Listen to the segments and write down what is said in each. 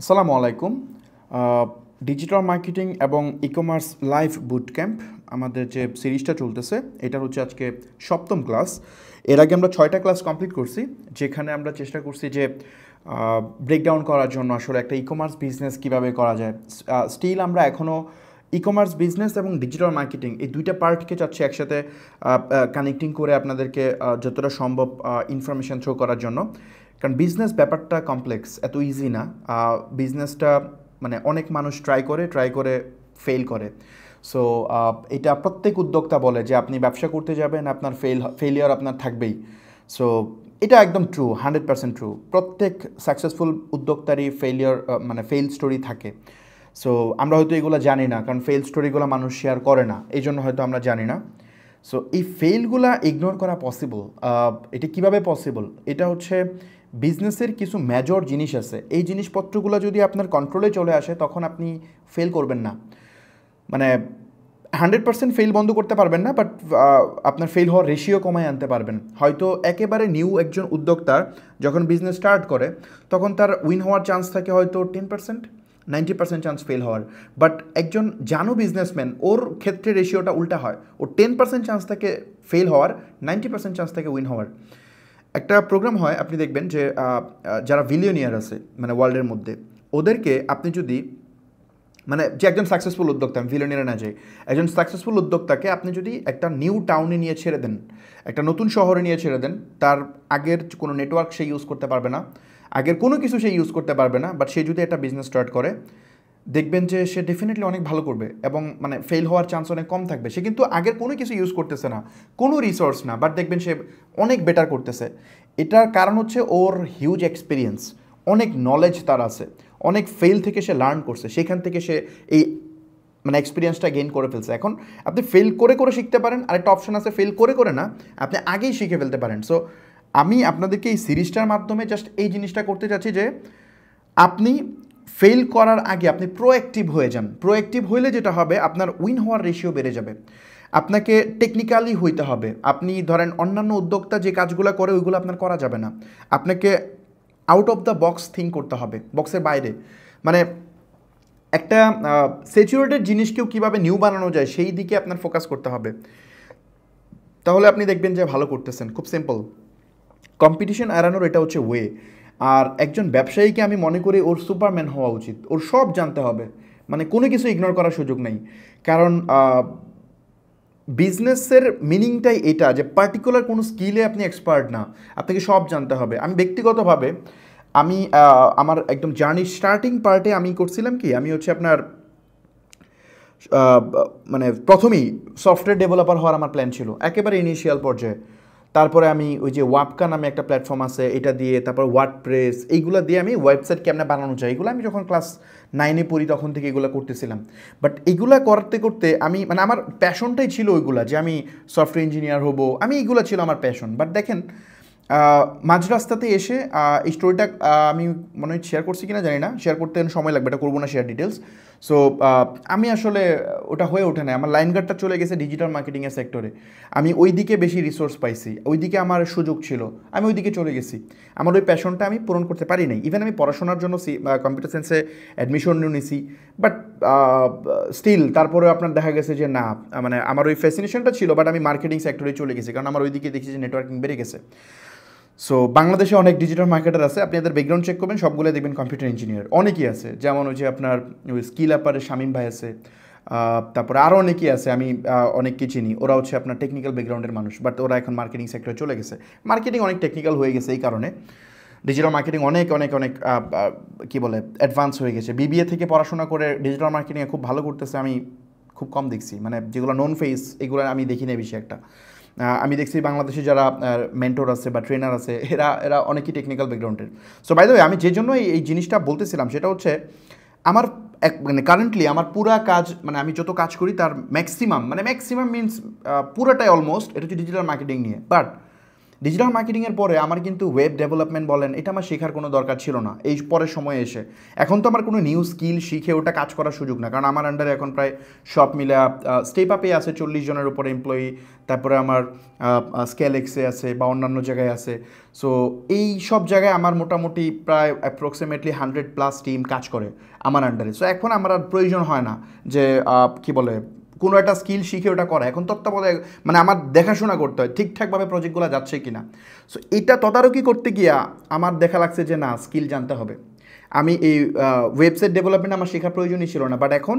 আসসালামু আলাইকুম। Digital marketing এবং ই-কমার্স লাইভ বুট ক্যাম্প আমাদের যে সিরিজটা চলতেছে এটা হচ্ছে আজকে সপ্তম ক্লাস। এর আগে আমরা 6টা ক্লাস কমপ্লিট করছি, যেখানে আমরা চেষ্টা করছি যে ব্রেকডাউন করার জন্য আসলে একটা ই-কমার্স বিজনেস কীভাবে করা যায়। স্টিল আমরা এখনও ই-কমার্স বিজনেস এবং ডিজিটাল মার্কেটিং এই দুইটা পার্টকে চাচ্ছি একসাথে কানেক্টিং করে আপনাদেরকে যতটা সম্ভব ইনফরমেশন থ্রো করার জন্য। কারণ বিজনেস ব্যাপারটা কমপ্লেক্স, এত ইজি না। বিজনেসটা মানে অনেক মানুষ ট্রাই করে ফেল করে। সো এটা প্রত্যেক উদ্যোক্তা বলে যে আপনি ব্যবসা করতে যাবেন, আপনার ফেলিয়ার আপনার থাকবেই। সো এটা একদম ট্রু, 100% ট্রু। প্রত্যেক সাকসেসফুল উদ্যোক্তারই মানে ফেল স্টোরি থাকে। সো আমরা হয়তো এগুলো জানি না, কারণ ফেল স্টোরিগুলো মানুষ শেয়ার করে না, এই জন্য হয়তো আমরা জানি না। সো এই ফেলগুলা ইগনোর করা পসিবল। এটা কিভাবে পসিবল? এটা হচ্ছে বিজনেসের কিছু মেজর জিনিস আছে, এই জিনিসপত্রগুলো যদি আপনার কন্ট্রোলে চলে আসে তখন আপনি ফেল করবেন না। মানে 100% ফেল বন্ধ করতে পারবেন না, বাট আপনার ফেল হওয়ার রেশিও কমায় আনতে পারবেন। হয়তো একেবারে নিউ একজন উদ্যোক্তা যখন বিজনেস স্টার্ট করে তখন তার উইন হওয়ার চান্স থাকে হয়তো 10%, 90% চান্স ফেল হওয়ার। বাট একজন জানো বিজনেসম্যান, ওর ক্ষেত্রে রেশিওটা উল্টা হয়, ওর 10% চান্স থাকে ফেল হওয়ার, 90% চান্স থাকে উইন হওয়ার। একটা প্রোগ্রাম হয়, আপনি দেখবেন যে যারা বিলিয়নিয়ার আছে মানে ওয়ার্ল্ডের মধ্যে, ওদেরকে আপনি যদি মানে যে একজন সাকসেসফুল উদ্যোক্তা, আমি বিলিয়নিয়ারে না যাই, একজন সাকসেসফুল উদ্যোক্তাকে আপনি যদি একটা নিউ টাউনে নিয়ে ছেড়ে দেন, একটা নতুন শহরে নিয়ে ছেড়ে দেন, তার আগের কোনো নেটওয়ার্ক সে ইউজ করতে পারবে না, আগের কোনো কিছু সে ইউজ করতে পারবে না, বাট সে যদি একটা বিজনেস স্টার্ট করে দেখবেন যে সে ডেফিনেটলি অনেক ভালো করবে এবং মানে ফেল হওয়ার চান্স অনেক কম থাকবে। সে কিন্তু আগের কোনো কিছু ইউজ করতেছে না, কোনো রিসোর্স না, বাট দেখবেন সে অনেক বেটার করতেছে। এটার কারণ হচ্ছে ওর হিউজ এক্সপিরিয়েন্স, অনেক নলেজ তার আছে, অনেক ফেল থেকে সে লার্ন করছে, সেখান থেকে সে এই মানে এক্সপিরিয়েন্সটা গেইন করে ফেলছে। এখন আপনি ফেল করে করে শিখতে পারেন, আরেকটা অপশন আছে ফেল করে করে না, আপনি আগেই শিখে ফেলতে পারেন। সো আমি আপনাদেরকে এই সিরিজটার মাধ্যমে জাস্ট এই জিনিসটা করতে চাচ্ছি যে আপনি ফেল করার আগে আপনি প্রোঅ্যাক্টিভ হয়ে যান। প্রোঅ্যাক্টিভ হইলে যেটা হবে, আপনার উইন হওয়ার রেশিও বেড়ে যাবে। আপনাকে টেকনিক্যালি হইতে হবে। আপনি ধরেন অন্যান্য উদ্যোক্তা যে কাজগুলো করে ওইগুলো আপনার করা যাবে না, আপনাকে out of the box think করতে হবে, বক্সের বাইরে। মানে একটা স্যাচুরেটেড জিনিসকেও কীভাবে নিউ বানানো যায় সেই দিকে আপনার ফোকাস করতে হবে, তাহলে আপনি দেখবেন যে ভালো করতেছেন। খুব সিম্পল, কম্পিটিশন এড়ানোর এটা হচ্ছে ওয়ে। আর একজন ব্যবসায়ীকে আমি মনে করি ওর সুপারম্যান হওয়া উচিত, ওর সব জানতে হবে, মানে কোনো কিছু ইগনোর করার সুযোগ নেই। কারণ বিজনেসের মিনিংটাই এটা যে পার্টিকুলার কোনো স্কিলে আপনি এক্সপার্ট না, আপনাকে সব জানতে হবে। আমি ব্যক্তিগতভাবে আমি আমার একদম জার্নি স্টার্টিং পার্টে আমি করছিলাম কি, আমি হচ্ছে আপনার মানে প্রথমেই সফটওয়্যার ডেভেলপার হওয়ার আমার প্ল্যান ছিল একেবারে ইনিশিয়াল পর্যায়ে। তারপরে আমি ওই যে ওয়াপকা নামে একটা প্ল্যাটফর্ম আছে, এটা দিয়ে, তারপর ওয়ার্ডপ্রেস, এইগুলো দিয়ে আমি ওয়েবসাইট কেমনে বানানো যায়, এগুলো আমি যখন ক্লাস 9-এ পড়ি তখন থেকে এগুলো করতেছিলাম। বাট এগুলো করতে করতে আমি মানে আমার প্যাশনটাই ছিল ওইগুলো, যে আমি সফটওয়্যার ইঞ্জিনিয়ার হব, আমি এইগুলো ছিল আমার প্যাশন। বাট দেখেন মাঝ রাস্তাতে এসে এই স্টোরিটা আমি মনে হয় শেয়ার করছি কিনা জানি না, শেয়ার করতে সময় লাগবে, এটা করবো না শেয়ার ডিটেলস। সো আমি আসলে ওটা হয়ে ওঠে না, আমার লাইন গার্ডটা চলে গেছে ডিজিটাল মার্কেটিংয়ের সেক্টরে। আমি ওই দিকে বেশি রিসোর্স পাইছি, ওই দিকে আমার সুযোগ ছিল, আমি ওই দিকে চলে গেছি। আমার ওই প্যাশনটা আমি পূরণ করতে পারি নাই। ইভেন আমি পড়াশোনার জন্য কম্পিউটার সায়েন্সে অ্যাডমিশন নিয়েছি, বাট স্টিল তারপরে আপনার দেখা গেছে যে না, মানে আমার ওই ফ্যাসিনেশনটা ছিল, বাট আমি মার্কেটিং সেক্টরে চলে গেছি, কারণ আমার ওই দিকে দেখছি যে নেটওয়ার্কিং বেড়ে গেছে। সো বাংলাদেশে অনেক ডিজিটাল মার্কেটার আছে, আপনি এদের ব্যাকগ্রাউন্ড চেক করবেন, সবগুলো দেখবেন কম্পিউটার ইঞ্জিনিয়ার। অনেকেই আছে, যেমন ওই যে আপনার ওই স্কিল অ্যাপারের শামীম ভাই আছে, তারপরে আরও অনেকেই আছে, আমি অনেককে চিনি, ওরা হচ্ছে আপনার টেকনিক্যাল ব্যাকগ্রাউন্ডের মানুষ, বাট ওরা এখন মার্কেটিং সেক্টরে চলে গেছে। মার্কেটিং অনেক টেকনিক্যাল হয়ে গেছে, এই কারণে ডিজিটাল মার্কেটিং অনেক অনেক অনেক কী বলে অ্যাডভান্স হয়ে গেছে। বিবিএ থেকে পড়াশোনা করে ডিজিটাল মার্কেটিংয়ে খুব ভালো করতেছে আমি খুব কম দেখছি, মানে যেগুলো নন ফেস এগুলো আমি দেখি না বেশি একটা। আমি দেখছি বাংলাদেশে যারা মেন্টর আছে বা ট্রেনার আছে, এরা এরা অনেকই টেকনিক্যাল ব্যাকগ্রাউন্ডের। সো বাই দ্য ওয়ে, আমি যে জন্য এই জিনিসটা বলতেছিলাম সেটা হচ্ছে আমার মানে কারেন্টলি আমার পুরা কাজ, মানে আমি যত কাজ করি তার ম্যাক্সিমাম মিনস পুরাটাই অলমোস্ট এটা হচ্ছে ডিজিটাল মার্কেটিং নিয়ে। বাট ডিজিটাল মার্কেটিংয়ের পরে আমার কিন্তু ওয়েব ডেভেলপমেন্ট বলেন এটা আমার শেখার কোনো দরকার ছিল না এই পরের সময়ে এসে। এখন তো আমার কোনো নিউ স্কিল শিখে ওটা কাজ করার সুযোগ না, কারণ আমার আন্ডারে এখন প্রায় সব মিলে স্টেপ আপে আছে 40 জনের উপরে এমপ্লয়ি, তারপরে আমার স্কেল এক্সে আছে বা অন্যান্য জায়গায় আছে। সো এই সব জায়গায় আমার মোটামুটি প্রায় অ্যাপ্রক্সিমেটলি 100+ টিম কাজ করে আমার আন্ডারে। সো এখন আমার আর প্রয়োজন হয় না যে কি বলে কোনো একটা স্কিল শিখে ওটা করা। এখন তত্ত্বাবধায়ক মানে আমার দেখাশোনা করতে হয় ঠিকঠাকভাবে প্রজেক্টগুলো যাচ্ছে কি না। সো এটা তদারকি করতে গিয়া আমার দেখা লাগছে যে না, স্কিল জানতে হবে। আমি এই ওয়েবসাইট ডেভেলপমেন্ট আমার শেখার প্রয়োজনই ছিল না, বাট এখন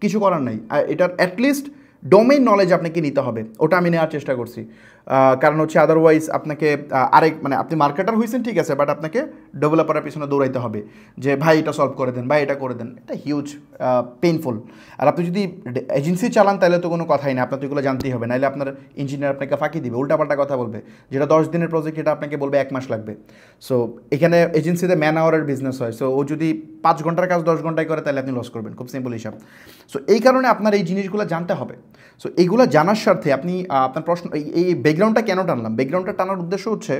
কিছু করার নাই। এটার অ্যাটলিস্ট ডোমেইন নলেজ আপনাকে নিতে হবে, ওটা আমি নেওয়ার চেষ্টা করছি। কারণ হচ্ছে আদারওয়াইজ আপনাকে আরেক মানে আপনি মার্কেটার হয়েছেন ঠিক আছে, বাট আপনাকে ডেভেলপারের পিছনে দৌড়াইতে হবে যে ভাই এটা সলভ করে দেন, ভাই এটা করে দেন। এটা হিউজ পেইনফুল। আর আপনি যদি এজেন্সি চালান তাহলে তো কোনো কথাই না, আপনার তো এগুলো জানতেই হবে, নাহলে আপনার ইঞ্জিনিয়ার আপনাকে ফাঁকি দিবে, উল্টাপাল্টা কথা বলবে। যেটা 10 দিনের প্রজেক্ট এটা আপনাকে বলবে 1 মাস লাগবে। সো এখানে এজেন্সিতে ম্যান আওয়ারের বিজনেস হয়। সো ও যদি 5 ঘন্টার কাজ 10 ঘন্টায় করে তাহলে আপনি লস করবেন, খুব সিম্পল হিসাব। সো এই কারণে আপনার এই জিনিসগুলো জানতে হবে। সো এইগুলো জানার স্বার্থে আপনি আপনার প্রশ্ন এই ব্যাকগ্রাউন্ডটা কেন টানলাম, ব্যাকগ্রাউন্ডটা টানার উদ্দেশ্য হচ্ছে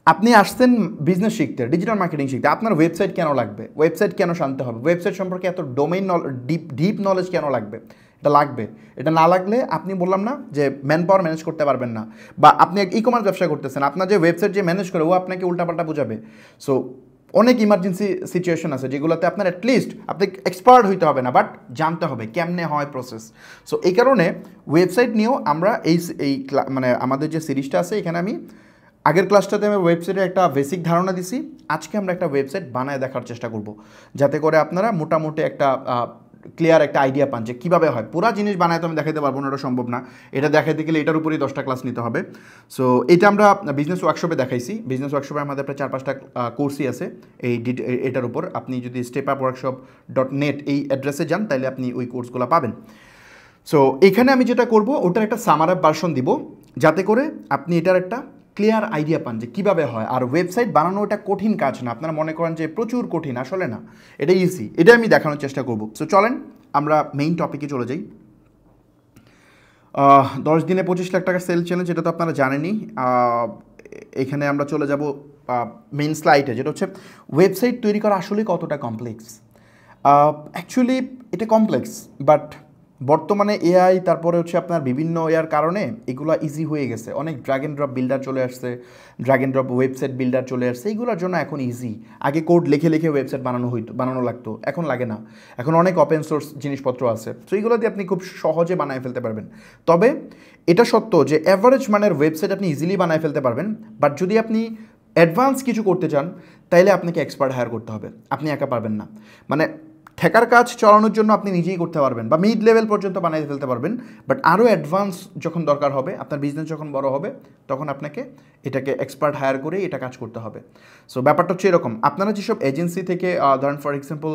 আপনি আসছেন বিজনেস শিখতে, ডিজিটাল মার্কেটিং শিখতে, আপনার ওয়েবসাইট কেন লাগবে, ওয়েবসাইট কেন জানতে হবে, ওয়েবসাইট সম্পর্কে এত ডোমেইন ডিপ নলেজ কেন লাগবে। এটা লাগবে। এটা না লাগলে আপনি বললাম না যে ম্যান পাওয়ার ম্যানেজ করতে পারবেন না। বা আপনি ই কমার্স ব্যবসা করতেছেন, আপনার যে ওয়েবসাইট যে ম্যানেজ করে ও আপনাকে উল্টাপাল্টা বোঝাবে। সো অনেক ইমার্জেন্সি সিচুয়েশন আছে যেগুলোতে আপনার অ্যাটলিস্ট আপনি এক্সপার্ট হইতে হবে না, বাট জানতে হবে কেমনে হয় প্রসেস। সো এই কারণে ওয়েবসাইট নিয়েও আমরা এই মানে আমাদের যে সিরিজটা আছে এখানে আমি আগের ক্লাসটাতে আমি ওয়েবসাইটের একটা বেসিক ধারণা দিছি। আজকে আমরা একটা ওয়েবসাইট বানায় দেখার চেষ্টা করব, যাতে করে আপনারা মোটামুটি একটা ক্লিয়ার একটা আইডিয়া পান যে কীভাবে হয়। পুরা জিনিস বানায় তো আমি দেখাতে পারবো না, ওটা সম্ভব না। এটা দেখাইতে গেলে এটার উপরেই 10টা ক্লাস নিতে হবে। সো এটা আমরা বিজনেস ওয়ার্কশপে দেখাইছি। বিজনেস ওয়ার্কশপে আমাদের প্রায় 4-5টা কোর্সই আছে এটার উপর। আপনি যদি stepupworkshop.net এই অ্যাড্রেসে যান তাহলে আপনি ওই কোর্সগুলো পাবেন। সো এখানে আমি যেটা করব ওটার একটা সামার আপ ভার্সন দিব, যাতে করে আপনি এটার একটা ক্লিয়ার আইডিয়া পান যে কীভাবে হয়। আর ওয়েবসাইট বানানো এটা কঠিন কাজ না, আপনারা মনে করেন যে প্রচুর কঠিন, আসলে না, এটা ইজি। এটা আমি দেখানোর চেষ্টা করব। সো চলেন আমরা মেইন টপিকে চলে যাই। 10 দিনে 25 লাখ টাকার সেল চ্যালেঞ্জ, এটা তো আপনারা জানেনই। এখানে আমরা চলে যাব মেইন স্লাইডে, যেটা হচ্ছে ওয়েবসাইট তৈরি করা আসলে কতটা কমপ্লেক্স। অ্যাকচুয়ালি এটা কমপ্লেক্স, বাট বর্তমানে এআই তারপরে হচ্ছে আপনার বিভিন্ন এআর কারণে এগুলো ইজি হয়ে গেছে। অনেক ড্র্যাগ অ্যান্ড ড্রপ বিল্ডার চলে আসছে, drag and drop website builder চলে আসছে। এইগুলোর জন্য এখন ইজি। আগে কোড লিখে লিখে ওয়েবসাইট বানানো লাগতো, এখন লাগে না। এখন অনেক ওপেন সোর্স জিনিসপত্র আছে, তো এইগুলো দিয়ে আপনি খুব সহজে বানায় ফেলতে পারবেন। তবে এটা সত্য যে অ্যাভারেজ মানের ওয়েবসাইট আপনি ইজিলি বানায় ফেলতে পারবেন, বাট যদি আপনি অ্যাডভান্স কিছু করতে চান তাইলে আপনাকে এক্সপার্ট হায়ার করতে হবে, আপনি একা পারবেন না। মানে ঠেকার কাজ চালানোর জন্য আপনি নিজেই করতে পারবেন বা মিড লেভেল পর্যন্ত বানিয়ে ফেলতে পারবেন, বাট আরও অ্যাডভান্স যখন দরকার হবে, আপনার বিজনেস যখন বড় হবে, তখন আপনাকে এটাকে এক্সপার্ট হায়ার করেই এটা কাজ করতে হবে। সো ব্যাপারটা হচ্ছে এরকম, আপনারা যেসব এজেন্সি থেকে ধরেন ফর এক্সাম্পল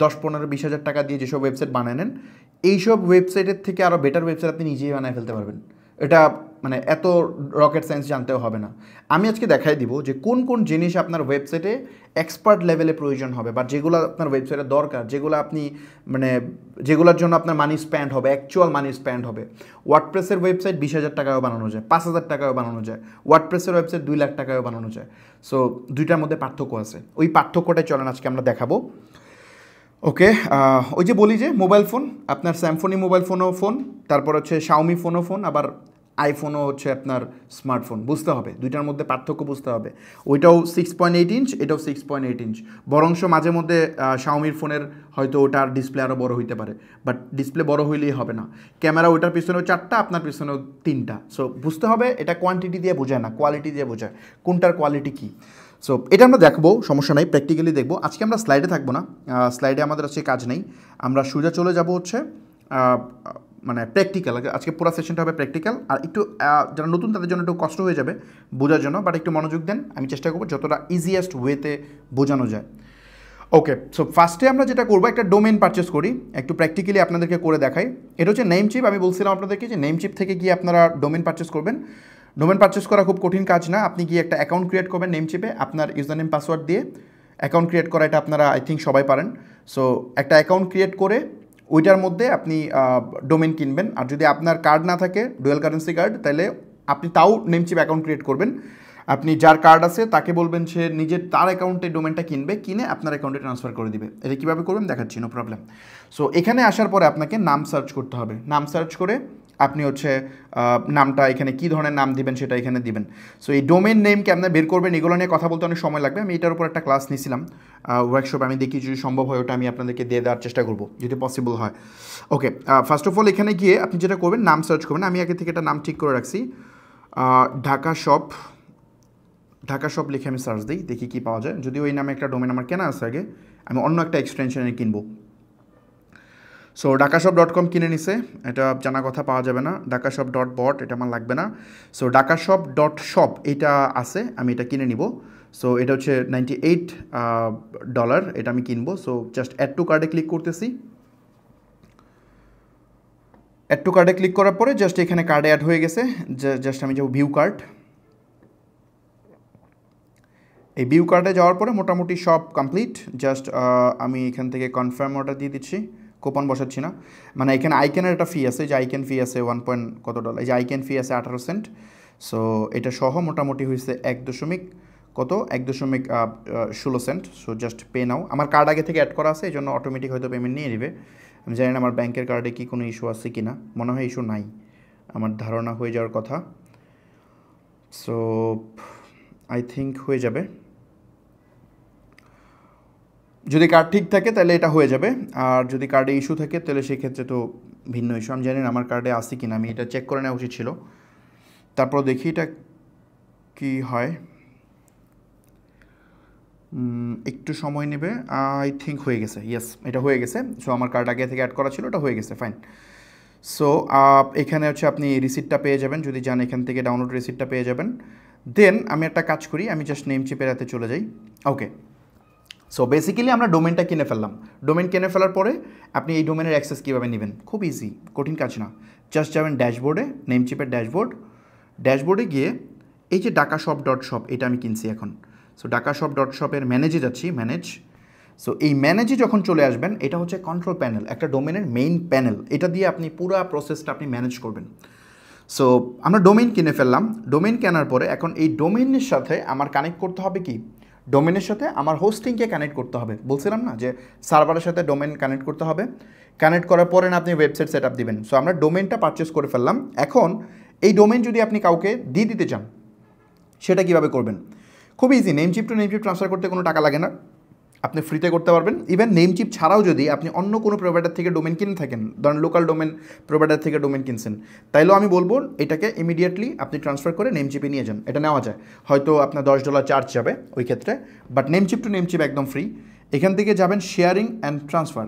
10-15-20 হাজার টাকা দিয়ে যেসব ওয়েবসাইট বানায় নেন, এইসব ওয়েবসাইটের থেকে আরও বেটার ওয়েবসাইট আপনি নিজেই বানিয়ে ফেলতে পারবেন। এটা মানে এত রকেট সায়েন্স জানতেও হবে না। আমি আজকে দেখাই দিব যে কোন কোন জিনিস আপনার ওয়েবসাইটে এক্সপার্ট লেভেলে প্রয়োজন হবে, বা যেগুলো আপনার ওয়েবসাইটে দরকার, যেগুলো আপনি মানে যেগুলোর জন্য আপনার মানি স্প্যান্ড হবে, অ্যাকচুয়াল মানি স্প্যান্ড হবে। ওয়ার্ডপ্রেসের ওয়েবসাইট 20,000 টাকায়ও বানানো যায়, 5,000 টাকায়ও বানানো যায়। ওয়ার্ডপ্রেসের ওয়েবসাইট 2 লাখ টাকায়ও বানানো যায়। সো দুইটার মধ্যে পার্থক্য আছে, ওই পার্থক্যটাই চলেন আজকে আমরা দেখাবো। ওকে, ওই যে বলি যে মোবাইল ফোন, আপনার স্যামসনি মোবাইল ফোন, তারপর হচ্ছে শাওমি ফোন, আবার আইফোনও হচ্ছে আপনার স্মার্টফোন। বুঝতে হবে দুইটার মধ্যে পার্থক্য বুঝতে হবে। ওইটাও 6.8 ইঞ্চ, এটাও 6.8 ইঞ্চ। বরংশ মাঝে মধ্যে শাওমির ফোনের হয়তো ওটার ডিসপ্লে আরও বড় হইতে পারে, বাট ডিসপ্লে বড় হইলেই হবে না। ক্যামেরা ওইটার পিছনেও 4টা, আপনার পিছনেও 3টা। সো বুঝতে হবে এটা কোয়ান্টিটি দিয়ে বোঝায় না, কোয়ালিটি দিয়ে বোঝায়, কোনটার কোয়ালিটি কী। সো এটা আমরা দেখবো, সমস্যা নাই, প্র্যাকটিক্যালি দেখবো। আজকে আমরা স্লাইডে থাকবো না, স্লাইডে আমাদের আজকে কাজ নেই। আমরা সোজা চলে যাব হচ্ছে মানে প্র্যাকটিক্যাল। আজকে পুরো সেশনটা হবে প্র্যাকটিক্যাল। আর একটু যারা নতুন তাদের জন্য একটু কষ্ট হয়ে যাবে বোঝার জন্য, বাট একটু মনোযোগ দেন, আমি চেষ্টা করবো যতটা ইজিয়েস্ট ওয়েতে বোঝানো যায়। ওকে, সো ফার্স্টে আমরা যেটা করবো, একটা ডোমেন পারচেস করি, একটু প্র্যাকটিক্যালি আপনাদেরকে করে দেখাই। এটা হচ্ছে নেমচিপ। আমি বলছিলাম আপনাদেরকে যে নেমচিপ থেকে গিয়ে আপনারা ডোমেন পারচেস করবেন। ডোমেন পারচেস করা খুব কঠিন কাজ না। আপনি গিয়ে একটা অ্যাকাউন্ট ক্রিয়েট করবেন নেমচিপে, আপনার ইউজার নেম পাসওয়ার্ড দিয়ে অ্যাকাউন্ট ক্রিয়েট করা, এটা আপনারা আই থিঙ্ক সবাই পারেন। সো একটা অ্যাকাউন্ট ক্রিয়েট করে ওইটার মধ্যে আপনি ডোমেন কিনবেন। আর যদি আপনার কার্ড না থাকে, ডুয়াল কারেন্সি কার্ড, তাহলে আপনি তাও নেমচিপ অ্যাকাউন্ট ক্রিয়েট করবেন। আপনি যার কার্ড আছে তাকে বলবেন সে নিজের তার অ্যাকাউন্টে ডোমেনটা কিনবে, কিনে আপনার অ্যাকাউন্টে ট্রান্সফার করে দিবে। এটা কীভাবে করবেন দেখাচ্ছি, নো প্রবলেম। সো এখানে আসার পরে আপনাকে নাম সার্চ করতে হবে। নাম সার্চ করে আপনি হচ্ছে নামটা এখানে কী ধরনের নাম দিবেন সেটা এখানে দিবেন। সো এই ডোমেন নেম কেমন বের করবেন এগুলো নিয়ে কথা বলতে অনেক সময় লাগবে। আমি এটার উপর একটা ক্লাস নিয়েছিলাম ওয়ার্কশপ, আমি দেখি যদি সম্ভব হয় ওটা আমি আপনাদেরকে দিয়ে দেওয়ার চেষ্টা করব যদি পসিবল হয়। ওকে, ফার্স্ট অফ অল এখানে গিয়ে আপনি যেটা করবেন নাম সার্চ করবেন। আমি আগে থেকে একটা নাম ঠিক করে রাখছি, ঢাকা শপ লিখে আমি সার্চ দিই, দেখি কী পাওয়া যায়। যদি ওই নামে একটা ডোমেন আমার কেনা আছে, আগে আমি অন্য একটা এক্সটেনশনে কিনবো। সো dakashop.com কিনে নিছে, এটা জানা কথা, পাওয়া যাবে না। dakashop.bot এটা আমার লাগবে না। সো dakashop.shop এটা আছে, আমি এটা কিনে নিব। সো এটা হচ্ছে $98, এটা আমি কিনবো। সো জাস্ট অ্যাড টু কার্ডে ক্লিক করতেছি। অ্যাড টু কার্ডে ক্লিক করার পরে জাস্ট এখানে কার্ডে অ্যাড হয়ে গেছে। জাস্ট আমি যাবো ভিউ কার্ড। এই ভিউ কার্ডে যাওয়ার পরে মোটামুটি সব কমপ্লিট। জাস্ট আমি এখান থেকে কনফার্ম অর্ডার দিয়ে দিচ্ছি, কুপন বসাচ্ছি না। মানে এখানে আইকেনের একটা ফি আছে, যে আইকেন ফি আছে কত $1, এই যে আইকেন ফি আছে 18 সেন্ট। সো এটা সহ মোটামুটি হয়েছে 1.16 cent. So just pay now. আমার কার্ড আগে থেকে অ্যাড করা আছে, এই জন্য অটোমেটিক হয়তো পেমেন্ট নিয়ে নেবে। আমি জানি না আমার ব্যাংকের কার্ডে কি কোনো ইস্যু আছে কি না, মনে হয় ইস্যু নাই, আমার ধারণা হয়ে যাওয়ার কথা। সো আই থিঙ্ক হয়ে যাবে, যদি কার্ড ঠিক থাকে তাহলে এটা হয়ে যাবে। আর যদি কার্ডে ইস্যু থাকে তাহলে সেক্ষেত্রে তো ভিন্ন ইস্যু। আমি জানি না আমার কার্ডে আসে কি না, আমি এটা চেক করে নেওয়া উচিত ছিল। তারপর দেখি এটা কি হয়, একটু সময় নেবে। আই থিঙ্ক হয়ে গেছে, ইয়েস এটা হয়ে গেছে। সো আমার কার্ড আগে থেকে অ্যাড করা ছিল, ওটা হয়ে গেছে, ফাইন। সো এখানে হচ্ছে আপনি রিসিপ্টটা পেয়ে যাবেন, যদি যান এখান থেকে ডাউনলোড রিসিপ্টটা পেয়ে যাবেন। দেন আমি একটা কাজ করি, আমি জাস্ট নেম চিপের হাতে চলে যাই। ওকে, সো বেসিক্যালি আমরা ডোমেনটা কিনে ফেললাম। ডোমেন কিনে ফেলার পরে আপনি এই ডোমেনের অ্যাক্সেস কীভাবে নেবেন, খুব ইজি, কঠিন কাজ না। জাস্ট যাবেন ড্যাশবোর্ডে, নেমচিপের ড্যাশবোর্ডে গিয়ে এই যে dakashop.shop এটা আমি কিনছি এখন। সো dakashop.shop-এর ম্যানেজে যাচ্ছি, ম্যানেজ। সো এই ম্যানেজে যখন চলে আসবেন, এটা হচ্ছে কন্ট্রোল প্যানেল, একটা ডোমেনের মেইন প্যানেল। এটা দিয়ে আপনি পুরো প্রসেসটা আপনি ম্যানেজ করবেন। সো আমরা ডোমেন কিনে ফেললাম। ডোমেন কেনার পরে এখন এই ডোমেনের সাথে আমার কানেক্ট করতে হবে কি, ডোমেনের সাথে আমার হোস্টিংকে কানেক্ট করতে হবে। বলছিলাম না যে সার্ভারের সাথে ডোমেন কানেক্ট করতে হবে। কানেক্ট করার পরে না আপনি ওয়েবসাইট সেট আপ দিবেন। সো আমরা ডোমেনটা পারচেস করে ফেললাম। এখন এই ডোমেন যদি আপনি কাউকে দিয়ে দিতে চান, সেটা কীভাবে করবেন, খুব easy. Namecheap to Namecheap transfer করতে কোনো টাকা লাগে না, আপনি ফ্রিতে করতে পারবেন। ইভেন নেমচিপ ছাড়াও যদি আপনি অন্য কোনো প্রোভাইডার থেকে ডোমেন কিনে থাকেন, ধরেন লোকাল ডোমেন প্রোভাইডার থেকে ডোমেন কিনছেন, তাইলেও আমি বলবো এটাকে ইমিডিয়েটলি আপনি ট্রান্সফার করে নেমচিপে নিয়ে যান, এটা নেওয়া যায়। হয়তো আপনার $10 চার্জ যাবে ওই ক্ষেত্রে, বাট নেমচিপ টু নেমচিপ একদম ফ্রি। এখান থেকে যাবেন শেয়ারিং অ্যান্ড ট্রান্সফার।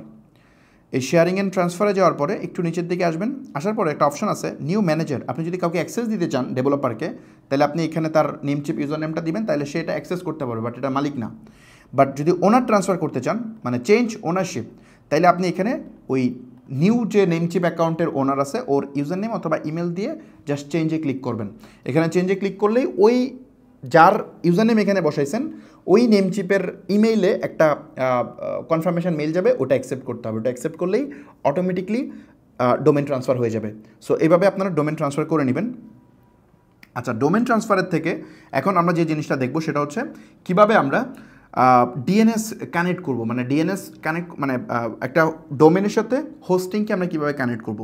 এই শেয়ারিং অ্যান্ড ট্রান্সফারে যাওয়ার পরে একটু নিচের দিকে আসবেন, আসার পরে একটা অপশন আছে নিউ ম্যানেজার। আপনি যদি কাউকে অ্যাক্সেস দিতে চান ডেভেলপারকে, তাহলে আপনি এখানে তার নেমচিপ ইউজার নেমটা দিবেন, তাহলে সে এটা অ্যাক্সেস করতে পারবে, বাট এটা মালিক না। বাট যদি ওনার ট্রান্সফার করতে চান, মানে চেঞ্জ ওনারশিপ, তাইলে আপনি এখানে ওই নিউ যে নেমচিপ অ্যাকাউন্টের ওনার আছে ওর ইউজার নেম অথবা ইমেল দিয়ে জাস্ট চেঞ্জে ক্লিক করবেন। এখানে চেঞ্জে ক্লিক করলেই ওই যার ইউজার নেম এখানে বসাইছেন ওই নেমচিপের ইমেইলে একটা কনফার্মেশন মেল যাবে, ওটা অ্যাকসেপ্ট করতে হবে। ওটা অ্যাকসেপ্ট করলেই অটোমেটিকলি ডোমেন ট্রান্সফার হয়ে যাবে। সো এইভাবে আপনারা ডোমেন ট্রান্সফার করে নেবেন। আচ্ছা, ডোমেন ট্রান্সফারের থেকে এখন আমরা যে জিনিসটা দেখব সেটা হচ্ছে কীভাবে আমরা ডিএনএস কানেক্ট করব। মানে ডিএনএস কানেক্ট মানে একটা ডোমেনের সাথে হোস্টিংকে আমরা কীভাবে কানেক্ট করব।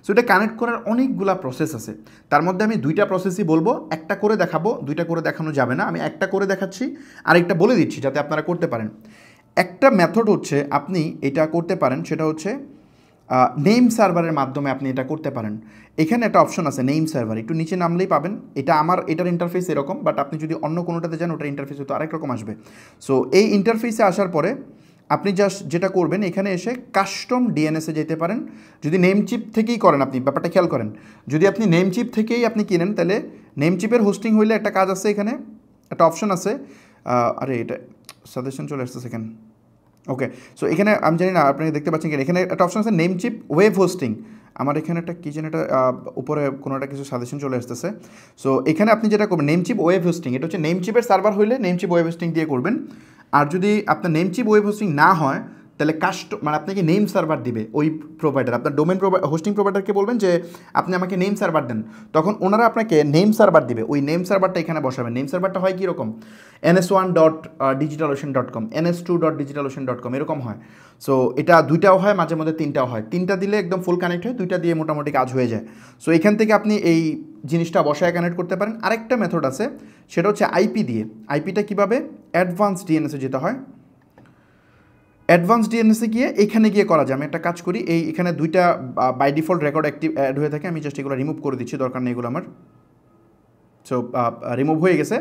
সো এটা কানেক্ট করার অনেকগুলা প্রসেস আছে, তার মধ্যে আমি 2টা প্রসেসই বলবো। একটা করে দেখাবো, 2টা করে দেখানো যাবে না, আমি একটা করে দেখাচ্ছি, আরেকটা বলে দিচ্ছি যাতে আপনারা করতে পারেন। একটা মেথড হচ্ছে আপনি এটা করতে পারেন, সেটা হচ্ছে নেম সার্ভারের মাধ্যমে আপনি এটা করতে পারেন। এখানে একটা অপশন আছে নেম সার্ভার, একটু নিচে নামলেই পাবেন। এটার ইন্টারফেস এরকম, বাট আপনি যদি অন্য কোনোটাতে যান ওটার ইন্টারফেস হয়তো আরেক রকম আসবে। সো এই ইন্টারফেসে আসার পরে আপনি জাস্ট যেটা করবেন, এখানে এসে কাস্টম ডিএনএসে যেতে পারেন। যদি নেমচিপ থেকেই করেন, আপনি ব্যাপারটা খেয়াল করেন, যদি আপনি নেমচিপ থেকেই আপনি কিনেন, তাহলে নেমচিপের হোস্টিং হইলে একটা কাজ আছে, এখানে একটা অপশন আছে। আরে এটা সাজেশন চলে আসছে সেখানে। ওকে, সো এখানে আমি জানি না আপনি দেখতে পাচ্ছেন কিনা, এখানে একটা অপশন আছে নেমচিপ ওয়েব হোস্টিং। আমার এখানে একটা কি যেন একটা উপরে কোনো একটা কিছু সাজেশন চলে আসতেছে। সো এখানে আপনি যেটা করবেন নেমচিপ ওয়েব হোস্টিং, এটা হচ্ছে নেমচিপের সার্ভার হইলে নেমচিপ ওয়েব হোস্টিং দিয়ে করবেন। আর যদি আপনার নেমচিপ ওয়েব হোস্টিং না হয়, তাহলে মানে আপনাকে নেম সার্ভার দিবে ওই প্রোভাইডার, আপনার ডোমেন হোস্টিং প্রোভাইডারকে বলবেন যে আপনি আমাকে নেম সার্ভার দেন, তখন ওনারা আপনাকে নেম সার্ভার দিবে। ওই নেম সার্ভারটা এখানে বসাবেন। নেম সার্ভারটা হয় কীরকম, ns1.digitalocean.com, ns2.digitalocean.com এরকম হয়। সো এটা দুইটাও হয়, মাঝে মধ্যে তিনটাও হয়। তিনটা দিলে একদম ফুল কানেক্ট হয়, দুইটা দিয়ে মোটামুটি কাজ হয়ে যায়। সো এখান থেকে আপনি এই জিনিসটা বসায় কানেক্ট করতে পারেন। আরেকটা মেথড আছে, সেটা হচ্ছে আইপি দিয়ে। আইপিটা কীভাবে, অ্যাডভান্স ডিএনএসে যেতে হয়। অ্যাডভান্স ডিএনএসে গিয়ে এখানে গিয়ে করা যায়। আমি একটা কাজ করি, এখানে দুইটা by default record active add হয়ে থাকে, আমি জাস্ট এগুলো রিমুভ করে দিচ্ছি, দরকার নেই এগুলো আমার। সো রিমুভ হয়ে গেছে।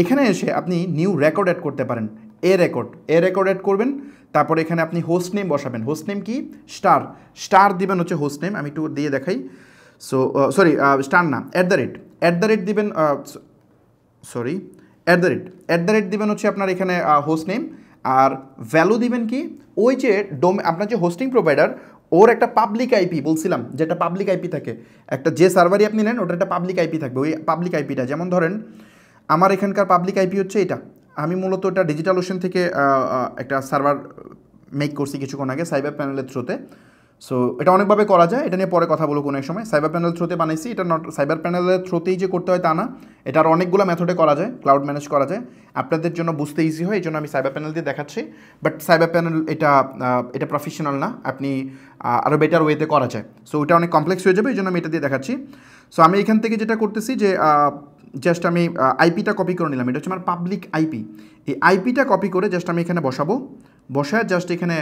এখানে এসে আপনি নিউ রেকর্ড অ্যাড করতে পারেন। এ রেকর্ড অ্যাড করবেন, তারপরে এখানে আপনি হোস্ট নেম বসাবেন। হোস্ট নেম কি, স্টার দিবেন হচ্ছে হোস্ট নেম, আমি একটু দিয়ে দেখাই। সো সরি, স্টার না, অ্যাট দ্য রেট দিবেন, সরি অ্যাট দ্য রেট দিবেন হচ্ছে আপনার এখানে হোস্ট নেম। আর ভ্যালু দিবেন কি, ওই যে আপনার যে হোস্টিং প্রোভাইডার ওর একটা পাবলিক আইপি বলছিলাম, যেটা পাবলিক আইপি থাকে, একটা যে সার্ভারই আপনি নেন ওটার একটা পাবলিক আইপি থাকবে। ওই পাবলিক আইপিটা, যেমন ধরেন আমার এখানকার পাবলিক আইপি হচ্ছে এটা। আমি মূলত এটা ডিজিটালোশন থেকে একটা সার্ভার মেক করছি কিছুক্ষণ আগে সাইবার প্যানেলের থ্রুতে। সো এটা অনেকভাবে করা যায়, এটা নিয়ে পরে কথা বলবো কোনো এক সময়। সাইবার প্যানেল থ্রুতে বানাইছি, এটা নট সাইবার প্যানেলের থ্রুতেই যে করতে হয় তা না, এটা আর অনেকগুলো মেথডে করা যায়, ক্লাউড ম্যানেজ করা যায়। আপনাদের জন্য বুঝতে ইজি হয়, এই জন্য আমি সাইবার প্যানেল দিয়ে দেখাচ্ছি। বাট সাইবার প্যানেল এটা প্রফেশনাল না, আপনি আরও বেটার ওয়েতে করা যায়। সো ওটা অনেক কমপ্লেক্স হয়ে যাবে, এই জন্য আমি এটা দিয়ে দেখাচ্ছি। সো আমি এখান থেকে যেটা করতেছি যে জাস্ট আমি আইপিটা কপি করে নিলাম, এটা হচ্ছে আমার পাবলিক আইপি। এই আইপিটা কপি করে জাস্ট আমি এখানে বসায় জাস্ট এখানে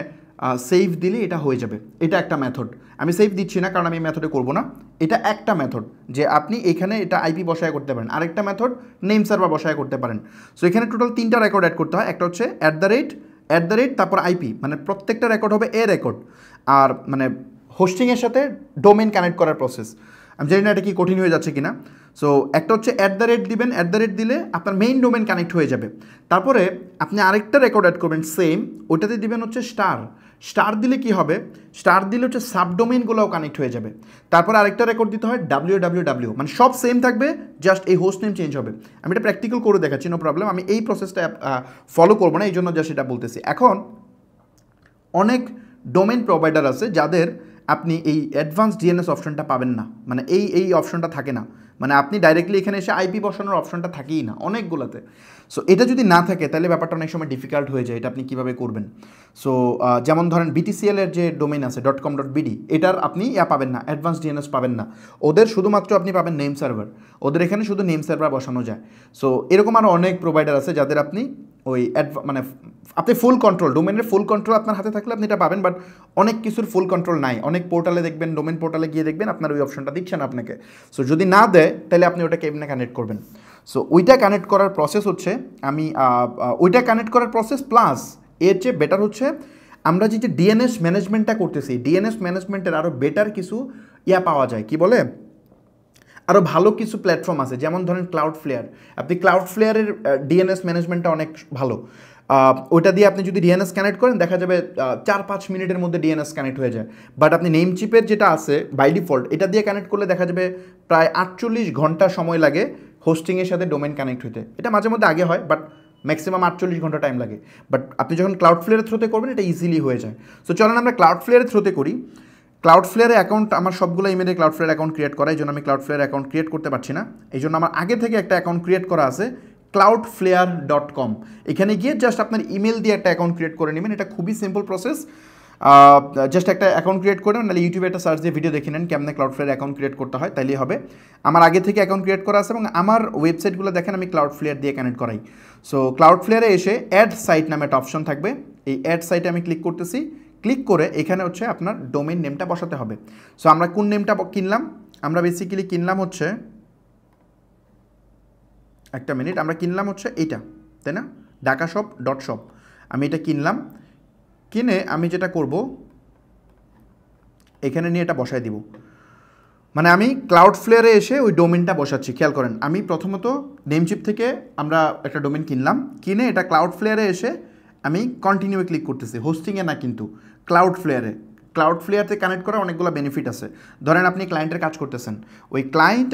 সেভ দিলে এটা হয়ে যাবে। এটা একটা মেথড, আমি সেভ দিচ্ছি না কারণ আমি এই মেথডে করবো না। এটা একটা মেথড যে আপনি এখানে এটা আইপি বসায় করতে পারেন। আরেকটা মেথড নেম সার্ভার বসায় করতে পারেন। সো এখানে টোটাল 3টা রেকর্ড অ্যাড করতে হয়। একটা হচ্ছে অ্যাট দ্য রেট তারপর আইপি, মানে প্রত্যেকটা রেকর্ড হবে এ রেকর্ড। আর মানে হোস্টিংয়ের সাথে ডোমেন কানেক্ট করার প্রসেস, আমি জানি না এটা কি কঠিন হয়ে যাচ্ছে কিনা। সো একটা হচ্ছে অ্যাট দ্য রেট দিবেন, অ্যাট দ্য রেট দিলে আপনার মেইন ডোমেন কানেক্ট হয়ে যাবে। তারপরে আপনি আরেকটা রেকর্ড অ্যাড করবেন সেম, ওইটাতে দিবেন হচ্ছে স্টার দিলে কি হবে, স্টার দিলে হচ্ছে সাবডোমেইনগুলোও কানেক্ট হয়ে যাবে। তারপর আরেকটা রেকর্ড দিতে হয় www, মানে সব সেম থাকবে, জাস্ট এই হোস্ট নেম চেঞ্জ হবে। আমি এটা প্র্যাকটিক্যাল করে দেখাচ্ছি, নো প্রবলেম। আমি এই প্রসেসটা ফলো করবো না, এই জন্য জাস্ট এটা বলতেছি। এখন অনেক ডোমেন প্রোভাইডার আছে যাদের আপনি এই অ্যাডভান্স ডিএনএস অপশনটা পাবেন না, মানে এই অপশনটা থাকে না, মানে আপনি ডাইরেক্টলি এখানে এসে আইপি বসানোর অপশনটা থাকেই না অনেকগুলোতে। সো এটা যদি না থাকে তাহলে ব্যাপারটা অনেক সময় ডিফিকাল্ট হয়ে যায়, এটা আপনি কীভাবে করবেন। সো যেমন ধরেন BTCL এর যে ডোমেইন আছে .com.bd, এটার আপনি পাবেন না, অ্যাডভান্স ডিএনএস পাবেন না। ওদের শুধুমাত্র আপনি পাবেন নেম সার্ভার, ওদের এখানে শুধু নেম সার্ভার বসানো যায়। সো এরকম আরও অনেক প্রোভাইডার আছে যাদের আপনি ওই মানে আপনি ফুল কন্ট্রোল, ডোমেনের ফুল কন্ট্রোল আপনার হাতে থাকলে আপনি এটা পাবেন। বাট অনেক কিছুর ফুল কন্ট্রোল নাই, অনেক পোর্টালে দেখবেন, ডোমেন পোর্টালে গিয়ে দেখবেন আপনার ওই অপশনটা দিচ্ছে না আপনাকে। সো যদি না দেয় তাহলে আপনি ওটা কেমনে কানেক্ট করবেন। সো ওইটা কানেক্ট করার প্রসেস হচ্ছে ওইটা কানেক্ট করার প্রসেস প্লাস এর চেয়ে বেটার হচ্ছে আমরা যে ডিএনএস ম্যানেজমেন্টটা করতেছি, ডিএনএস ম্যানেজমেন্টের আরও বেটার কিছু পাওয়া যায়, কি বলে আরও ভালো কিছু প্ল্যাটফর্ম আছে। যেমন ধরেন ক্লাউডফ্লেয়ার, আপনি ক্লাউডফ্লেয়ারের ডিএনএস ম্যানেজমেন্টটা অনেক ভালো। ওইটা দিয়ে আপনি যদি ডিএনএস কানেক্ট করেন দেখা যাবে 4-5 মিনিটের মধ্যে ডিএনএস কানেক্ট হয়ে যায়। বাট আপনি নেমচিপের যেটা আছে বাই ডিফল্ট, এটা দিয়ে কানেক্ট করলে দেখা যাবে প্রায় 48 ঘন্টা সময় লাগে হোস্টিংয়ের সাথে ডোমেন কানেক্ট হতে। এটা মাঝে মধ্যে আগে হয়, বাট ম্যাক্সিমাম 48 ঘন্টা টাইম লাগে। বাট আপনি যখন ক্লাউডফ্লেয়ারের থ্রুতে করবেন এটা ইজিলি হয়ে যায়। সো চলেন আমরা ক্লাউডফ্লেয়ারের থ্রুতে করি। ক্লাউডফ্লেয়ারে অ্যাকাউন্ট আমার সবগুলো ইমেলে ক্লাউডফ্লেয়ার অ্যাকাউন্ট ক্রিয়েট করা, এই জন্য আমি ক্লাউডফ্লেয়ার অ্যাকাউন্ট ক্রিয়েট করতে পারছি না। এই জন্য আমার আগে থেকে একটা অ্যাকাউন্ট ক্রিয়েট করা আছে cloudflare.com। এখানে গিয়ে জাস্ট আপনার ইমেল দিয়ে একটা অ্যাকাউন্ট ক্রিয়েট করে নেবেন, এটা খুবই সিম্পল প্রসেস। জাস্ট একটা অ্যাকাউন্ট ক্রিয়েট করে নাহলে ইউটিউবে একটা সার্চ দিয়ে ভিডিও দেখে নেন কেমনে ক্লাউডফ্লেয়ার অ্যাকাউন্ট ক্রিয়েট করতে হয়, তাইলেই হবে। আমার আগে থেকে অ্যাকাউন্ট ক্রিয়েট করা আছে এবং আমার ওয়েবসাইটগুলো দেখেন আমি ক্লাউডফ্লেয়ার দিয়ে কানেক্ট করাই। সো ক্লাউডফ্লেয়ারে এসে অ্যাড সাইট নামে একটা অপশন থাকবে, এই অ্যাড সাইটে আমি ক্লিক করতেছি। ক্লিক করে এখানে হচ্ছে আপনার ডোমেইন নেমটা বসাতে হবে। সো আমরা কোন নেমটা কিনলাম, আমরা বেসিক্যালি কিনলাম হচ্ছে, একটা মিনিট, আমরা কিনলাম হচ্ছে এইটা, তাই না, dhakashop.shop। আমি এটা কিনলাম, কিনে আমি যেটা করব এখানে নিয়ে এটা বসায় দিব। মানে আমি ক্লাউডফ্লেয়ারে এসে ওই ডোমেনটা বসাচ্ছি। খেয়াল করেন, আমি প্রথমত নেমচিপ থেকে আমরা একটা ডোমেন কিনলাম, কিনে এটা ক্লাউডফ্লেয়ারে এসে আমি কন্টিনিউ ক্লিক করতেছি, হোস্টিংয়ে না কিন্তু ক্লাউডফ্লেয়ারে। ক্লাউডফ্লেয়ারতে কানেক্ট করার অনেকগুলো বেনিফিট আছে। ধরেন আপনি ক্লায়েন্টের কাজ করতেছেন, ওই ক্লায়েন্ট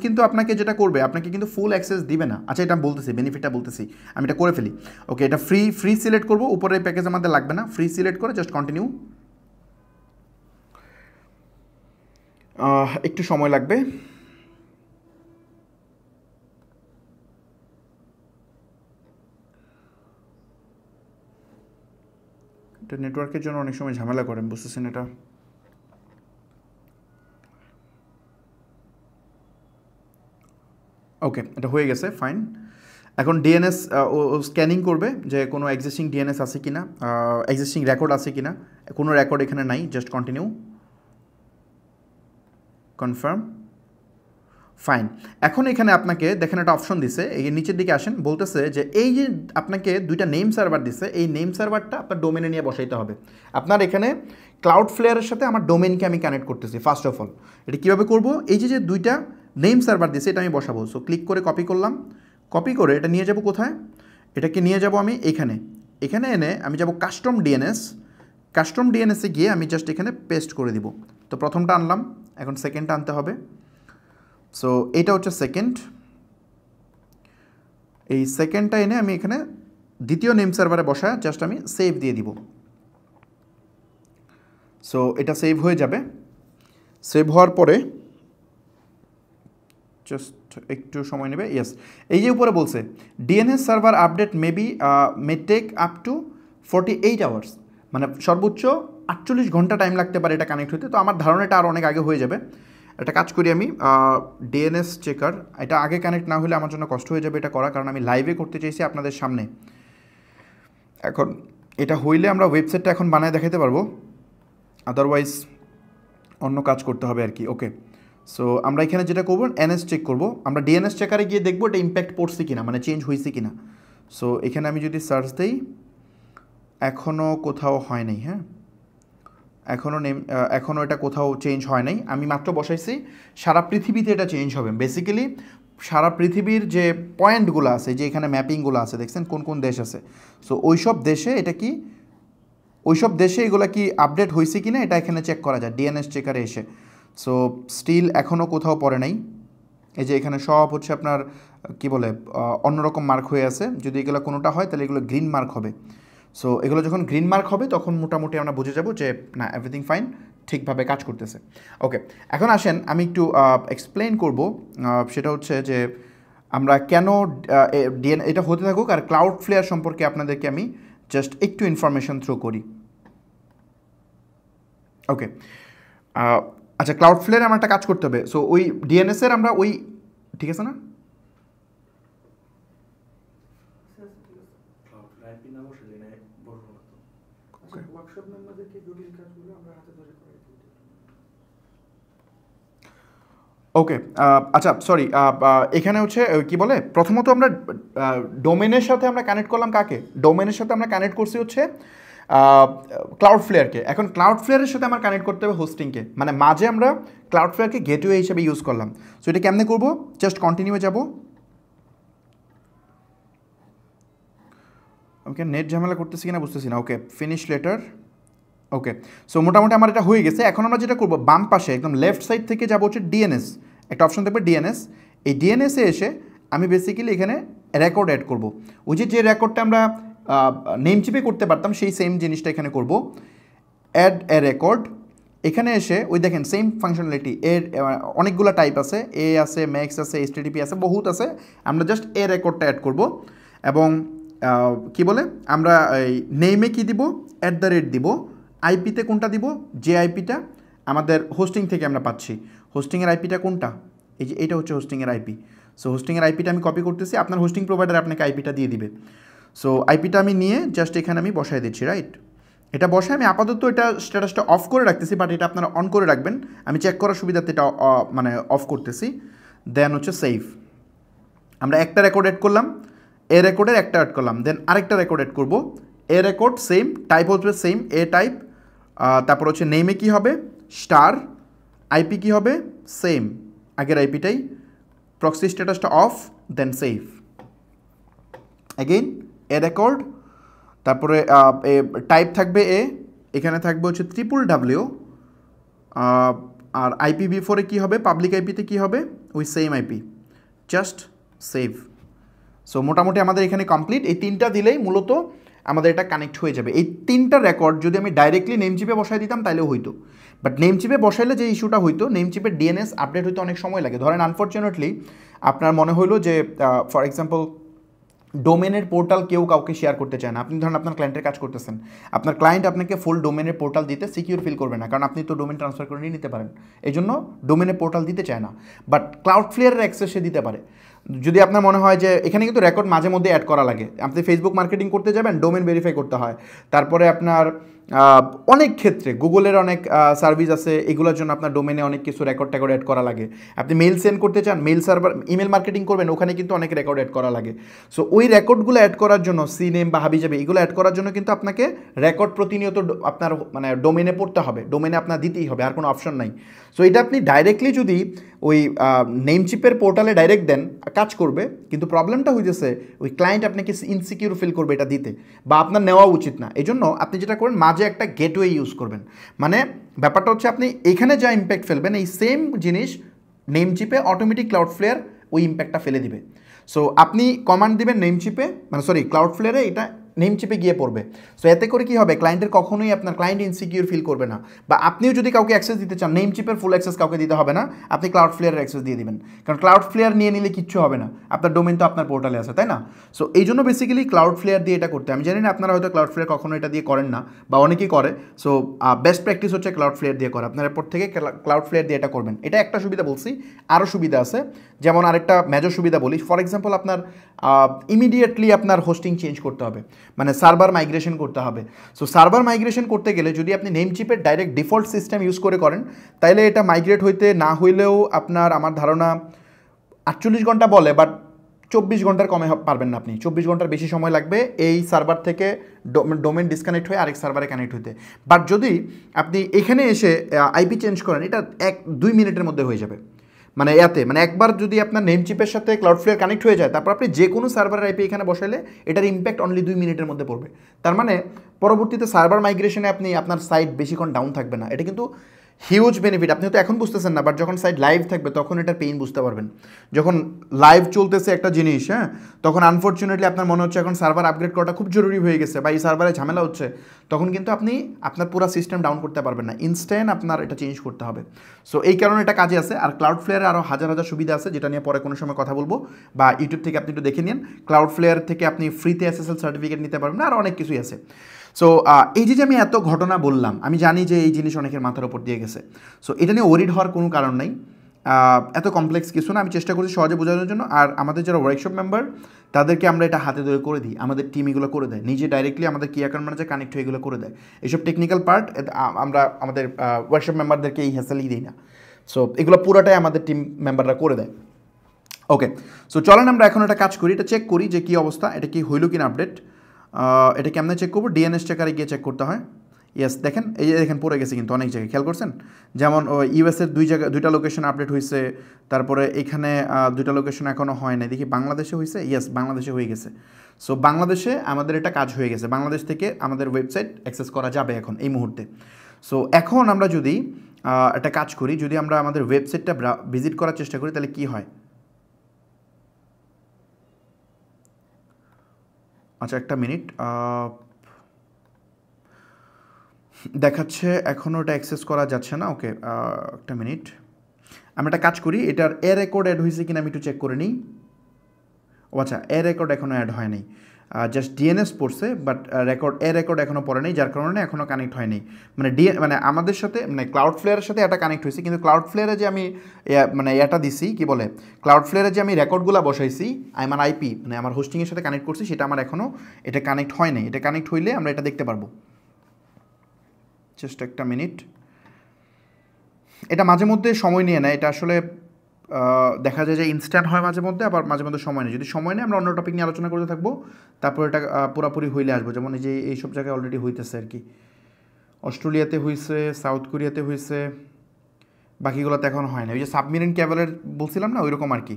কিন্তু আপনাকে যেটা করবে, আপনাকে কিন্তু ফুল অ্যাক্সেস দিবে না। আচ্ছা, এটা বলতেছি, বেনিফিটটা বলতেছি, আমি এটা করে ফেলি। ওকে, এটা ফ্রি সিলেক্ট করবো, উপরের প্যাকেজ আমাদের লাগবে না, ফ্রি সিলেক্ট করে জাস্ট কন্টিনিউ। একটু সময় লাগবে। এটা নেটওয়ার্কের জন্য অনেক সময় ঝামেলা করেন, বুঝতেছেন এটা। ওকে, এটা হয়ে গেছে, ফাইন। এখন ডিএনএস ও স্ক্যানিং করবে যে কোনো এক্সিস্টিং ডিএনএস আছে কিনা, এক্সিস্টিং রেকর্ড আছে কিনা। কোনো রেকর্ড এখানে নাই, জাস্ট কন্টিনিউ, কনফার্ম, ফাইন। এখন এখানে আপনাকে দেখেন একটা অপশন দিছে, এই নিচের দিকে আসেন, বলতেছে যে এই যে আপনাকে দুইটা নেম সার্ভার দিছে, এই নেম সার্ভারটা আপনার ডোমেনে নিয়ে বসাইতে হবে। আপনার এখানে ক্লাউডফ্লেয়ারের সাথে আমার ডোমেনকে আমি কানেক্ট করতেছি। ফার্স্ট অফ অল এটা কীভাবে করবো, এই যে দুইটা নেম সার্ভার দিছে এটা আমি বসাবো। সো ক্লিক করে কপি করলাম, কপি করে এটা নিয়ে যাব কোথায়, এটাকে নিয়ে যাব আমি এখানে এনে আমি যাব কাস্টম ডিএনএসে গিয়ে আমি জাস্ট এখানে পেস্ট করে দিব। তো প্রথমটা আনলাম, এখন সেকেন্ডটা আনতে হবে। সো এটা হচ্ছে সেকেন্ড, এই সেকেন্ডটা এনে আমি এখানে দ্বিতীয় নেম সার্ভারে বসায় জাস্ট আমি সেভ দিয়ে দিব। সো এটা সেভ হয়ে যাবে। সেভ হওয়ার পরে জাস্ট একটু সময় নেবে, ইয়েস। এই যে উপরে বলছে DNS server update may take up to 48 hours, মানে সর্বোচ্চ 48 ঘন্টা টাইম লাগতে পারে এটা কানেক্ট হতে। তো আমার ধারণা এটা আর অনেক আগে হয়ে যাবে। একটা কাজ করি আমি, ডিএনএস চেকার, এটা আগে কানেক্ট না হলে আমার জন্য কষ্ট হয়ে যাবে এটা করা, কারণ আমি লাইভে করতে চাইছি আপনাদের সামনে। এখন এটা হইলে আমরা ওয়েবসাইটটা এখন বানায় দেখাতে পারবো, আদারওয়াইজ অন্য কাজ করতে হবে আর কি। ওকে, সো আমরা এখানে যেটা করবো এনএস চেক করবো, আমরা ডিএনএস চেকারে গিয়ে দেখবো এটা ইম্প্যাক্ট পড়ছে কিনা, মানে চেঞ্জ হয়েছে কিনা। সো এখানে আমি যদি সার্চ দিই, এখনও কোথাও হয় নাই, হ্যাঁ এখনও এটা কোথাও চেঞ্জ হয় নাই। আমি মাত্র বসাইছি, সারা পৃথিবীতে এটা চেঞ্জ হবে। বেসিক্যালি সারা পৃথিবীর যে পয়েন্টগুলো আছে, যে এখানে ম্যাপিংগুলো আছে, দেখছেন কোন কোন দেশ আছে। সো ওইসব দেশে এটা কি, ওইসব দেশে এগুলো কি আপডেট হয়েছে কিনা এটা এখানে চেক করা যায় ডিএনএস চেকারে এসে। সো স্টিল এখনও কোথাও পড়ে নাই। এই যে এখানে সব হচ্ছে আপনার কি বলে অন্যরকম মার্ক হয়ে আছে। যদি এগুলো কোনোটা হয় তাহলে এগুলো গ্রিন মার্ক হবে। সো এগুলো যখন গ্রিন মার্ক হবে তখন মোটামুটি আমরা বুঝে যাব যে না, এভরিথিং ফাইন, ঠিকভাবে কাজ করতেছে। ওকে, এখন আসেন আমি একটু এক্সপ্লেন করব, সেটা হচ্ছে যে আমরা কেন এটা হতে থাকুক, আর ক্লাউডফ্লেয়ার সম্পর্কে আপনাদেরকে আমি জাস্ট একটু ইনফরমেশন থ্রো করি। ওকে, আচ্ছা, ক্লাউডফ্লেয়ারে আমার একটা কাজ করতে হবে। সো ওই ডিএনএসের আমরা ওই, ঠিক আছে না, ওকে, আচ্ছা সরি, এখানে হচ্ছে কি বলে, প্রথমত আমরা ডোমেনের সাথে আমরা কানেক্ট করলাম কাকে, ডোমেনের সাথে আমরা কানেক্ট করছি হচ্ছে ক্লাউডফ্লেয়ারকে। এখন ক্লাউডফ্লেয়ারের সাথে আমার কানেক্ট করতে হবে হোস্টিংকে, মানে মাঝে আমরা ক্লাউডফ্লেয়ারকে গেটওয়ে হিসেবে ইউজ করলাম। সো এটা কেমনে করবো, জাস্ট কন্টিনিউয়ে যাব। ওকে, নেট ঝামেলা করতেছি কিনা বুঝতেছি না। ওকে, ফিনিশ লেটার। ওকে, সো মোটামুটি আমার এটা হয়ে গেছে। এখন আমরা যেটা করবো, বাম পাশে একদম লেফট সাইড থেকে যাবো হচ্ছে ডিএনএস, একটা অপশন থাকবে ডিএনএস। এই ডিএনএসে এসে আমি বেসিক্যালি এখানে রেকর্ড অ্যাড করব। ওই যে রেকর্ডটা আমরা নেম চিপে করতে পারতাম, সেই সেম জিনিসটা এখানে করব, অ্যাড এ রেকর্ড। এখানে এসে ওই দেখেন সেম ফাংশনালিটি, এর অনেকগুলো টাইপ আছে, এ আছে, ম্যাক্স আছে, এইচটিটিপি আছে, বহুত আছে। আমরা জাস্ট এ রেকর্ডটা অ্যাড করব এবং কি বলে আমরা এই নেমে কি দিব, @ দিব। আইপিতে কোনটা দিব, যে আইপিটা আমাদের হোস্টিং থেকে আমরা পাচ্ছি। হোস্টিংয়ের আইপিটা কোনটা, এই যে এটা হচ্ছে হোস্টিংয়ের আইপি। সো হোস্টিংয়ের আইপিটা আমি কপি করতেছি, আপনার হোস্টিং প্রোভাইডার আপনাকে আইপিটা দিয়ে দিবে। সো আইপিটা আমি নিয়ে জাস্ট এখানে আমি বসায় দিচ্ছি, রাইট। এটা বসায় আমি আপাতত এটা স্ট্যাটাসটা অফ করে রাখতেছি, বাট এটা আপনারা অন করে রাখবেন, আমি চেক করার সুবিধাতে এটা মানে অফ করতেছি। দেন হচ্ছে সেভ, আমরা একটা রেকর্ড এড করলাম, এ রেকর্ডের একটা অ্যাড করলাম, দেন আরেকটা রেকর্ড এড করবো। এ রেকর্ড সেম, টাইপ হচ্ছে সেম, এ টাইপ। তারপর হচ্ছে নেমে কী হবে, স্টার। আইপি কী হবে, সেম, আগের আইপিটাই। প্রক্সি স্ট্যাটাসটা off, then save. Again a record, তারপরে টাইপ থাকবে এ, এখানে থাকবে হচ্ছে www, আর IPv4 কী হবে, পাবলিক আইপিতে কী হবে, ওই same IP, just save. So মোটামুটি আমাদের এখানে কমপ্লিট। এই 3টা দিলেই মূলত আমাদের এটা কানেক্ট হয়ে যাবে। এই 3টা রেকর্ড যদি আমি ডাইরেক্টলি নেমচিপে বসাই দিতাম তাহলেও হইতো, বাট নেমচিপে বসাইলে যে ইস্যুটা হইতো, নেমচিপের ডিএনএস আপডেট হইতে অনেক সময় লাগে। ধরেন আনফর্চুনেটলি আপনার মনে হলো যে ফর এক্সাম্পল ডোমেনের পোর্টাল কেউ কাউকে শেয়ার করতে চায় না। আপনি ধরেন আপনার ক্লায়েন্টের কাজ করতেছেন, আপনার ক্লায়েন্ট আপনাকে ফুল ডোমেনের পোর্টাল দিতে সিকিউর ফিল করবে না, কারণ আপনি তো ডোমেন ট্রান্সফার করে নিয়ে নিতে পারেন, এই জন্য ডোমেনের পোর্টাল দিতে চায় না। বাট ক্লাউডফ্লেয়ারের অ্যাক্সেস সে দিতে পারে। যদি আপনার মনে হয় যে এখানে কিন্তু রেকর্ড মাঝে মধ্যে অ্যাড করা লাগে, আপনি ফেসবুক মার্কেটিং করতে যাবেন, ডোমেন ভেরিফাই করতে হয়, তারপরে আপনার অনেক ক্ষেত্রে গুগলের অনেক সার্ভিস আছে, এগুলোর জন্য আপনার ডোমেনে অনেক কিছু রেকর্ড ট্যাকর্ড অ্যাড করা লাগে। আপনি মেল সেন্ড করতে চান, মেল সার্ভার ইমেল মার্কেটিং করবেন, ওখানে কিন্তু অনেক রেকর্ড অ্যাড করা লাগে। সো ওই রেকর্ডগুলো অ্যাড করার জন্য সিনেম বা হাবিজাবি এগুলো অ্যাড করার জন্য কিন্তু আপনাকে রেকর্ড প্রতিনিয়ত আপনার মানে ডোমেনে পড়তে হবে, ডোমেনে আপনার দিতেই হবে, আর কোনো অপশন নাই। সো এটা আপনি ডাইরেক্টলি যদি ওই নেমচিপের পোর্টালে ডাইরেক্ট দেন কাজ করবে, কিন্তু প্রবলেমটা হইতেছে ওই ক্লায়েন্ট আপনাকে ইনসিকিউর ফিল করবে এটা দিতে, বা আপনার নেওয়া উচিত না। এই জন্য আপনি যেটা করেন মাঝে একটা গেটওয়ে ইউজ করবেন। মানে ব্যাপারটা হচ্ছে আপনি এখানে যা ইম্প্যাক্ট ফেলবেন এই সেম জিনিস নেমচিপে অটোমেটিক ক্লাউডফ্লেয়ার ওই ইম্প্যাক্টটা ফেলে দিবে। সো আপনি কমান্ড দিবেন নেমচিপে, মানে সরি ক্লাউডফ্লেয়ারে, এটা নেমচিপে গিয়ে পড়বে। সো এতে করে কি হবে, ক্লায়েন্টের কখনোই আপনার ক্লায়েন্ট ইনসিকিউর ফিল করবে না। বা আপনিও যদি কাউকে অ্যাক্সেস দিতে চান, নেমচিপের ফুল অ্যাক্সেস কাউকে দিতে হবে না, আপনি ক্লাউডফ্লেয়ারের অ্যাক্সেস দিয়ে দিবেন, কারণ ক্লাউডফ্লেয়ার নিয়ে নিলে কিচ্ছু হবে না, আপনার ডোমেন তো আপনার পোর্টালে আছে, তাই না? সো এই জন্য বেসিক্যালি ক্লাউডফ্লেয়ার দিয়ে এটা করতে, আমি জানি না আপনারা হয়তো ক্লাউডফ্লেয়ার কখনো এটা দিয়ে করেন না, বা অনেকেই করে। সো বেস্ট প্র্যাকটিস হচ্ছে ক্লাউডফ্লেয়ার দিয়ে করা। আপনার এরপর থেকে ক্লাউডফ্লেয়ার দিয়ে এটা করবেন। এটা একটা সুবিধা বলছি, আরও সুবিধা আছে। যেমন আরেকটা মেজর সুবিধা বলি, ফর এক্সাম্পল আপনার ইমিডিয়েটলি আপনার হোস্টিং চেঞ্জ করতে হবে, মানে সার্ভার মাইগ্রেশন করতে হবে। সো সার্ভার মাইগ্রেশন করতে গেলে যদি আপনি নেমচিপের ডাইরেক্ট ডিফল্ট সিস্টেম ইউজ করে করেন, তাইলে এটা মাইগ্রেট হইতে না হইলেও আপনার আমার ধারণা 48 ঘন্টা বলে, বাট 24 ঘন্টার কমে পারবেন না আপনি। 24 ঘন্টার বেশি সময় লাগবে এই সার্ভার থেকে ডোমেন ডিসকানেক্ট হয়ে আরেক সার্ভারে কানেক্ট হইতে। বাট যদি আপনি এখানে এসে আইপি চেঞ্জ করেন, এটা 1-2 মিনিটের মধ্যে হয়ে যাবে। মানে মানে একবার যদি আপনার নেমচিপের সাথে ক্লাউডফ্লেয়ার কানেক্ট হয়ে যায়, তারপর আপনি যে কোনো সার্ভারের আইপি এখানে বসাইলে এটার ইম্প্যাক্ট অনলি 2 মিনিটের মধ্যে পড়বে। তার মানে পরবর্তীতে সার্ভার মাইগ্রেশনে আপনি আপনার সাইট বেশিক্ষণ ডাউন থাকবে না। এটা কিন্তু হিউজ বেনিফিট। আপনি হয়তো এখন বুঝতেছেন না, বাট যখন সাইট লাইভ থাকবে তখন এটার পেইন বুঝতে পারবেন। যখন লাইভ চলতেছে একটা জিনিস, হ্যাঁ, তখন আনফর্চুনেটলি আপনার মনে হচ্ছে এখন সার্ভার আপগ্রেড করাটা খুব জরুরি হয়ে গেছে, বা এই সার্ভারে ঝামেলা হচ্ছে, তখন কিন্তু আপনি আপনার পুরো সিস্টেম ডাউন করতে পারবেন না, ইনস্ট্যান্ট আপনার এটা চেঞ্জ করতে হবে। সো এই কারণে এটা কাজে আছে। আর ক্লাউডফ্লেয়ারে আরও হাজার হাজার সুবিধা আছে, যেটা নিয়ে পরে কোনো সময় কথা বলবো, বা ইউটিউব থেকে আপনি একটু দেখে নিন। ক্লাউডফ্লেয়ার থেকে আপনি ফ্রিতে SSL সার্টিফিকেট নিতে পারবেন, আর অনেক কিছুই আছে। সো এই যে আমি এত ঘটনা বললাম, আমি জানি যে এই জিনিস অনেকের মাথার উপর দিয়ে গেছে। সো এটা নিয়ে ওরিড হওয়ার কোনো কারণ নাই, এত কমপ্লেক্স কিছু না। আমি চেষ্টা করছি সহজে বোঝানোর জন্য। আর আমাদের যারা ওয়ার্কশপ মেম্বার, তাদেরকে আমরা এটা হাতে ধরে করে দিই, আমাদের টিম এগুলো করে দেয় নিজে, ডাইরেক্টলি আমাদের কি অ্যাকাউন্ট ম্যানেজার কানেক্ট হয়ে এগুলো করে দেয়। এইসব টেকনিক্যাল পার্ট আমরা আমাদের ওয়ার্কশপ মেম্বারদেরকে এই হ্যাসেলই দিই না। সো এগুলো পুরোটাই আমাদের টিম মেম্বাররা করে দেয়। ওকে, সো চলেন আমরা এখন একটা কাজ করি, এটা চেক করি যে কী অবস্থা, এটা কি হইল কিনা আপডেট। এটা কেমনে চেক করবো, ডিএনএস চেকারে গিয়ে চেক করতে হয়। ইয়েস, দেখেন এই যে দেখেন পড়ে গেছে কিন্তু অনেক জায়গায়, খেয়াল করছেন? যেমন ইউএসের 2টা লোকেশন আপডেট হয়েছে, তারপরে এখানে 2টা লোকেশন এখনও হয় নাই। দেখি বাংলাদেশে হয়েছে, ইয়েস বাংলাদেশে হয়ে গেছে। সো বাংলাদেশে আমাদের এটা কাজ হয়ে গেছে, বাংলাদেশ থেকে আমাদের ওয়েবসাইট অ্যাক্সেস করা যাবে এখন এই মুহূর্তে। সো এখন আমরা যদি একটা কাজ করি, যদি আমরা আমাদের ওয়েবসাইটটা ভিজিট করার চেষ্টা করি, তাহলে কি হয়? আচ্ছা একটা মিনিট, দেখাচ্ছে এখনও ওটা অ্যাক্সেস করা যাচ্ছে না। ওকে, একটা মিনিট, আমি একটা কাজ করি, এটার রেকর্ড অ্যাড হয়েছে কিনা আমি একটু চেক করে নিই। ও আচ্ছা, রেকর্ড এখনও অ্যাড হয় নাই, জাস্ট ডিএনএস পড়ছে, বাট রেকর্ড এখনও পড়ে নেই, যার কারণে এখনও কানেক্ট হয় নাই। মানে আমাদের সাথে, মানে ক্লাউডফ্লেয়ারের সাথে এটা কানেক্ট হয়েছে, কিন্তু ক্লাউডফ্লেয়ারে যে আমি মানে এটা দিছি, কি বলে, ক্লাউডফ্লেয়ারে যে আমি রেকর্ডগুলো বসাইছি, আমার আইপি মানে আমার হোস্টিংয়ের সাথে কানেক্ট করছি, সেটা আমার এখনও এটা কানেক্ট হয় নাই। এটা কানেক্ট হইলে আমরা এটা দেখতে পারবো। জাস্ট একটা মিনিট, এটা মাঝে মধ্যে সময় নিয়ে নেয়, এটা আসলে দেখা যায় যে ইনস্ট্যান্ট হয় মাঝে মধ্যে, আবার মাঝে মধ্যে সময় নেই। যদি সময় নেই আমরা অন্য টপিক নিয়ে আলোচনা করতে থাকবো, তারপর এটা পুরোপুরি হইলে আসবো। যেমন এই যে এইসব জায়গায় অলরেডি হইতেছে আর কি, অস্ট্রেলিয়াতে হয়েছে, সাউথ কোরিয়াতে হয়েছে, বাকিগুলোতে এখন হয় না। ওই যে সাবমেরিন ক্যাবেলের বলছিলাম না, ওইরকম আর কি,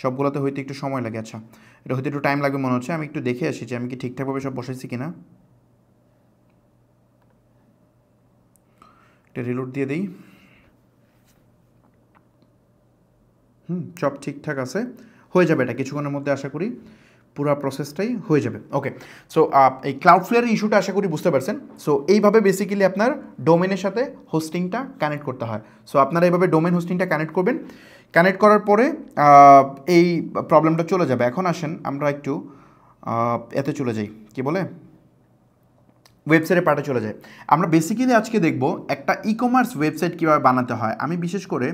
সবগুলোতে হইতে একটু সময় লাগে। আচ্ছা, এটা হইতে একটু টাইম লাগবে মনে হচ্ছে। আমি একটু দেখে আসি যে আমি কি ঠিকঠাকভাবে সব বসাইছি কিনা। এটা রিলোড দিয়ে দিই। সব ঠিকঠাক আছে, হয়ে যাবে এটা কিছুক্ষণের মধ্যে, আশা করি পুরো প্রসেসটাই হয়ে যাবে। ওকে, সো এই ক্লাউডফ্লেয়ারের ইস্যুটা আশা করি বুঝতে পারছেন। সো এইভাবে বেসিক্যালি আপনার ডোমেনের সাথে হোস্টিংটা কানেক্ট করতে হয়। সো আপনারা এইভাবে ডোমেন হোস্টিংটা কানেক্ট করবেন, কানেক্ট করার পরে এই প্রবলেমটা চলে যাবে। এখন আসেন আমরা একটু এতে চলে যাই, কি বলে, ওয়েবসাইটের পার্টে চলে যায়। আমরা বেসিক্যালি আজকে দেখব একটা ই কমার্স ওয়েবসাইট কীভাবে বানাতে হয়। আমি বিশেষ করে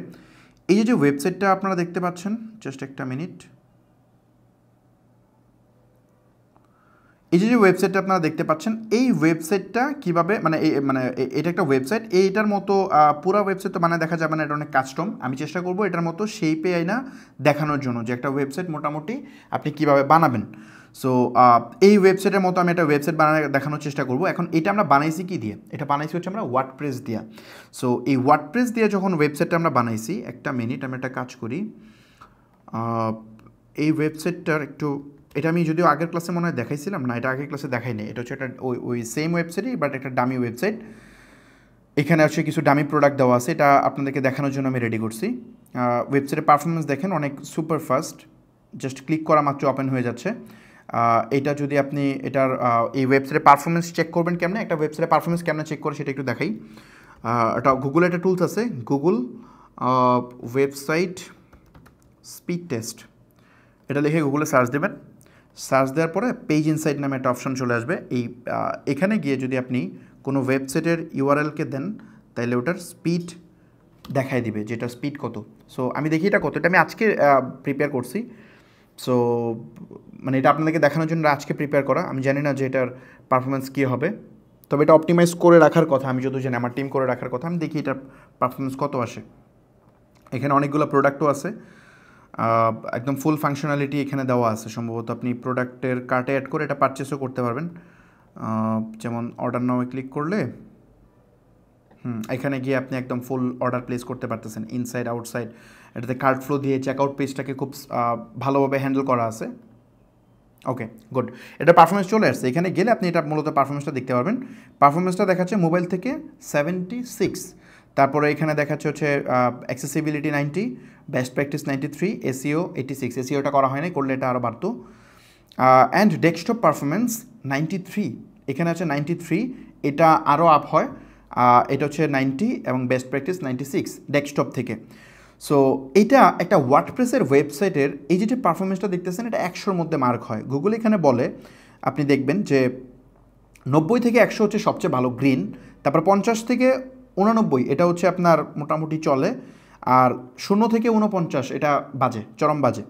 এই যে ওয়েবসাইটটা আপনারা দেখতে পাচ্ছেন, জাস্ট একটা মিনিট, এই যে ওয়েবসাইটটা আপনারা দেখতে পাচ্ছেন, এই ওয়েবসাইটটা কীভাবে এটা একটা ওয়েবসাইট, এইটার মতো পুরো ওয়েবসাইট তো দেখা যাবে না, এটা অনেক কাস্টম। আমি চেষ্টা করব এটার মতো শেপে আইনা দেখানোর জন্য যে একটা ওয়েবসাইট মোটামুটি আপনি কীভাবে বানাবেন। সো এই ওয়েবসাইটের মতো আমি একটা ওয়েবসাইট দেখানোর চেষ্টা করব। এখন এটা আমরা বানাইছি কি দিয়ে? এটা বানাইছি হচ্ছে আমরা ওয়ার্ডপ্রেস দিয়ে। সো এই ওয়ার্ডপ্রেস দিয়ে যখন ওয়েবসাইটটা আমরা বানাইছি, একটা মিনিট আমি একটা কাজ করি, এই ওয়েবসাইটটার একটু, এটা আমি যদিও আগের ক্লাসে মনে হয় দেখাইছিলাম না, এটা আগের ক্লাসে দেখাইনি। এটা হচ্ছে একটা ওই সেম ওয়েবসাইটই, বাট একটা ডামি ওয়েবসাইট। এখানে হচ্ছে কিছু ডামি প্রোডাক্ট দেওয়া আছে, এটা আপনাদেরকে দেখানোর জন্য আমি রেডি করছি। ওয়েবসাইটের পারফরমেন্স দেখেন, অনেক সুপার ফাস্ট, জাস্ট ক্লিক করা মাত্র ওপেন হয়ে যাচ্ছে। এটা যদি আপনি এটার এই ওয়েবসাইটের পারফরমেন্স চেক করবেন কেমনে, একটা ওয়েবসাইটের পারফরমেন্স কেমনে চেক করে সেটা একটু দেখাই। এটা গুগলে একটা টুলস আছে, গুগল ওয়েবসাইট স্পিড টেস্ট, এটা লিখে গুগলে সার্চ দেবেন। সার্চ দেওয়ার পরে পেজ ইনসাইট নামে একটা অপশন চলে আসবে। এখানে গিয়ে যদি আপনি কোনো ওয়েবসাইটের ইউআরএলকে দেন, তাহলে ওটার স্পিড দেখাই দিবে, যে এটার স্পিড কত। সো আমি দেখি এটা কত, এটা আমি আজকে প্রিপেয়ার করছি। সো এটা আপনাদেরকে দেখানোর জন্য আজকে প্রিপেয়ার করা। আমি জানি না যে এটার পারফরমেন্স কী হবে, তবে এটা অপটিমাইজ করে রাখার কথা, আমি যদিও জানি আমার টিম করে রাখার কথা। আমি দেখি এটার পারফরমেন্স কত আসে। এখানে অনেকগুলো প্রোডাক্টও আছে, একদম ফুল ফাংশনালিটি এখানে দেওয়া আছে। সম্ভবত আপনি প্রোডাক্টের কার্টে অ্যাড করে এটা পারচেসও করতে পারবেন। যেমন অর্ডার নাও ক্লিক করলে এখানে গিয়ে আপনি একদম ফুল অর্ডার প্লেস করতে পারতেছেন, ইনসাইড আউটসাইড। এটাতে কার্ট ফ্লো দিয়ে চেকআউট পেজটাকে খুব ভালোভাবে হ্যান্ডেল করা আছে। ওকে, গুড। এটা পারফরমেন্স চলে আসছে, এখানে গেলে আপনি এটা মূলত পারফরমেন্সটা দেখতে পারবেন। পারফরমেন্সটা দেখাচ্ছে মোবাইল থেকে 76, তারপরে এখানে দেখাচ্ছে হচ্ছে অ্যাক্সেসিবিলিটি 90, বেস্ট প্র্যাকটিস 93, এসিও 86। এসিওটা করা হয়নি, করলে এটা আরও বাড়তো। অ্যান্ড ডেস্কটপ পারফরমেন্স 93, এখানে আছে 93, এটা আরও আপ হয়। এটা হচ্ছে 90 এবং বেস্ট প্র্যাকটিস 96 ডেস্কটপ থেকে। সো এটা একটা ওয়ার্ডপ্রেসের ওয়েবসাইটের এই যে পারফরমেন্সটা দেখতেছেন, এটা 100-র মধ্যে মার্ক হয়। গুগল এখানে বলে, আপনি দেখবেন যে 90 থেকে 100 হচ্ছে সবচেয়ে ভালো, গ্রিন। তারপর 50 থেকে 89 এটা হচ্ছে আপনার মোটামুটি চলে, আর 0 থেকে 49 এটা বাজে, চরম বাজে।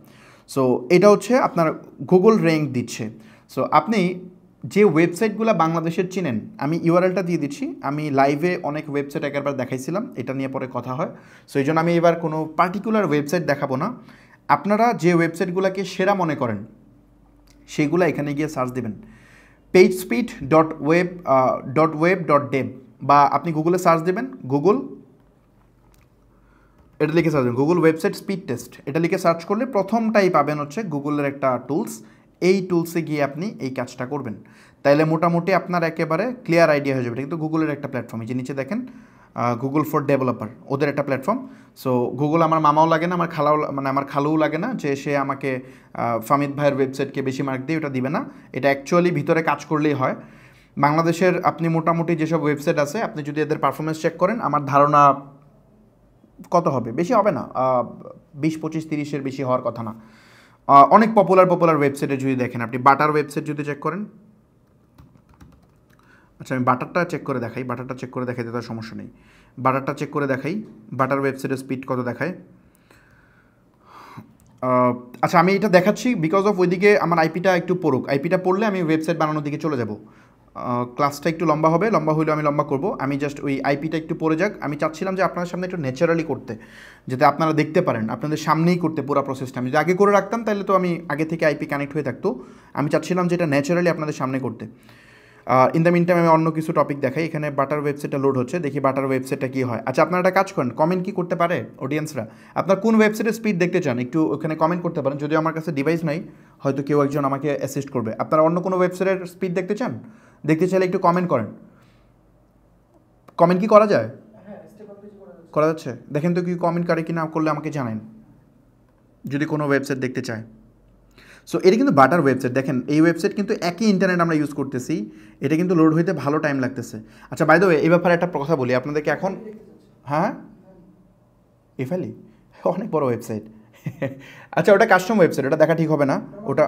সো এটা হচ্ছে আপনার গুগল র্যাঙ্ক দিচ্ছে। সো আপনি যে ওয়েবসাইটগুলো বাংলাদেশের চিনেন, আমি ইউআরএলটা দিয়ে দিচ্ছি। আমি লাইভে অনেক ওয়েবসাইট একবার দেখাইছিলাম, এটা নিয়ে পরে কথা হয়। সো এই জন্য আমি এবার কোনো পার্টিকুলার ওয়েবসাইট দেখাবো না। আপনারা যে ওয়েবসাইটগুলোকে সেরা মনে করেন সেইগুলো এখানে গিয়ে সার্চ দেবেন, pagespeed.web.dev, বা আপনি গুগলে সার্চ দেবেন, গুগল এটা লিখে সার্চ দেবেন, গুগল ওয়েবসাইট স্পিড টেস্ট, এটা লিখে সার্চ করলে প্রথমটাই পাবেন হচ্ছে গুগলের একটা টুলস। এই টুলসে গিয়ে আপনি এই কাজটা করবেন, তাইলে মোটামুটি আপনার একেবারে ক্লিয়ার আইডিয়া হয়ে যাবে। এটা কিন্তু গুগলের একটা প্ল্যাটফর্ম, এই যে নিচে দেখেন গুগল ফর ডেভেলপার, ওদের একটা প্ল্যাটফর্ম। সো গুগল আমার মামাও লাগে না, আমার খালাও আমার খালুও লাগে না যে সে আমাকে ফামিদ ভাইয়ের ওয়েবসাইটকে বেশি মার্ক দিয়ে ওটা দিবে না। এটা অ্যাকচুয়ালি ভিতরে কাজ করলেই হয়। বাংলাদেশের আপনি মোটামুটি যেসব ওয়েবসাইট আছে, আপনি যদি এদের পারফরমেন্স চেক করেন, আমার ধারণা কত হবে, বেশি হবে না, 20, 25, 30-এর বেশি হওয়ার কথা না। অনেক পপুলার ওয়েবসাইটে যদি দেখেন, আপনি বাটার ওয়েবসাইট যদি চেক করেন, আচ্ছা আমি বাটারটা চেক করে দেখাই, বাটারটা চেক করে দেখাইতে তার সমস্যা নেই। বাটারটা চেক করে দেখাই, বাটার ওয়েবসাইটের স্পিড কত দেখায়। আচ্ছা আমি এটা দেখাচ্ছি বিকজ অফ ওইদিকে আমার আইপিটা একটু পড়ুক, আইপিটা পড়লে আমি ওয়েবসাইট বানানোর দিকে চলে যাব। ক্লাসটা একটু লম্বা হবে, লম্বা হইলেও আমি লম্বা করব। আমি জাস্ট ওই আইপিটা একটু পড়ে যাক। আমি চাচ্ছিলাম যে আপনাদের সামনে একটু ন্যাচারালি করতে, যাতে আপনারা দেখতে পারেন, আপনাদের সামনেই করতে পুরো প্রসেসটা। আমি যদি আগে করে রাখতাম তাহলে তো আমি আগে থেকে আইপি কানেক্ট হয়ে থাকতো। আমি চাচ্ছিলাম যে এটা ন্যাচারালি আপনাদের সামনে করতে। ইন দ্য মিন টাইম আমি অন্য কিছু টপিক দেখাই। এখানে বাটার ওয়েবসাইটটা লোড হচ্ছে, দেখি বাটার ওয়েবসাইটটা কী হয়। আচ্ছা আপনারা একটা কাজ করেন, কমেন্ট কি করতে পারে অডিয়েন্সরা, আপনার কোন ওয়েবসাইটের স্পিড দেখতে চান একটু ওখানে কমেন্ট করতে পারেন। যদিও আমার কাছে ডিভাইস নাই, হয়তো কেউ একজন আমাকে অ্যাসিস্ট করবে। আপনারা অন্য কোনো ওয়েবসাইটের স্পিড দেখতে চান, দেখতে চাইলে একটু কমেন্ট করেন। কমেন্ট কি করা যায়? করা যাচ্ছে? দেখেন তো কি কমেন্ট করে কি না করলে আমাকে জানেন যদি কোনো ওয়েবসাইট দেখতে চায়। সো এটা কিন্তু বাটার ওয়েবসাইট, দেখেন এই ওয়েবসাইট কিন্তু একই ইন্টারনেট আমরা ইউজ করতেছি, এটা কিন্তু লোড হইতে ভালো টাইম লাগতেছে। আচ্ছা বাই দ্য ওয়ে এই ব্যাপারে একটা কথা বলি আপনাদেরকে এখন। হ্যাঁ ইফালি অনেক বড় ওয়েবসাইট। আচ্ছা ওটা কাস্টম ওয়েবসাইট, ওটা দেখা ঠিক হবে না। ওটা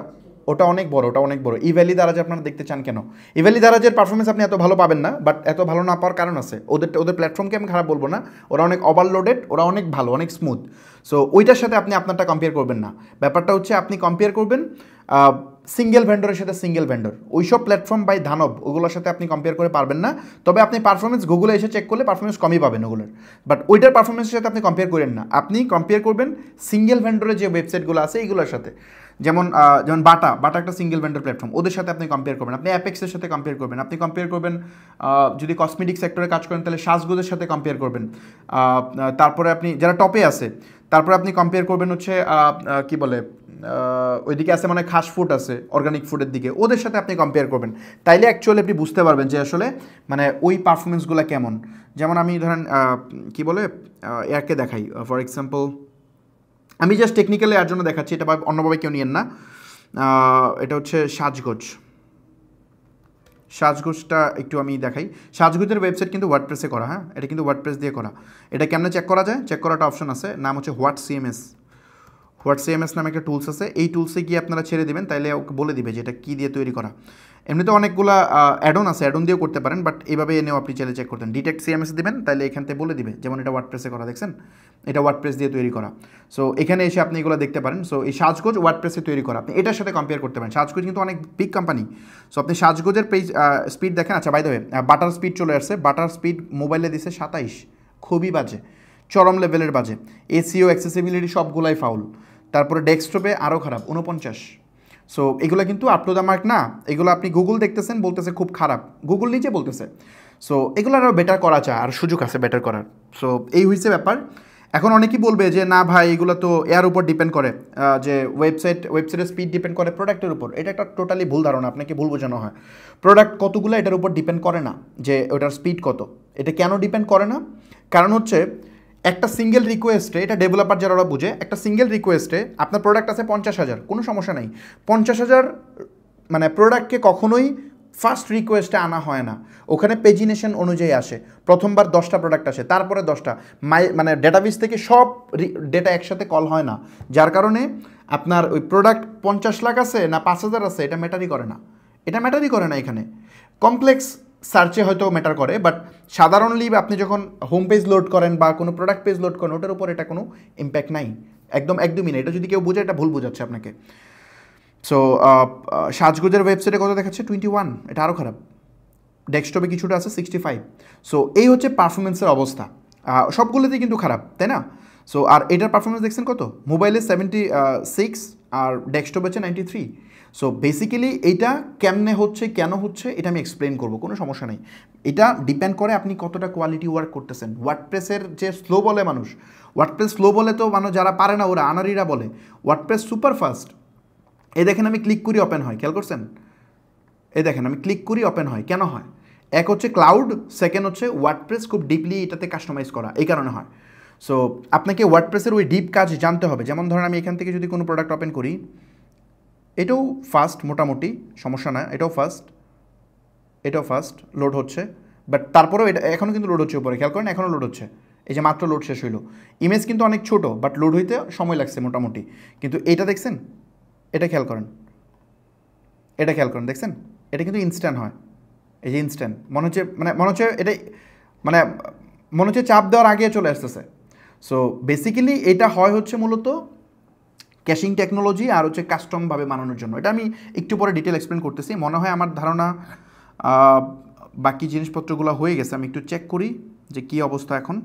ওটা অনেক বড়, ওটা অনেক বড়। ইভ্যালি দারাজ আপনারা দেখতে চান কেন? ইভ্যালি দারাজের পারফরমেন্স আপনি এত ভালো পাবেন না, বাট এত ভালো না পাওয়ার কারণ আছে। ওদের প্ল্যাটফর্মকে আমি খারাপ বলবো না, ওরা অনেক ওভারলোডেড, ওরা অনেক ভালো, অনেক স্মুথ। সো ওইটার সাথে আপনি আপনারটা কম্পেয়ার করবেন না। ব্যাপারটা হচ্ছে আপনি কম্পেয়ার করবেন সিঙ্গেল ভেন্ডরের সাথে সিঙ্গেল ভেন্ডর। ওইসব প্ল্যাটফর্ম বাই ধানব ওগুলোর সাথে আপনি কম্পেয়ার করে পারবেন না। তবে আপনি পারফরমেন্স গুগলে এসে চেক করলে পারফরমেন্স কমই পাবেন ওগুলোর, বাট ওইটার পারফরমেন্সের সাথে আপনি কম্পেয়ার করেন না। আপনি কম্পেয়ার করবেন সিঙ্গেল ভেন্ডরের যে ওয়েবসাইটগুলো আছে এইগুলোর সাথে। যেমন বাটা একটা সিঙ্গেল ভেন্ডর প্ল্যাটফর্ম, ওদের সাথে আপনি কম্পেয়ার করবেন। আপনি অ্যাপেক্সের সাথে কম্পেয়ার করবেন, আপনি কম্পেয়ার করবেন যদি কসমেটিক সেক্টরে কাজ করেন তাহলে সাজগোজের সাথে কম্পেয়ার করবেন। তারপরে আপনি যারা টপে আছে, তারপরে আপনি কম্পেয়ার করবেন হচ্ছে কি বলে ওইদিকে আছে মানে খাস ফুড আছে অর্গানিক ফুডের দিকে, ওদের সাথে আপনি কম্পেয়ার করবেন। তাইলে অ্যাকচুয়ালি আপনি বুঝতে পারবেন যে আসলে মানে ওই পারফরমেন্সগুলো কেমন। যেমন আমি ধরেন কি বলে এরকে দেখাই, ফর এক্সাম্পল আমি জাস্ট টেকনিক্যালি এর জন্য দেখাচ্ছি, এটা অন্যভাবে কেউ নিয়েন না। এটা হচ্ছে সাজগোজটা একটু আমি দেখাই। সাজগোজের ওয়েবসাইট কিন্তু ওয়ার্ডপ্রেসে করা, হ্যাঁ এটা কিন্তু ওয়ার্ডপ্রেস দিয়ে করা। এটা কেমনে চেক করা যায়? চেক করার একটা অপশন আছে, নাম হচ্ছে হোয়াটসিএমএস নামে একটা টুলস আছে। এই টুলসে গিয়ে আপনারা ছেড়ে দেবেন, তাইলে ওকে বলে দিবে যে এটা কী দিয়ে তৈরি করা। এমনিতে অনেকগুলো অ্যাডন আছে, অ্যাডন দিয়েও করতে পারেন, বাট এইভাবে এনেও আপনি চাইলে চেক করতেন। ডিটেক্ট সিএমএস দিবেন, তাহলে এখান থেকে বলে দিবে, যেমন এটা ওয়ার্ডপ্রেসে করা, দেখছেন এটা ওয়ার্ডপ্রেস দিয়ে তৈরি করা। সো এখানে এসে আপনি এগুলো দেখতে পারেন। সো এই সাজগোজ ওয়ার্ডপ্রেসে তৈরি করা, আপনি এটার সাথে কম্পেয়ার করতে পারেন। সাজগোজ কিন্তু অনেক বিগ কোম্পানি। সো আপনি সাজগোজের পেজ স্পিড দেখেন। আচ্ছা by the way butter speed চলে আসছে, বাটার স্পিড মোবাইলে দিছে 27, খুবই বাজে, চরম লেভেলের বাজে। এসিও অ্যাক্সেসিবিলিটি সবগুলাই ফাউল। তারপরে ডেস্কটপে আরও খারাপ, 49। সো এগুলো কিন্তু আপ টু দ্য মার্ক না, এগুলো আপনি গুগল দেখতেছেন বলতেছে খুব খারাপ, গুগল নিজে বলতেছে। সো এগুলো আরও বেটার করা যায়, আর সুযোগ আছে বেটার করার। সো এই হয়েছে ব্যাপার। এখন অনেকেই বলবে যে না ভাই এগুলো তো এর উপর ডিপেন্ড করে, যে ওয়েবসাইটের স্পিড ডিপেন্ড করে প্রোডাক্টের উপর। এটা একটা টোটালি ভুল ধারণা, আপনাকে ভুল বোঝানো হয়। প্রোডাক্ট কতগুলো এটার উপর ডিপেন্ড করে না যে ওটার স্পিড কত। এটা কেন ডিপেন্ড করে না? কারণ হচ্ছে একটা সিঙ্গেল রিকোয়েস্টে, এটা ডেভেলপার যারা ওরা বুঝে, একটা সিঙ্গেল রিকোয়েস্টে আপনার প্রোডাক্ট আছে 50,000, কোনো সমস্যা নেই। 50,000 মানে প্রোডাক্টকে কখনোই ফার্স্ট রিকোয়েস্টে আনা হয় না, ওখানে পেজিনেশন অনুযায়ী আসে। প্রথমবার 10টা প্রোডাক্ট আসে, তারপরে 10টা মানে ডেটাবেস থেকে সব ডেটা একসাথে কল হয় না, যার কারণে আপনার ওই প্রোডাক্ট 50 লাখ আছে না 5,000 আছে এটা ম্যাটারই করে না। এখানে কমপ্লেক্স সার্চে হয়তো ম্যাটার করে, বাট সাধারণলি আপনি যখন হোম পেজ লোড করেন বা কোনো প্রোডাক্ট পেজ লোড করেন ওটার উপর এটা কোনো ইম্প্যাক্ট নাই, একদমই নেই। এটা যদি কেউ বুঝে এটা ভুল বোঝাচ্ছে আপনাকে। সো সাজগোজের ওয়েবসাইটে কত দেখাচ্ছে? 21, এটা আরও খারাপ। ডেস্কটপে কিছুটা আছে 65। সো এই হচ্ছে পারফরমেন্সের অবস্থা, সবগুলোতেই কিন্তু খারাপ, তাই না? সো আর এটার পারফরমেন্স দেখছেন কত? মোবাইলে 76 আর ডেস্কটপ হচ্ছে 93। সো বেসিক্যালি এইটা কেমনে হচ্ছে, কেন হচ্ছে, এটা আমি এক্সপ্লেন করবো, কোনো সমস্যা নেই। এটা ডিপেন্ড করে আপনি কতটা কোয়ালিটি ওয়ার্ক করতেছেন। ওয়ার্ডপ্রেসের যে স্লো বলে মানুষ, ওয়ার্ডপ্রেস স্লো বলে তো মানুষ যারা পারে না ওরা আনারিরা বলে, ওয়ার্ডপ্রেস সুপার ফাস্ট। এই দেখেন আমি ক্লিক করি ওপেন হয়, খেয়াল করছেন? এই দেখেন আমি ক্লিক করি ওপেন হয়, কেন হয়? এক হচ্ছে ক্লাউড, সেকেন্ড হচ্ছে ওয়ার্ডপ্রেস খুব ডিপলি এটাতে কাস্টমাইজ করা, এই কারণে হয়। সো আপনাকে ওয়ার্ডপ্রেসের ওই ডিপ কাজ জানতে হবে। যেমন ধরেন আমি এখান থেকে যদি কোনো প্রোডাক্ট ওপেন করি, এটাও ফাস্ট মোটামুটি, সমস্যা না, এটাও ফাস্ট লোড হচ্ছে, বাট তারপরেও এটা এখনও কিন্তু লোড হচ্ছে উপরে, খেয়াল করেন এখনও লোড হচ্ছে। এই যে মাত্র লোড শেষ হইলো, ইমেজ কিন্তু অনেক ছোট, বাট লোড হইতে সময় লাগছে মোটামুটি। কিন্তু এটা দেখছেন, এটা খেয়াল করেন দেখছেন, এটা কিন্তু ইনস্ট্যান্ট হয়। এই যে ইনস্ট্যান্ট মনে হচ্ছে এটাই মনে হচ্ছে চাপ দেওয়ার আগে চলে আসতেছে। সো বেসিক্যালি এটা হচ্ছে মূলত ক্যাশিং টেকনোলজি আর হচ্ছে কাস্টমভাবে বানানোর জন্য। এটা আমি একটু পরে ডিটেল এক্সপ্লেন করতেছি। মনে হয় আমার ধারণা বাকি জিনিসপত্রগুলো হয়ে গেছে। আমি একটু চেক করি যে কী অবস্থা এখন,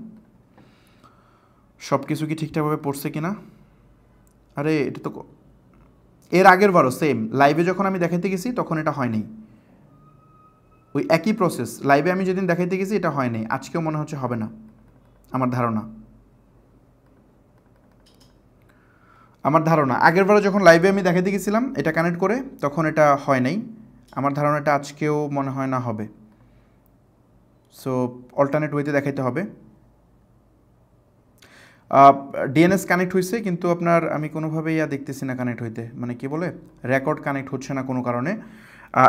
সব কিছু কি ঠিকঠাকভাবে পড়ছে কি না। আরে এটা তো এর আগের বারও সেম লাইভে যখন আমি দেখাইতে গেছি তখন এটা হয়নি, ওই একই প্রসেস লাইভে আমি যেদিন দেখাইতে গেছি এটা হয়নি, আজকেও মনে হচ্ছে হবে না আমার ধারণা। আগেরবারও যখন লাইভে আমি দেখাইতে গেছিলাম এটা কানেক্ট করে তখন এটা হয় নাই, আমার ধারণা এটা আজকেও মনে হয় না হবে। সো অল্টারনেট ওয়েতে দেখাইতে হবে। ডিএনএস কানেক্ট হয়েছে, কিন্তু আপনার আমি কোনোভাবেই দেখতেছি না কানেক্ট হইতে, মানে কি বলে রেকর্ড কানেক্ট হচ্ছে না কোনো কারণে।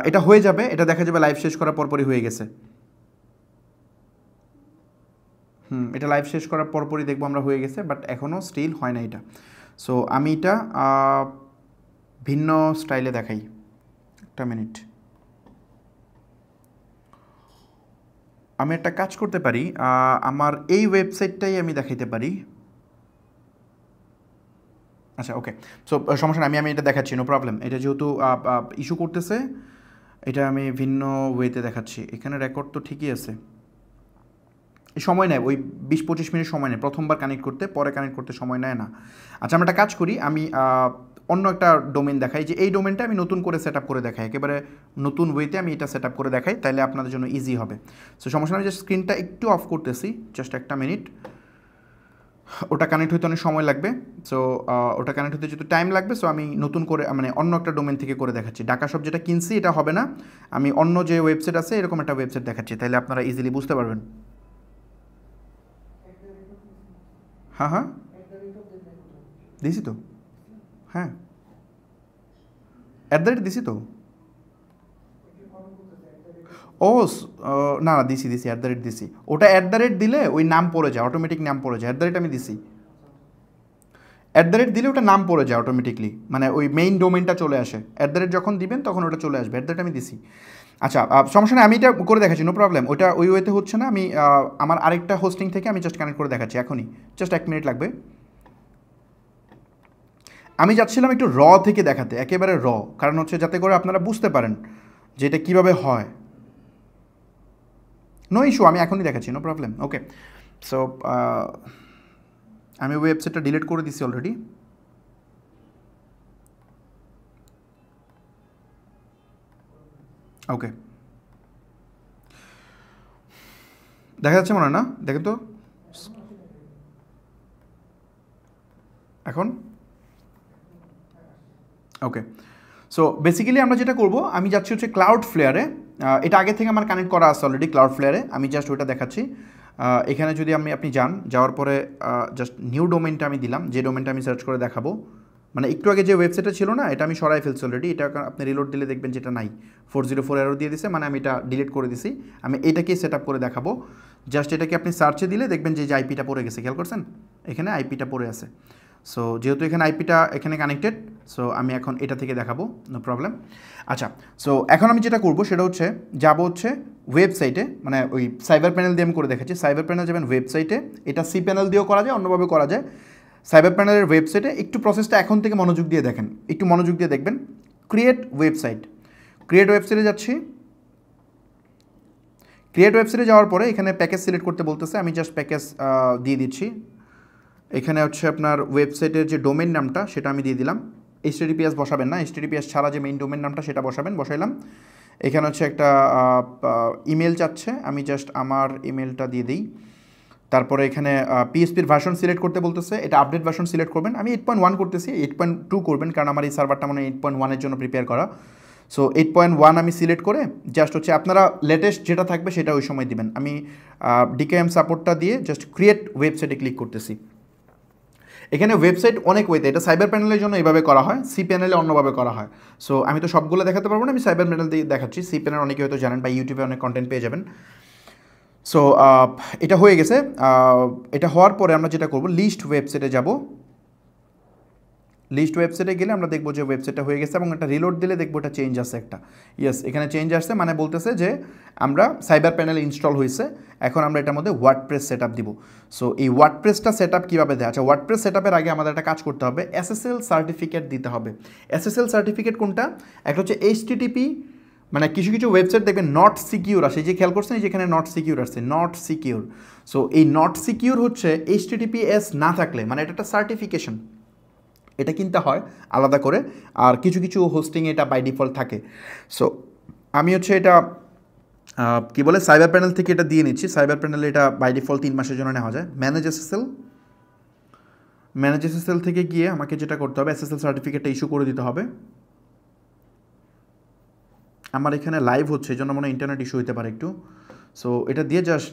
এটা হয়ে যাবে, এটা দেখা যাবে লাইভ শেষ করার পরপরই হয়ে গেছে। এটা লাইভ শেষ করার পরপরই দেখবো আমরা হয়ে গেছে, বাট এখনও স্টিল হয় না এটা। সো আমি এটা ভিন্ন স্টাইলে দেখাই, একটা মিনিট। আমি একটা কাজ করতে পারি, আমার এই ওয়েবসাইটটাই আমি দেখাইতে পারি। আচ্ছা, ওকে। সো সমস্যা না, আমি এটা দেখাচ্ছি, নো প্রবলেম। এটা যেহেতু ইস্যু করতেছে, এটা আমি ভিন্ন ওয়েতে দেখাচ্ছি। এখানে রেকর্ড তো ঠিকই আছে, সময় নেয় ওই 20-25 মিনিট সময় নেয় প্রথমবার কানেক্ট করতে, পরে কানেক্ট করতে সময় নেয় না। আচ্ছা, আমরা একটা কাজ করি, আমি অন্য একটা ডোমেন দেখাই, যে এই ডোমেনটা আমি নতুন করে সেট আপ করে দেখাই, একেবারে নতুন ওয়েতে আমি এটা সেট আপ করে দেখাই, তাহলে আপনাদের জন্য ইজি হবে। সো সমস্যা আমি জাস্ট স্ক্রিনটা একটু অফ করতেছি, জাস্ট একটা মিনিট। ওটা কানেক্ট হতে অনেক সময় লাগবে, সো ওটা কানেক্ট হতে যেহেতু টাইম লাগবে, সো আমি নতুন করে মানে অন্য একটা ডোমেন থেকে করে দেখাচ্ছি। ঢাকা শপ যেটা কিনছি এটা হবে না, আমি অন্য যে ওয়েবসাইট আছে এরকম একটা ওয়েবসাইট দেখাচ্ছি, তাহলে আপনারা ইজিলি বুঝতে পারবেন। হ্যাঁ হ্যাঁ, দিছি তো, হ্যাঁ দিছি তো। ও না না, দিছি দিছি। ওটা দিলে ওই নাম পড়ে যায়, অটোমেটিক নাম পড়ে যায়। আমি দিছি, দিলে ওটা নাম পড়ে যায় অটোমেটিকলি, মানে ওই মেইন ডোমেনটা চলে আসে। যখন দিবেন তখন ওটা চলে আসবে। আমি দিছি। আচ্ছা, সমস্যা নেই, আমি এটা করে দেখাচ্ছি, নো প্রবলেম। ওটা ওই ওয়েতে হচ্ছে না, আমি আমার আরেকটা হোস্টিং থেকে আমি জাস্ট কানেক্ট করে দেখাচ্ছি এখনই, জাস্ট 1 মিনিট লাগবে। আমি যাচ্ছিলাম একটু থেকে দেখাতে, একেবারে কারণ হচ্ছে যাতে করে আপনারা বুঝতে পারেন যে এটা কীভাবে হয়। নো ইস্যু, আমি এখনই দেখাচ্ছি, নো প্রবলেম। ওকে, সো আমি ওয়েবসাইটটা ডিলিট করে দিচ্ছি অলরেডি। ওকে, দেখা যাচ্ছে মনে হয় না? দেখেন তো এখন। ওকে, সো বেসিক্যালি আমরা যেটা করব, আমি যাচ্ছি হচ্ছে ক্লাউড ফ্লেয়ারে। এটা আগে থেকে আমার কানেক্ট করা আছে অলরেডি ক্লাউড ফ্লেয়ারে, আমি জাস্ট ওইটা দেখাচ্ছি। এখানে যদি আপনি যান, যাওয়ার পরে জাস্ট নিউ ডোমেনটা আমি দিলাম, যে ডোমেনটা আমি সার্চ করে দেখাবো। মানে একটু আগে যে ওয়েবসাইটটা ছিল না, এটা আমি সরাই ফেলছি অলরেডি। এটা আপনি রিলোড দিলে দেখবেন যেটা নাই, 404 এরর দিয়ে দিছে, মানে আমি এটা ডিলিট করে দিছি। আমি এটাকে সেট আপ করে দেখাবো। জাস্ট এটাকে আপনি সার্চে দিলে দেখবেন যে আইপিটা পড়ে গেছে, খেয়াল করছেন? এখানে আইপিটা পড়ে আছে। সো যেহেতু এখানে আইপিটা এখানে কানেক্টেড, সো আমি এখন এটা থেকে দেখাবো, নো প্রবলেম। আচ্ছা, সো এখন আমি যেটা করবো সেটা হচ্ছে যাবো হচ্ছে ওয়েবসাইটে, মানে ওই সাইবার প্যানেল দিয়ে আমি করে দেখাচ্ছি। সাইবার প্যানেল যাবেন ওয়েবসাইটে, এটা সি প্যানেল দিয়েও করা যায়, অন্যভাবে করা যায়। সাইবার প্যানেলের ওয়েবসাইটে একটু প্রসেসটা এখন থেকে মনোযোগ দিয়ে দেখেন, একটু মনোযোগ দিয়ে দেখবেন। ক্রিয়েট ওয়েবসাইটে যাচ্ছি। ক্রিয়েট ওয়েবসাইটে যাওয়ার পরে এখানে প্যাকেজ সিলেক্ট করতে বলতেছে, আমি জাস্ট প্যাকেজ দিয়ে দিচ্ছি। এখানে হচ্ছে আপনার ওয়েবসাইটের যে ডোমেন নামটা সেটা আমি দিয়ে দিলাম। HTTPS বসাবেন না, HTTPS ছাড়া যে মেইন ডোমেন নামটা সেটা বসাইলাম। এখানে হচ্ছে একটা ইমেল চাচ্ছে, আমি জাস্ট আমার ইমেলটা দিয়ে দিই। তারপরে এখানে পিএসপির ভার্সন সিলেক্ট করতে বলতেছে, এটা আপডেট ভার্সন সিলেক্ট করবেন। আমি 8.1 করতেছি, 8.2 করবেন, কারণ আমার এই সার্ভারটা মানে 8.1-এর জন্য প্রিপেয়ার করা। সো 8.1 আমি সিলেক্ট করে জাস্ট হচ্ছে আপনারা লেটেস্ট যেটা থাকবে সেটা ওই সময় দিবেন। আমি DKIM সাপোর্টটা দিয়ে জাস্ট ক্রিয়েট ওয়েবসাইটে ক্লিক করতেছি। এখানে ওয়েবসাইট অনেক ওয়েতে, এটা সাইবার প্যানেলের জন্য এইভাবে করা হয়, সি প্যানেলে অন্যভাবে করা হয়। সো আমি তো সবগুলো দেখাতে পারবো না, আমি সাইবার প্যানেল দিয়ে দেখাচ্ছি। সি প্যানেল অনেকে হয়তো জানেন, বা ইউটিউবে অনেক কন্টেন্ট পেয়ে যাবেন। সো এটা হয়ে গেছে। এটা হওয়ার পরে আমরা যেটা করব, লিস্ট ওয়েবসাইটে যাব। লিস্ট ওয়েবসাইটে গেলে আমরা দেখবো যে ওয়েবসাইটটা হয়ে গেছে, এবং একটা রিলোড দিলে দেখবো এটা চেঞ্জ আসছে একটা। ইয়েস, এখানে চেঞ্জ আসছে, মানে বলতেছে যে আমরা সাইবার প্যানেল ইনস্টল হয়েছে। এখন আমরা এটার মধ্যে ওয়ার্ডপ্রেস সেট আপ দিব। সো এই ওয়ার্ডপ্রেসটা সেট আপ কীভাবে দেয়? আচ্ছা, ওয়ার্ডপ্রেস সেট আপের আগে আমাদের একটা কাজ করতে হবে, SSL সার্টিফিকেট দিতে হবে। SSL সার্টিফিকেট কোনটা? একটা হচ্ছে HTTP, মানে কিছু কিছু ওয়েবসাইট দেখবেন নট সিকিউর আসে, যে খেয়াল করছেন যেখানে নট সিকিউর আসছে, নট সিকিউর। সো এই নট সিকিউর হচ্ছে HTTPS না থাকলে, মানে এটা একটা সার্টিফিকেশন, এটা কিনতে হয় আলাদা করে। আর কিছু কিছু হোস্টিং এটা বাই ডিফল্ট থাকে। সো আমি হচ্ছে এটা কি বলে সাইবার প্যানেল থেকে এটা দিয়ে নিচ্ছি। সাইবার প্যানেলে এটা বাই ডিফল্ট 3 মাসের জন্য নেওয়া যায়। ম্যানেজ SSL থেকে গিয়ে আমাকে যেটা করতে হবে, SSL সার্টিফিকেটটা ইস্যু করে দিতে হবে। আমার এখানে লাইভ হচ্ছে, এই জন্য মনে হয় ইন্টারনেট ইস্যু হতে পারে একটু। সো এটা দিয়ে জাস্ট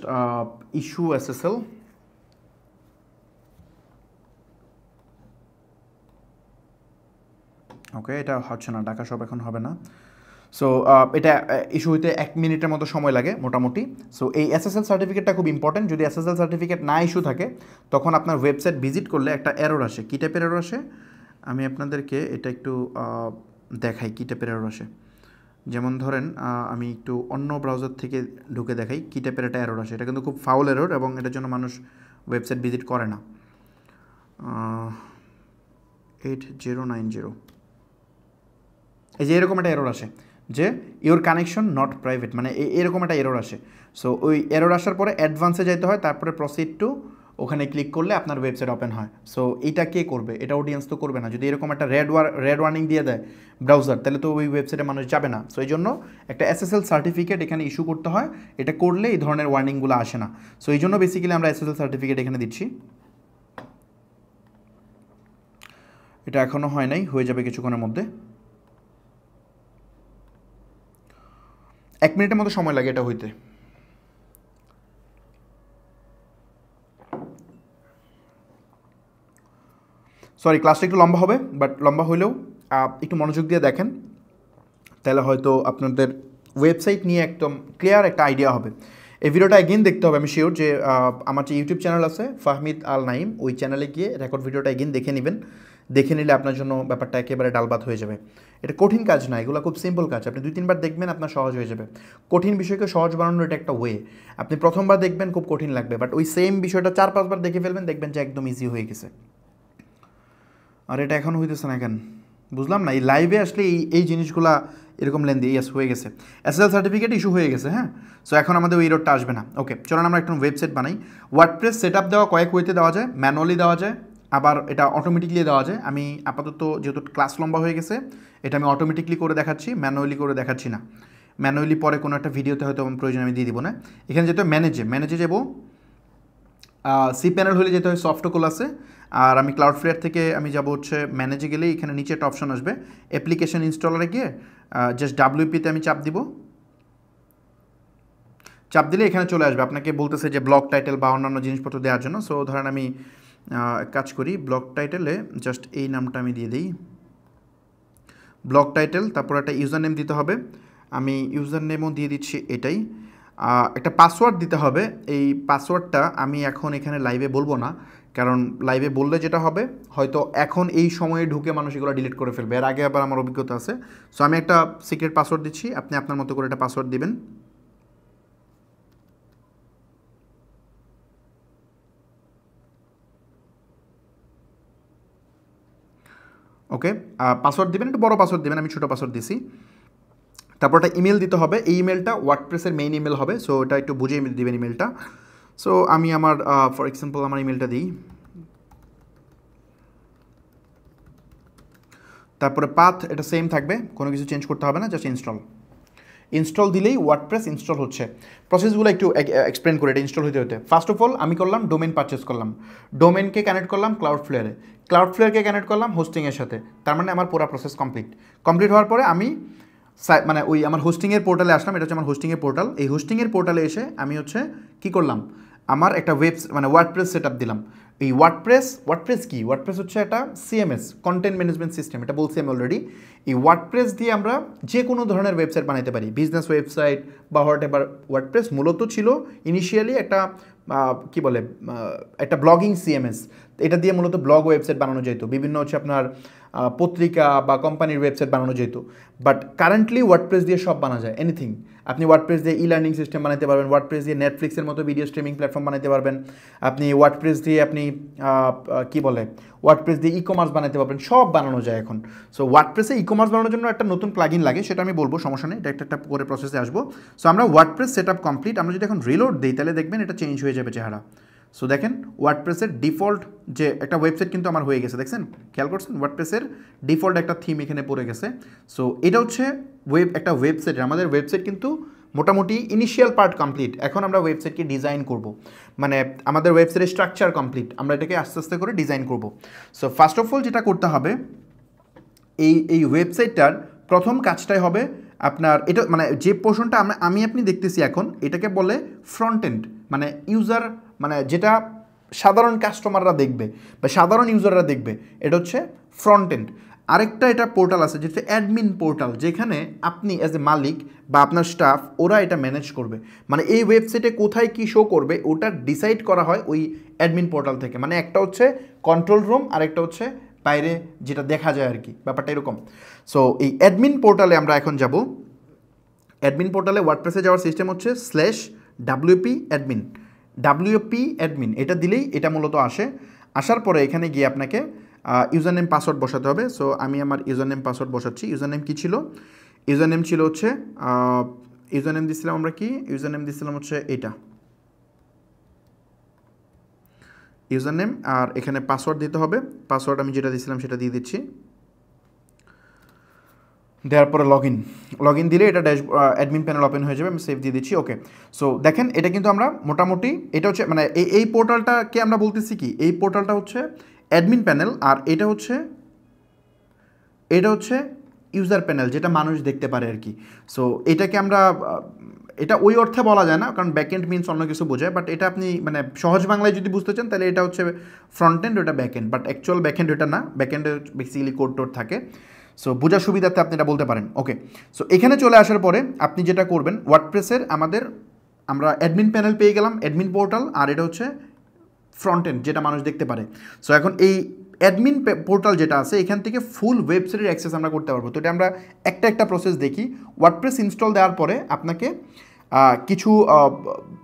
ইস্যু SSL। ওকে, এটা হচ্ছে না, ঢাকা শপ এখন হবে না। সো এটা ইস্যু হইতে 1 মিনিটের মতো সময় লাগে মোটামুটি। সো এই SSL সার্টিফিকেটটা খুব ইম্পর্টেন্ট। যদি SSL সার্টিফিকেট না ইস্যু থাকে তখন আপনার ওয়েবসাইট ভিজিট করলে একটা এরর আসে। কী টাইপের এরর আসে আমি আপনাদেরকে এটা একটু দেখাই কী টাইপের এরর আসে। যেমন ধরেন আমি একটু অন্য ব্রাউজার থেকে ঢুকে দেখাই কী টাইপের একটা এরর আসে। এটা কিন্তু খুব ফাউল এরর এবং এটার জন্য মানুষ ওয়েবসাইট ভিজিট করে না। 8090 এই যে এরকম একটা এরর আসে যে ইওর কানেকশন নট প্রাইভেট, মানে এরকম একটা এরর আসে। সো ওই এরর আসার পরে অ্যাডভান্সে যাইতে হয়, তারপরে প্রসিড টু ওখানে ক্লিক করলে আপনার ওয়েবসাইট ওপেন হয়। সো এইটা কে করবে? এটা অডিয়েন্স তো করবে না। যদি এরকম একটা রেড ওয়ার্নিং দিয়ে দেয় ব্রাউজার, তাহলে তো ওই ওয়েবসাইটে মানুষ যাবে না। সো এই জন্য একটা SSL সার্টিফিকেট এখানে ইস্যু করতে হয়। এটা করলে এই ধরনের ওয়ার্নিংগুলো আসে না। সো এই জন্য বেসিক্যালি আমরা SSL সার্টিফিকেট এখানে দিচ্ছি। এটা এখনও হয় নাই, হয়ে যাবে কিছুক্ষণের মধ্যে। 1 মিনিটের মতো সময় লাগে এটা হইতে। সরি, ক্লাসটা একটু লম্বা হবে, বাট লম্বা হলেও একটু মনোযোগ দিয়ে দেখেন, তাহলে হয়তো আপনাদের ওয়েবসাইট নিয়ে একদম ক্লিয়ার একটা আইডিয়া হবে। এই ভিডিওটা এগেইন দেখতে হবে, আমি শিওর যে আমার যে ইউটিউব চ্যানেল আছে ফাহমিদ আল নাইম, ওই চ্যানেলে গিয়ে রেকর্ড ভিডিওটা এগেইন দেখে নেবেন। দেখে নিলে আপনার জন্য ব্যাপারটা একেবারে ডালবাত হয়ে যাবে। এটা কঠিন কাজ না, এগুলো খুব সিম্পল কাজ। আপনি 2-3 বার দেখবেন আপনার সহজ হয়ে যাবে। কঠিন বিষয়কে সহজ বানানোর এটা একটা ওয়ে। আপনি প্রথমবার দেখবেন খুব কঠিন লাগবে, বাট ওই সেম বিষয়টা 4-5 বার দেখে ফেলবেন, দেখবেন যে একদম ইজি হয়ে গেছে। আর এটা এখন হইতেছে না কেন বুঝলাম না। এই লাইভে আসলে এই জিনিসগুলা এরকম লেন্দি হয়ে গেছে। SSL সার্টিফিকেট ইস্যু হয়ে গেছে, হ্যাঁ। সো এখন আমাদের ওই এররটা আসবে না। ওকে, চলুন আমরা একটা ওয়েবসাইট বানাই। ওয়ার্ডপ্রেস সেটআপ দেওয়া কয়েক ওয়েতে দেওয়া যায়, ম্যানুয়ালি দেওয়া যায়, আবার এটা অটোমেটিকলি দেওয়া যায়। আমি আপাতত যেহেতু ক্লাস লম্বা হয়ে গেছে, এটা আমি অটোমেটিকলি করে দেখাচ্ছি, ম্যানুয়ালি করে দেখাচ্ছি না। ম্যানুয়ালি পরে কোনো একটা ভিডিওতে হয়তো প্রয়োজন আমি দিয়ে দিব না। এখানে যেতে ম্যানেজে যাবো, cPanel হলে যেতে হয় সফটকোল আছে। আর আমি ক্লাউডফ্লেয়ার থেকে আমি যাব হচ্ছে ম্যানেজে গেলেই এখানে নিচে একটা অপশন আসবে অ্যাপ্লিকেশন ইনস্টলারে গিয়ে জাস্ট WP-তে আমি চাপ দিব। চাপ দিলে এখানে চলে আসবে, আপনাকে বলতেছে যে ব্লক টাইটেল বা অন্যান্য জিনিসপত্র দেওয়ার জন্য। সো ধরেন আমি কাজ করি, ব্লক টাইটেলে জাস্ট এই নামটা আমি দিয়ে দিই, ব্লক টাইটেল, তারপর একটা ইউজার নেম দিতে হবে। আমি ইউজার নেমও দিয়ে দিচ্ছি এটাই। একটা পাসওয়ার্ড দিতে হবে। এই পাসওয়ার্ডটা আমি এখন এখানে লাইভে বলবো না, কারণ লাইভে বললে যেটা হবে হয়তো এখন এই সময়ে ঢুকে মানুষ এগুলো ডিলিট করে ফেলবে। এর আগে আবার আমার অভিজ্ঞতা আছে। সো আমি একটা সিক্রেট পাসওয়ার্ড দিচ্ছি, আপনি আপনার মতো করে একটা পাসওয়ার্ড দিবেন। ওকে, পাসওয়ার্ড দিবেন, একটু বড় পাসওয়ার্ড দিবেন, আমি ছোটো পাসওয়ার্ড দিছি। তারপর একটা ইমেল দিতে হবে। এই ইমেলটা ওয়ার্ডপ্রেসের মেইন ইমেল হবে। সো এটা একটু বুঝে দিবেন ইমেলটা। সো আমি আমার ফর এক্সাম্পল আমার ইমেলটা দিই। তারপরে পাথ এটা সেম থাকবে, কোনো কিছু চেঞ্জ করতে হবে না, জাস্ট ইনস্টল দিলেই ওয়ার্ডপ্রেস ইনস্টল হচ্ছে। প্রসেসগুলো একটু এক্সপ্লেন করে এটা ইনস্টল হতে ফার্স্ট অফ অল আমি করলাম ডোমেন পারচেস করলাম, ডোমেনকে কানেক্ট করলাম ক্লাউডফ্লেয়ারকে কানেক্ট করলাম হোস্টিংয়ের সাথে। তার মানে আমার পুরো প্রসেস কমপ্লিট হওয়ার পরে আমি মানে ওই আমার হোস্টিংয়ের পোর্টালে আসলাম। এটা হচ্ছে আমার হোস্টিংয়ের পোর্টাল। এই হোস্টিংয়ের পোর্টালে এসে আমি হচ্ছে কী করলাম, আমার একটা মানে ওয়ার্ডপ্রেস সেট আপ দিলাম। এই ওয়ার্ডপ্রেস কি? ওয়ার্ডপ্রেস হচ্ছে একটা CMS, কন্টেন্ট ম্যানেজমেন্ট সিস্টেম। এটা বলছি আমি অলরেডি। এই ওয়ার্ডপ্রেস দিয়ে আমরা যে কোনো ধরনের ওয়েবসাইট বানাতে পারি, বিজনেস ওয়েবসাইট বা হোয়াটএভার। ওয়ার্ডপ্রেস মূলত ছিল ইনিশিয়ালি একটা কি বলে একটা ব্লগিং CMS। এটা দিয়ে মূলত ব্লগ ওয়েবসাইট বানানো যেত, বিভিন্ন হচ্ছে আপনার পত্রিকা বা কোম্পানির ওয়েবসাইট বানানো যেত। বাট কারেন্টলি ওয়ার্ডপ্রেস দিয়ে সব বানা যায়, এনিথিং। আপনি ওয়ার্ডপ্রেস দিয়ে লার্নিং সিস্টেম বানাতে পারবেন, ওয়ার্ডপ্রেস দিয়ে নেটফ্লিক্সের মতো ভিডিও স্ট্রিমিং প্ল্যাটফর্ম বানাতে পারবেন, আপনি ওয়ার্ডপ্রেস দিয়ে আপনি কি বলে ওয়ার্ডপ্রেস দিয়ে কমার্স বানাতে পারবেন, সব বানানো যায় এখন। সো ওয়ার্ডপ্রেসে কমার্স বানানোর জন্য একটা নতুন প্লাগইন লাগে, সেটা আমি বলবো, সমস্যা নেই, এটা একটা করে প্রসেসে আসবো। সো আমরা ওয়ার্ডপ্রেস সেট আপ কমপ্লিট। আমরা যদি এখন রিলোড দিই তাহলে দেখবেন এটা চেঞ্জ হয়ে যাবে চেহারা। সো দেখেন ওয়ার্ডপ্রেসের ডিফল্ট যে একটা ওয়েবসাইট কিন্তু আমার হয়ে গেছে, দেখছেন, খেয়াল করছেন ওয়ার্ডপ্রেসের ডিফল্ট একটা থিম এখানে পড়ে গেছে। সো এটা হচ্ছে একটা ওয়েবসাইট। আমাদের ওয়েবসাইট কিন্তু মোটামুটি ইনিশিয়াল পার্ট কমপ্লিট। এখন আমরা ওয়েবসাইটকে ডিজাইন করব, মানে আমাদের ওয়েবসাইটের স্ট্রাকচার কমপ্লিট, আমরা এটাকে আস্তে আস্তে করে ডিজাইন করব। সো ফার্স্ট অফ অল যেটা করতে হবে, এই ওয়েবসাইটটার প্রথম কাজটাই হবে আপনার এটা, মানে যে পোর্শনটা আমি আপনি দেখতেছি এখন, এটাকে বলে ফ্রন্ট এন্ড, মানে ইউজার, মানে যেটা সাধারণ কাস্টমাররা দেখবে বা সাধারণ ইউজাররা দেখবে, এটা হচ্ছে ফ্রন্ট এন্ড। আরেকটা এটা পোর্টাল আছে যেটা অ্যাডমিন পোর্টাল, যেখানে আপনি অ্যাজ এ মালিক বা আপনার স্টাফ ওরা এটা ম্যানেজ করবে। মানে এই ওয়েবসাইটে কোথায় কী শো করবে ওটা ডিসাইড করা হয় ওই অ্যাডমিন পোর্টাল থেকে। মানে একটা হচ্ছে কন্ট্রোল রুম আর একটা হচ্ছে বাইরে যেটা দেখা যায় আর কি, ব্যাপারটা এরকম। সো এই অ্যাডমিন পোর্টালে আমরা এখন যাব। অ্যাডমিন পোর্টালে ওয়ার্ডপ্রেসে যাওয়ার সিস্টেম হচ্ছে /wp admin, WP admin এটা দিলেই এটা মূলত আসে। আসার পরে এখানে গিয়ে আপনাকে ইউজার নেম পাসওয়ার্ড বসাতে হবে। সো আমি আমার ইউজার নেম পাসওয়ার্ড বসাচ্ছি। ইউজার নেম কী ছিল? ইউজার নেম ছিল হচ্ছে ইউজার নেম দিচ্ছিলাম আমরা কি ইউজার নেম দিচ্ছিলাম হচ্ছে এটা ইউজার নেম, আর এখানে পাসওয়ার্ড দিতে হবে। পাসওয়ার্ড আমি যেটা দিয়েছিলাম সেটা দিয়ে দিচ্ছি। দেওয়ার পরে লগ ইন দিলে এটা অ্যাডমিন প্যানেল ওপেন হয়ে যাবে। আমি সেভ দিয়ে দিচ্ছি। ওকে, সো দেখেন এটা কিন্তু আমরা মোটামুটি এটা হচ্ছে মানে এই পোর্টালটাকে আমরা বলতেছি কি, এই পোর্টালটা হচ্ছে অ্যাডমিন প্যানেল, আর এটা হচ্ছে ইউজার প্যানেল যেটা মানুষ দেখতে পারে আর কি। সো এটাকে আমরা এটা ওই অর্থে বলা যায় না, কারণ ব্যাকএন্ড মিনস অন্য কিছু বোঝায়, বাট এটা আপনি মানে সহজ বাংলায় যদি বুঝতে চান তাহলে এটা হচ্ছে ফ্রন্ট এন্ড, ওটা ব্যাকএন্ড, বাট অ্যাকচুয়াল ব্যাকএন্ড এটা না, ব্যাকএন্ডে বেসিক্যালি কোড টোড থাকে। সো বোঝার সুবিধার্থে আপনি এটা বলতে পারেন। ওকে, সো এখানে চলে আসার পরে আপনি যেটা করবেন, ওয়ার্ডপ্রেসের আমরা অ্যাডমিন প্যানেল পেয়ে গেলাম, অ্যাডমিন পোর্টাল, আর এটা হচ্ছে ফ্রন্ট এন্ড যেটা মানুষ দেখতে পারে। সো এখন এই অ্যাডমিন পোর্টাল যেটা আছে এখান থেকে ফুল ওয়েবসাইটের অ্যাক্সেস আমরা করতে পারবো। তো এটা আমরা একটা প্রসেস দেখি। ওয়ার্ডপ্রেস ইনস্টল দেওয়ার পরে আপনাকে কিছু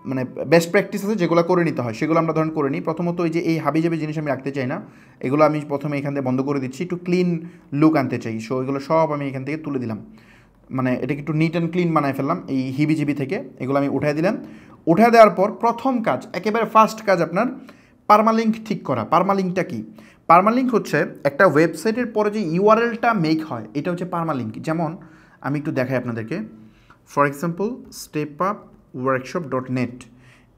মানে বেস্ট প্র্যাকটিস আছে যেগুলো করে নিতে হয়, সেগুলো আমরা ধরেন করে নিই। প্রথমত এই হাবিজাবি জিনিস আমি রাখতে চাই না, এগুলো আমি প্রথমে এখান থেকে বন্ধ করে দিচ্ছি, একটু ক্লিন লুক আনতে চাই। সো এগুলো সব আমি এখান থেকে তুলে দিলাম, মানে এটাকে একটু নিট অ্যান্ড ক্লিন বানায় ফেললাম এই হিবিজিবি থেকে। এগুলো আমি উঠাই দিলাম। উঠায় দেওয়ার পর প্রথম কাজ, একেবারে ফার্স্ট কাজ আপনার পারমালিঙ্ক ঠিক করা। পারমালিঙ্কটা কি? পারমালিঙ্ক হচ্ছে একটা ওয়েবসাইটের পরে যে ইউআরএলটা মেক হয় এটা হচ্ছে পারমালিঙ্ক। যেমন আমি একটু দেখাই আপনাদেরকে, ফর এক্সাম্পল stepupworkshop.net,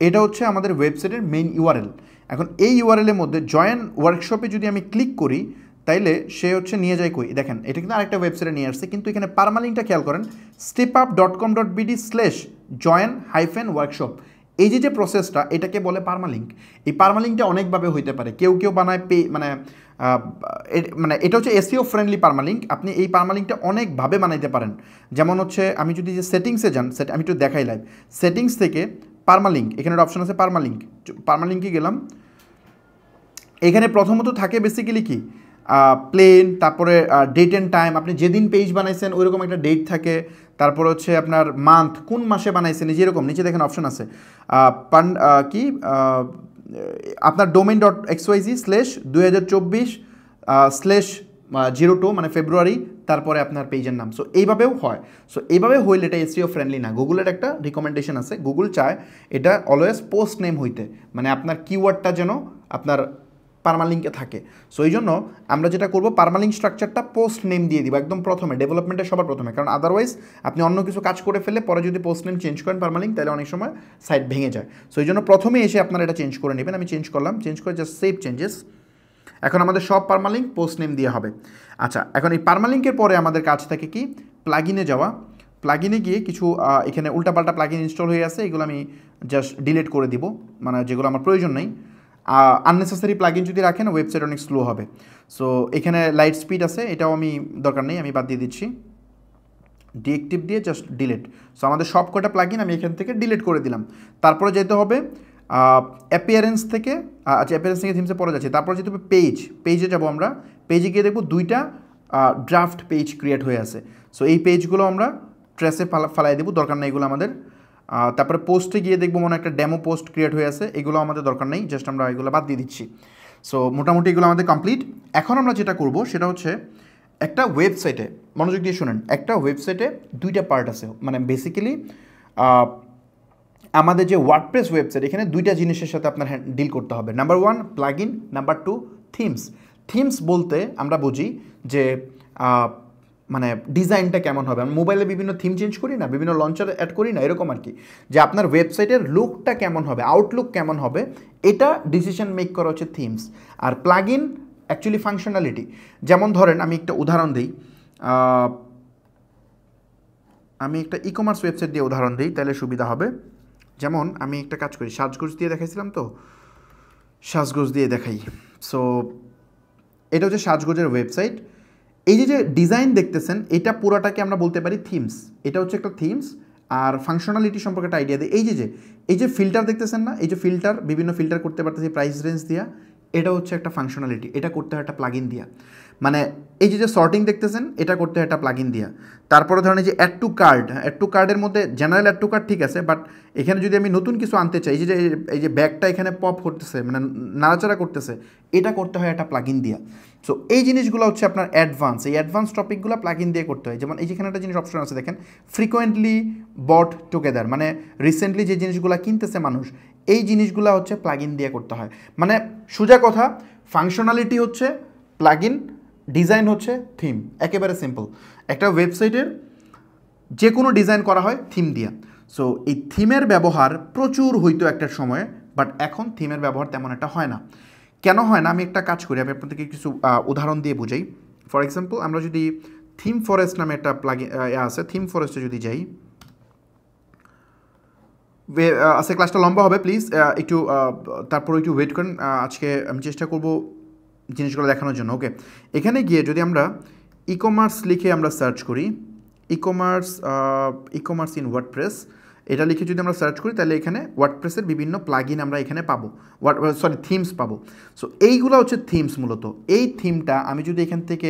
এটা হচ্ছে আমাদের ওয়েবসাইটের মেইন ইউআরএল। এখন এই ইউআরএলের মধ্যে জয়েন ওয়ার্কশপে যদি আমি ক্লিক করি তাইলে সে হচ্ছে নিয়ে যায় কই, দেখেন এটা কিন্তু আরেকটা ওয়েবসাইটে নিয়ে আসছে, কিন্তু এখানে পারমালিঙ্কটা খেয়াল করেন, stepup.com.bd/join-workshop। এই যে প্রসেসটা এটাকে বলে পারমালিঙ্ক। এই পারমালিঙ্কটা অনেকভাবে হইতে পারে, কেউ বানায় মানে এটা হচ্ছে এসইও ফ্রেন্ডলি পারমালিঙ্ক। আপনি এই পারমালিঙ্কটা অনেকভাবে বানাইতে পারেন। যেমন হচ্ছে আমি যদি যে সেটিংসে যান, আমি একটু দেখাই লাইভ, সেটিংস থেকে পারমালিঙ্ক, এখানে একটা অপশন আছে পারমালিঙ্কে গেলাম। এখানে প্রথমত থাকে বেসিক্যালি কি প্লেন, তারপরে ডেট অ্যান্ড টাইম, আপনি যেদিন পেজ বানাইছেন ওইরকম একটা ডেট থাকে, তারপরে হচ্ছে আপনার মান্থ, কোন মাসে বানাইছেন, যেরকম নিচে দেখেন অপশন আছে আপনার domain.xyz/2024/02 মানে ফেব্রুয়ারি, তারপরে আপনার পেজের নাম। সো এইভাবেও হয়। সো এইভাবে হইলে এটা এসইও ফ্রেন্ডলি না। গুগলের একটা রিকমেন্ডেশন আছে, গুগল চায় এটা অলওয়েজ পোস্ট নেম হইতে, মানে আপনার কিওয়ার্ডটা যেন আপনার পারমালিঙ্কে থাকে। সো এই জন্য আমরা যেটা করবো, পারমালিঙ্ক স্ট্রাকচারটা পোস্ট নেম দিয়ে দিব একদম প্রথমে, ডেভেলপমেন্টের সবার প্রথমে, কারণ আদারওয়াইজ আপনি অন্য কিছু কাজ করে ফেলে পরে যদি পোস্ট নেম চেঞ্জ করেন পারমালিঙ্ক, তাহলে অনেক সময় সাইট ভেঙে যায়। সো এই জন্য প্রথমে এসে আপনারা এটা চেঞ্জ করে নেবেন। আমি চেঞ্জ করলাম, চেঞ্জ করে জাস্ট সেভ চেঞ্জেস। এখন আমাদের সব পারমালিঙ্ক পোস্ট নেম দিয়ে হবে। আচ্ছা, এখন এই পারমালিঙ্কের পরে আমাদের কাজ থাকে কি, প্লাগইনে যাওয়া। প্লাগইনে গিয়ে কিছু এখানে উল্টাপাল্টা প্লাগইন ইনস্টল হয়ে আছে, এগুলো আমি জাস্ট ডিলিট করে দিব, মানে যেগুলো আমার প্রয়োজন নেই। আননেসেসারি প্লাগইন যদি রাখেন ওয়েবসাইট অনেক স্লো হবে। সো এখানে লাইট স্পিড আছে, এটাও আমি দরকার নেই, আমি বাদ দিয়ে দিচ্ছি, ডিএক্টিভ দিয়ে জাস্ট ডিলিট। সো আমাদের সব কটা প্লাগইন আমি এখান থেকে ডিলিট করে দিলাম। তারপরে যেতে হবে অ্যাপিয়ারেন্স থেকে, আচ্ছা অ্যাপিয়ারেন্স থেকে থিমসে পরে যাচ্ছে, তারপরে যেতে হবে পেজে যাব আমরা। পেজে গিয়ে দেখব দুইটা ড্রাফট পেজ ক্রিয়েট হয়ে আছে। সো এই পেজগুলো আমরা ট্রেসে ফালাই দেবো, দরকার নেই এগুলো আমাদের। তারপরে পোস্টে গিয়ে দেখবো মনে একটা ডেমো পোস্ট ক্রিয়েট হয়ে আছে, এগুলো আমাদের দরকার নেই, জাস্ট আমরা এগুলো বাদ দিয়ে দিচ্ছি। সো মোটামুটি এগুলো আমাদের কমপ্লিট। এখন আমরা যেটা করব সেটা হচ্ছে একটা ওয়েবসাইটে, মনোযোগ দিয়ে শুনেন, একটা ওয়েবসাইটে দুইটা পার্ট আছে, মানে বেসিক্যালি আমাদের যে ওয়ার্ডপ্রেস ওয়েবসাইট, এখানে দুইটা জিনিসের সাথে আপনার ডিল করতে হবে। Number 1 plugin, number 2 themes. Themes বলতে আমরা বুঝি যে মানে ডিজাইনটা কেমন হবে। আমি মোবাইলে বিভিন্ন থিম চেঞ্জ করি না, বিভিন্ন লঞ্চার অ্যাড করি না, এরকম আর কি, যে আপনার ওয়েবসাইটের লুকটা কেমন হবে, আউটলুক কেমন হবে, এটা ডিসিশন মেক করা হচ্ছে থিমস। আর প্লাগইন অ্যাকচুয়ালি ফাংশনালিটি। যেমন ধরেন আমি একটা উদাহরণ দিই, আমি একটা ই কমার্স ওয়েবসাইট দিয়ে উদাহরণ দিই, তাহলে সুবিধা হবে। যেমন আমি একটা কাজ করি, সাজগোজ দিয়ে দেখাইছিলাম, তো সাজগোজ দিয়ে দেখাই। সো এটা হচ্ছে সাজগোজের ওয়েবসাইট। এই যে ডিজাইন দেখতেছেন এটা পুরোটাকে আমরা বলতে পারি থিমস। এটা হচ্ছে একটা থিমস। আর ফাংশনালিটি সম্পর্কে একটা আইডিয়া দেয়, এই যে ফিল্টার দেখতেছেন না, এই যে ফিল্টার, বিভিন্ন ফিল্টার করতে পারতেছি প্রাইস রেঞ্জ দিয়া, এটা হচ্ছে একটা ফাংশনালিটি, এটা করতে হয় একটা প্লাগইন দিয়া। মানে এই যে সর্টিং দেখতেছেন এটা করতে হয় একটা প্লাগইন দিয়া। তারপরে ধরেন এই যে অ্যাড টু কার্ডের মধ্যে জেনারেল অ্যাড টু কার্ড ঠিক আছে, বাট এখানে যদি আমি নতুন কিছু আনতে চাই, এই যে ব্যাগটা এখানে পপ করতেছে, মানে নাড়াচাড়া করতেছে, এটা করতে হয় একটা প্লাগইন দিয়া। সো এই জিনিসগুলো হচ্ছে আপনার অ্যাডভান্স টপিকগুলো প্লাগইন দিয়ে করতে হয়। যেমন এই যেখানে একটা জিনিস অপশন আছে দেখেন, ফ্রিকোয়েন্টলি বট টুগেদার, মানে রিসেন্টলি যে জিনিসগুলো কিনতেছে মানুষ, এই জিনিসগুলো হচ্ছে প্লাগইন দিয়ে করতে হয়। মানে সোজা কথা, ফাংশনালিটি হচ্ছে প্লাগইন, ডিজাইন হচ্ছে থিম, একেবারে সিম্পল। একটা ওয়েবসাইটের যে কোনো ডিজাইন করা হয় থিম দিয়া। সো এই থিমের ব্যবহার প্রচুর হইতো একটা সময়ে, বাট এখন থিমের ব্যবহার তেমন একটা হয় না। কেন হয় না, আমি একটা কাজ করি, আমি আপনাদেরকে কিছু উদাহরণ দিয়ে বুঝাই। ফর এক্সাম্পল, আমরা যদি থিম ফরেস্ট নামে একটা প্লাগইন আছে, থিম ফরেস্টে যদি যাই, আজকে ক্লাসটা লম্বা হবে, প্লিজ একটু তারপর একটু ওয়েট করেন। আজকে আমি চেষ্টা করব জিনিসগুলো দেখানোর জন্য। ওকে, এখানে গিয়ে যদি আমরা ই কমার্স লিখে আমরা সার্চ করি, ই কমার্স ইন ওয়ার্ডপ্রেস, এটা লিখে যদি আমরা সার্চ করি, তাহলে এখানে ওয়ার্ডপ্রেসের বিভিন্ন প্লাগইন আমরা এখানে পাবো, থিমস পাবো। সো এইগুলো হচ্ছে থিমস মূলত। এই থিমটা আমি যদি এখান থেকে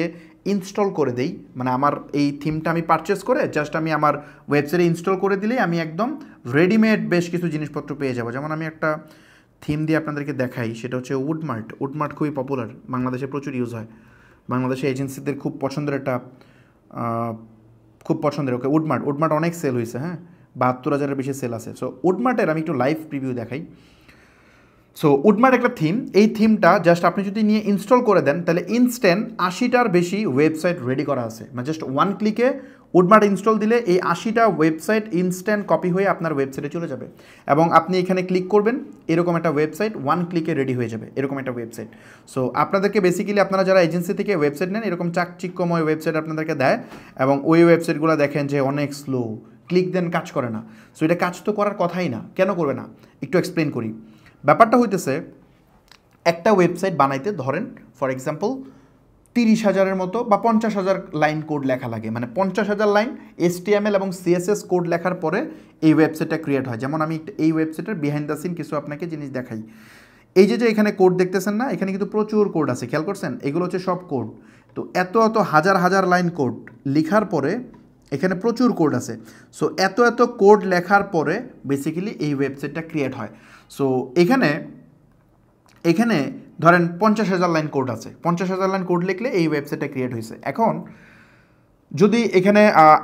ইনস্টল করে দেই, মানে আমার এই থিমটা আমি পারচেস করে জাস্ট আমি আমার ওয়েবসাইটে ইনস্টল করে দিলেই আমি একদম রেডিমেড বেশ কিছু জিনিসপত্র পেয়ে যাবো। যেমন আমি একটা থিম দিয়ে আপনাদেরকে দেখাই, সেটা হচ্ছে উডমার্ট খুবই পপুলার, বাংলাদেশে প্রচুর ইউজ হয়, বাংলাদেশে এজেন্সিদের খুব পছন্দের ওকে উডমার্ট অনেক সেল হয়েছে, হ্যাঁ, 72,000-এর বেশি সেল আছে। সো উডমার্টের আমি একটু লাইভ প্রিভিউ দেখাই। সো উডমার্ট একটা থিম, এই থিমটা জাস্ট আপনি যদি নিয়ে ইনস্টল করে দেন, তাহলে ইনস্ট্যান্ট 80টার বেশি ওয়েবসাইট রেডি করা আছে। মানে জাস্ট ওয়ান ক্লিকে উডমার্ট ইনস্টল দিলে এই 80টা ওয়েবসাইট ইনস্ট্যান্ট কপি হয়ে আপনার ওয়েবসাইটে চলে যাবে, এবং আপনি এখানে ক্লিক করবেন, এরকম একটা ওয়েবসাইট ওয়ান ক্লিকে রেডি হয়ে যাবে, এরকম একটা ওয়েবসাইট। সো আপনাদেরকে বেসিক্যালি, আপনারা যারা এজেন্সি থেকে ওয়েবসাইট নেন, এরকম চাকচিক্যময় ওয়েবসাইট আপনাদেরকে দেয়, এবং ওই ওয়েবসাইটগুলো দেখেন যে অনেক স্লো, ক্লিক দেন কাজ করে না। সো এটা কাজ তো করার কথাই না, কেন করবে না, একটু এক্সপ্লেন করি। ব্যাপারটা হইতেছে, একটা ওয়েবসাইট বানাইতে ধরেন ফর এক্সাম্পল 30,000-এর মতো বা 50,000 লাইন কোড লেখা লাগে, মানে 50,000 লাইন HTML এবং CSS কোড লেখার পরে এই ওয়েবসাইটটা ক্রিয়েট হয়। যেমন আমি এই ওয়েবসাইটের বিহাইন্ড দ্য সিন কিছু আপনাকে জিনিস দেখাই। এই যে এখানে কোড দেখতেছেন না, এখানে কিন্তু প্রচুর কোড আছে, খেয়াল করছেন, এগুলো হচ্ছে সব কোড। তো এত হাজার লাইন কোড লেখার পরে এখানে প্রচুর কোড আছে। সো এত কোড লেখার পরে বেসিক্যালি এই ওয়েবসাইটটা ক্রিয়েট হয়। সো এখানে ধরেন 50,000 লাইন কোড আছে, 50,000 লাইন কোড লিখলে এই ওয়েবসাইটটা ক্রিয়েট হয়েছে। এখন যদি এখানে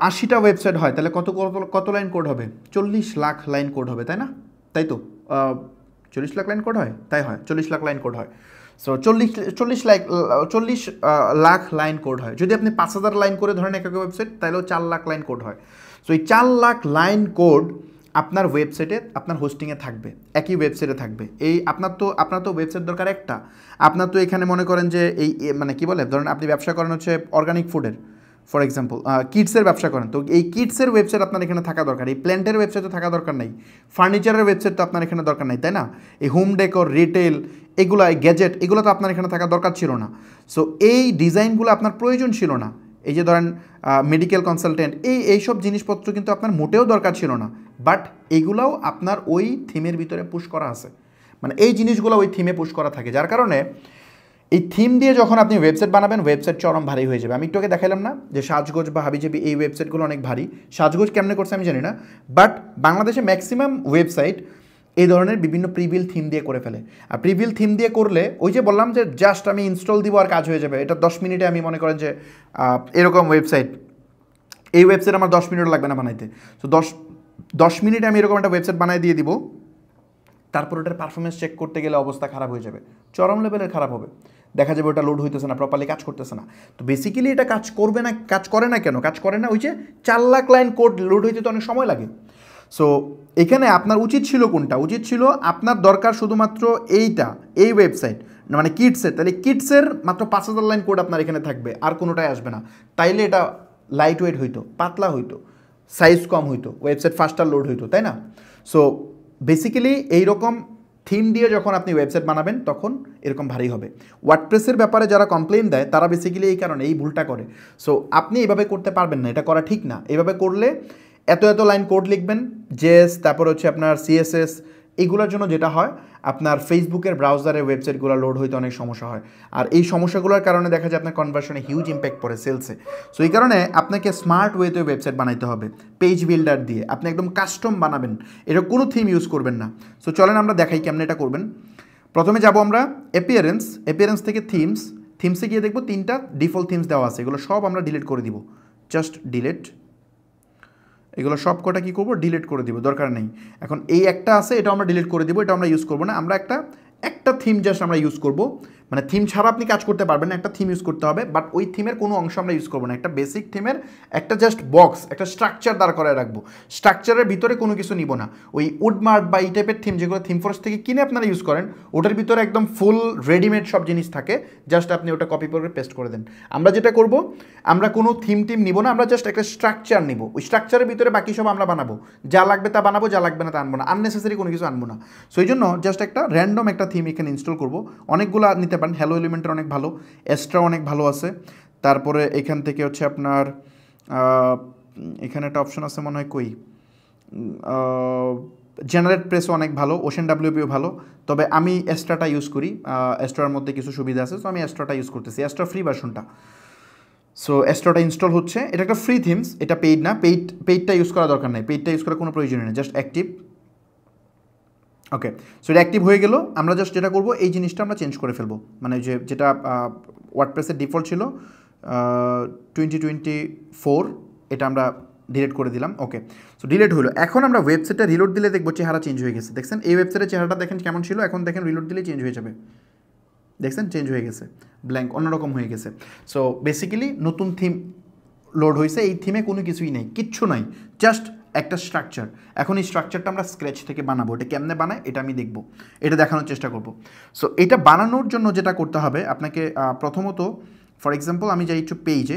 80টা ওয়েবসাইট হয়, তাহলে কত লাইন কোড হবে? 40 লাখ লাইন কোড হবে, তাই না? তাই তো, 40 লাখ লাইন কোড হয়, তাই হয়, 40 লাখ লাইন কোড হয়। সো 40 লাখ লাইন কোড হয়। যদি আপনি 5,000 লাইন করে ধরেন এক ওয়েবসাইট, তাহলেও 4 লাখ লাইন কোড হয়। সো এই 4 লাখ লাইন কোড আপনার ওয়েবসাইটে, আপনার হোস্টিংয়ে থাকবে, একই ওয়েবসাইটে থাকবে। এই আপনার তো ওয়েবসাইট দরকার একটা, আপনার তো এখানে মনে করেন যে এই মানে কি বলে, ধরেন আপনি ব্যবসা করেন হচ্ছে অর্গানিক ফুডের, ফর এক্সাম্পল কিডসের ব্যবসা করেন, তো এই কিডসের ওয়েবসাইট আপনার এখানে থাকা দরকার, এই প্ল্যান্টের ওয়েবসাইট তো থাকা দরকার নাই, ফার্নিচারের ওয়েবসাইট তো আপনার এখানে দরকার নাই, তাই না? এই হোম ডেকর, রিটেল, এগুলো, এই গ্যাজেট, এগুলো তো আপনার এখানে থাকা দরকার ছিল না। সো এই ডিজাইনগুলো আপনার প্রয়োজন ছিল না। এই যে ধরেন মেডিকেল কনসালটেন্ট, এইসব জিনিসপত্র কিন্তু আপনার মোটেও দরকার ছিল না, বাট এইগুলোও আপনার ওই থিমের ভিতরে পুশ করা আছে, মানে এই জিনিসগুলো ওই থিমে পুশ করা থাকে, যার কারণে এই থিম দিয়ে যখন আপনি ওয়েবসাইট বানাবেন, ওয়েবসাইট চরম ভারী হয়ে যাবে। আমি একটু আগে দেখালাম না যে সাজগোজ বা হাবিজাবি, এই ওয়েবসাইটগুলো অনেক ভারী। সাজগোজ কেমনে করছে আমি জানি না, বাট বাংলাদেশে ম্যাক্সিমাম ওয়েবসাইট এই ধরনের বিভিন্ন প্রিবিল থিম দিয়ে করে ফেলে। আর প্রিবিল থিম দিয়ে করলে ওই যে বললাম যে জাস্ট আমি ইনস্টল দিব আর কাজ হয়ে যাবে, এটা 10 মিনিটে আমি মনে করেন যে এরকম ওয়েবসাইট, এই ওয়েবসাইট আমার 10 মিনিট লাগবে না বানাইতে। তো 10 মিনিটে আমি এরকম একটা ওয়েবসাইট বানাই দিয়ে দিব, তারপর ওটার পারফরমেন্স চেক করতে গেলে অবস্থা খারাপ হয়ে যাবে, চরম লেভেলের খারাপ হবে, দেখা যাবে ওটা লোড হইতেছে না, প্রপারলি কাজ করতেছে না। তো বেসিক্যালি এটা কাজ করে না কেন? কাজ করে না ওই যে 4 লাখ লাইন কোড লোড হইতে তো অনেক সময় লাগে। সো এখানে আপনার উচিত ছিল কোনটা? উচিত ছিল আপনার দরকার শুধুমাত্র এই ওয়েবসাইট মানে কিডসের, তাহলে কিডসের মাত্র 5,000 লাইন কোড আপনার এখানে থাকবে, আর কোনোটাই আসবে না। তাইলে এটা লাইট ওয়েট হইতো, পাতলা হইতো, সাইজ কম হইতো, ওয়েবসাইট ফাস্টার লোড হইতো, তাই না? সো বেসিক্যালি এইরকম থিম দিয়ে যখন আপনি ওয়েবসাইট বানাবেন তখন এরকম ভারী হবে। ওয়ার্ডপ্রেসের ব্যাপারে যারা কমপ্লেন দেয় তারা বেসিক্যালি এই কারণে এই ভুলটা করে। সো আপনি এভাবে করতে পারবেন না, এটা করা ঠিক না। এভাবে করলে এত এত লাইন কোড লিখবেন, জেএস, তারপর হচ্ছে আপনার সিএসএস, এইগুলোর জন্য যেটা হয় আপনার ফেসবুকের ব্রাউজারে ওয়েবসাইটগুলো লোড হইতে অনেক সমস্যা হয়। আর এই সমস্যাগুলোর কারণে দেখা যায় আপনার কনভার্সনে হিউজ ইম্প্যাক্ট পড়ে সেলসে। সো এই কারণে আপনাকে স্মার্ট ওয়েতে ওয়েবসাইট বানাইতে হবে, পেজ বিল্ডার দিয়ে আপনি একদম কাস্টম বানাবেন, এটা কোনো থিম ইউজ করবেন না। সো চলেন আমরা দেখাই কেমন এটা করবেন। প্রথমে যাব আমরা অ্যাপিয়ারেন্স থেকে থিমসে গিয়ে দেখবো 3টা ডিফল্ট থিমস দেওয়া আছে, এগুলো সব আমরা ডিলিট করে দিব, জাস্ট ডিলিট। এগুলো সব কটা কী করবো, ডিলিট করে দিব, দরকার নেই। এখন এই একটা আছে, এটা আমরা ডিলিট করে দিব, এটা আমরা ইউজ করবো না। আমরা একটা থিম জাস্ট আমরা ইউজ করব, মানে থিম ছাড়া আপনি কাজ করতে পারবেন না, একটা থিম ইউজ করতে হবে, বাট ওই থিমের কোনো অংশ আমরা ইউজ করবো না। একটা বেসিক থিমের একটা জাস্ট বক্স, একটা স্ট্রাকচার দাঁড় করায় রাখবো, স্ট্রাকচারের ভিতরে কোনো কিছু নিব না। ওই উডমার্ট বা এই টাইপের থিম যেগুলো থিম ফোর্স থেকে কিনে আপনারা ইউজ করেন, ওটার ভিতরে একদম ফুল রেডিমেড সব জিনিস থাকে, জাস্ট আপনি ওটা কপি করে পেস্ট করে দেন। আমরা যেটা করব, আমরা কোনো থিম নিব না, আমরা জাস্ট একটা স্ট্রাকচার নিব, ওই স্ট্রাকচারের ভিতরে বাকি সব আমরা বানাবো, যা লাগবে তা বানাবো, যা লাগবে না তা আনবো না, আননেসেসারি কোনো কিছু আনবো না। সো এই জন্য জাস্ট একটা র্যান্ডম একটা থিম এখানে ইনস্টল করব। অনেকগুলো নিতে পারেন, হ্যালো এলিমেন্টের অনেক ভালো, এক্সট্রা অনেক ভালো আছে। তারপরে এখান থেকে হচ্ছে আপনার এখানে একটা অপশন আছে মনে হয়, কই জেনারেট প্রেসও অনেক ভালো, ওশেন ডাব্লিউপিও ভালো, তবে আমি এক্সট্রাটা ইউজ করি, এক্সট্রার মধ্যে কিছু সুবিধা আছে, সো আমি এক্সট্রাটা ইউজ করতেছি, এক্সট্রা ফ্রি ভার্সনটা। সো এক্সট্রাটা ইনস্টল হচ্ছে, এটা একটা ফ্রি থিমস, এটা পেইড না, পেইডটা ইউজ করা দরকার নেই, পেইডটা ইউজ করার কোনো প্রয়োজন নেই, জাস্ট অ্যাক্টিভ। ওকে, সো এটা অ্যাক্টিভ হয়ে গেল। আমরা জাস্ট যেটা করবো, এই জিনিসটা আমরা চেঞ্জ করে ফেলবো, মানে যেটা ওয়ার্ডপ্রেসের ডিফল্ট ছিল 2024, এটা আমরা ডিলিট করে দিলাম। ওকে, সো ডিলিট হলো। এখন আমরা ওয়েবসাইটটা রিলোড দিলে দেখবো চেহারা চেঞ্জ হয়ে গেছে। দেখছেন এই ওয়েবসাইটের চেহারাটা দেখেন কেমন ছিল, এখন দেখেন রিলোড দিলেই চেঞ্জ হয়ে যাবে। দেখছেন চেঞ্জ হয়ে গেছে, ব্ল্যাঙ্ক অন্যরকম হয়ে গেছে। সো বেসিক্যালি নতুন থিম লোড হয়েছে, এই থিমে কোনো কিছুই নেই, কিচ্ছু নাই, জাস্ট একটা স্ট্রাকচার। এখন এই স্ট্রাকচারটা আমরা স্ক্র্যাচ থেকে বানাবো, এটা কেমনে বানায় এটা আমি দেখব, এটা দেখানোর চেষ্টা করব। সো এটা বানানোর জন্য যেটা করতে হবে আপনাকে, প্রথমত ফর এক্সাম্পল আমি যাই একটু পেজে,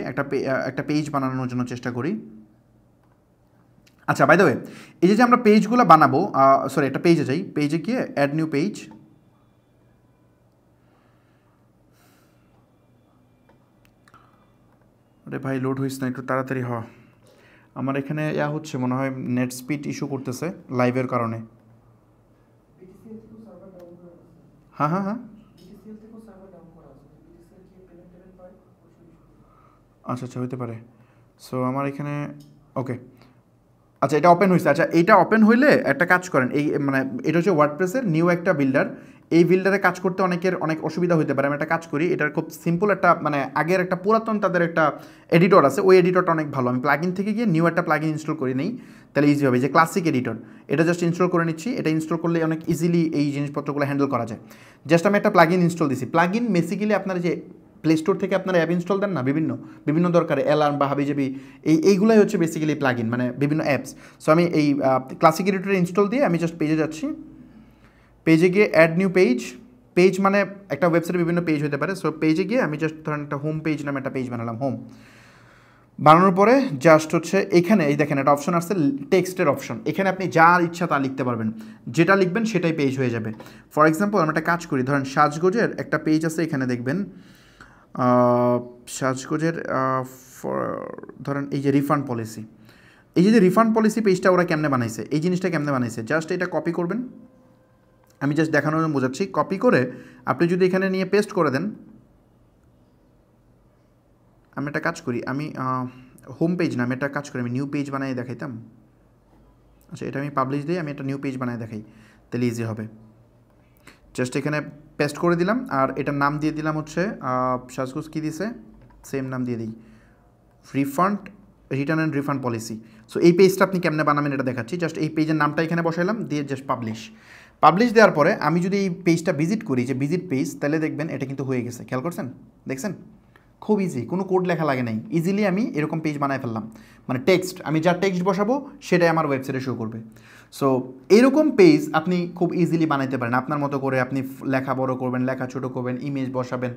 একটা পেজ বানানোর জন্য চেষ্টা করি। আচ্ছা, বাই দ্য ওয়ে, এই যে আমরা পেজগুলো বানাবো, সরি একটা পেজে যাই, পেজে গিয়ে অ্যাড নিউ পেজ। আরে ভাই লোড হইস না, একটু তাড়াতাড়ি হ, আমার এখানে হচ্ছে মনে হয় নেট স্পিড ইস্যু করতেছে লাইভের কারণে। হ্যাঁ হ্যাঁ হ্যাঁ, আচ্ছা আচ্ছা হইতে পারে। সো আমার এখানে ওকে, আচ্ছা এটা ওপেন হয়েছে। আচ্ছা এইটা ওপেন হইলে একটা কাজ করেন, এই মানে এটা হচ্ছে ওয়ার্ডপ্রেসের নিউ একটা বিল্ডার, এই বিল্ডারে কাজ করতে অনেক অসুবিধা হতে পারে। আমি একটা কাজ করি, এটার খুব সিম্পল একটা মানে আগের একটা পুরাতন তাদের একটা এডিটর আছে, ওই এডিটরটা অনেক ভালো। আমি প্লাগইন থেকে গিয়ে নিউ একটা প্লাগইন ইনস্টল করে নিই, তাহলে ইজি হবে। যে ক্লাসিক এডিটর, এটা জাস্ট ইনস্টল করে নিচ্ছি, এটা ইনস্টল করলে অনেক ইজিলি এই জিনিসপত্রগুলো হ্যান্ডেল করা যায়। জাস্ট আমি একটা প্লাগইন ইনস্টল দিছি। প্লাগইন বেসিক্যালি আপনার যে প্লে স্টোর থেকে আপনারা অ্যাপ ইনস্টল দেন না বিভিন্ন দরকারে, অ্যালার্ম বা হাবিজাবি, এইগুলাই হচ্ছে বেসিক্যালি প্লাগইন, মানে বিভিন্ন অ্যাপস। সো আমি এই ক্লাসিক এডিটর ইনস্টল দিয়ে আমি জাস্ট পেজে যাচ্ছি, পেজে গিয়ে অ্যাড নিউ পেজ মানে একটা ওয়েবসাইটে বিভিন্ন পেজ হতে পারে। সো পেজে গিয়ে আমি জাস্ট ধরেন একটা হোম পেজ নামে একটা পেজ বানালাম। হোম বানানোর পরে জাস্ট হচ্ছে এখানে এই দেখেন একটা অপশন আসছে টেক্সটের অপশন, এখানে আপনি যা ইচ্ছা তা লিখতে পারবেন, যেটা লিখবেন সেটাই পেজ হয়ে যাবে। ফর এক্সাম্পল আমরা একটা কাজ করি, ধরেন সাজগোজের একটা পেজ আছে, এখানে দেখবেন সাজগোজের ধরেন এই যে রিফান্ড পলিসি, এই যে রিফান্ড পলিসি পেজটা ওরা কেমনে বানাইছে, এই জিনিসটা কেমনে বানাইছে, জাস্ট এটা কপি করবেন। আমি জাস্ট দেখানোর জন্য বোঝাচ্ছি, কপি করে আপনি যদি এখানে নিয়ে পেস্ট করে দেন। আমি একটা কাজ করি, আমি হোম পেজ না, আমি একটা কাজ করি, আমি নিউ পেজ বানাই দেখাইতাম। আচ্ছা এটা আমি পাবলিশ দিই, আমি একটা নিউ পেজ বানাই দেখাই, তাহলে ইজি হবে। জাস্ট এখানে পেস্ট করে দিলাম, আর এটার নাম দিয়ে দিলাম হচ্ছে সাজগোজ কী দিছে, সেম নাম দিয়ে দিই, return and refund policy. So এই পেজটা আপনি কেমনে বানাবেন এটা দেখাচ্ছি। জাস্ট এই পেজের নামটা এখানে বসাইলাম, দিয়ে জাস্ট পাবলিশ দেওয়ার পরে আমি যদি এই পেজটা ভিজিট করি, যে ভিজিট পেজ, তাহলে দেখবেন এটা কিন্তু হয়ে গেছে। খেয়াল করছেন, দেখছেন খুব ইজি, কোনো কোড লেখা লাগে নাই, ইজিলি আমি এরকম পেজ বানায় ফেললাম। মানে টেক্সট, আমি যা টেক্সট বসাবো সেটাই আমার ওয়েবসাইটে শো করবে। সো এরকম পেজ আপনি খুব ইজিলি বানাইতে পারেন আপনার মতো করে। আপনি লেখা বড় করবেন, লেখা ছোটো করবেন, ইমেজ বসাবেন,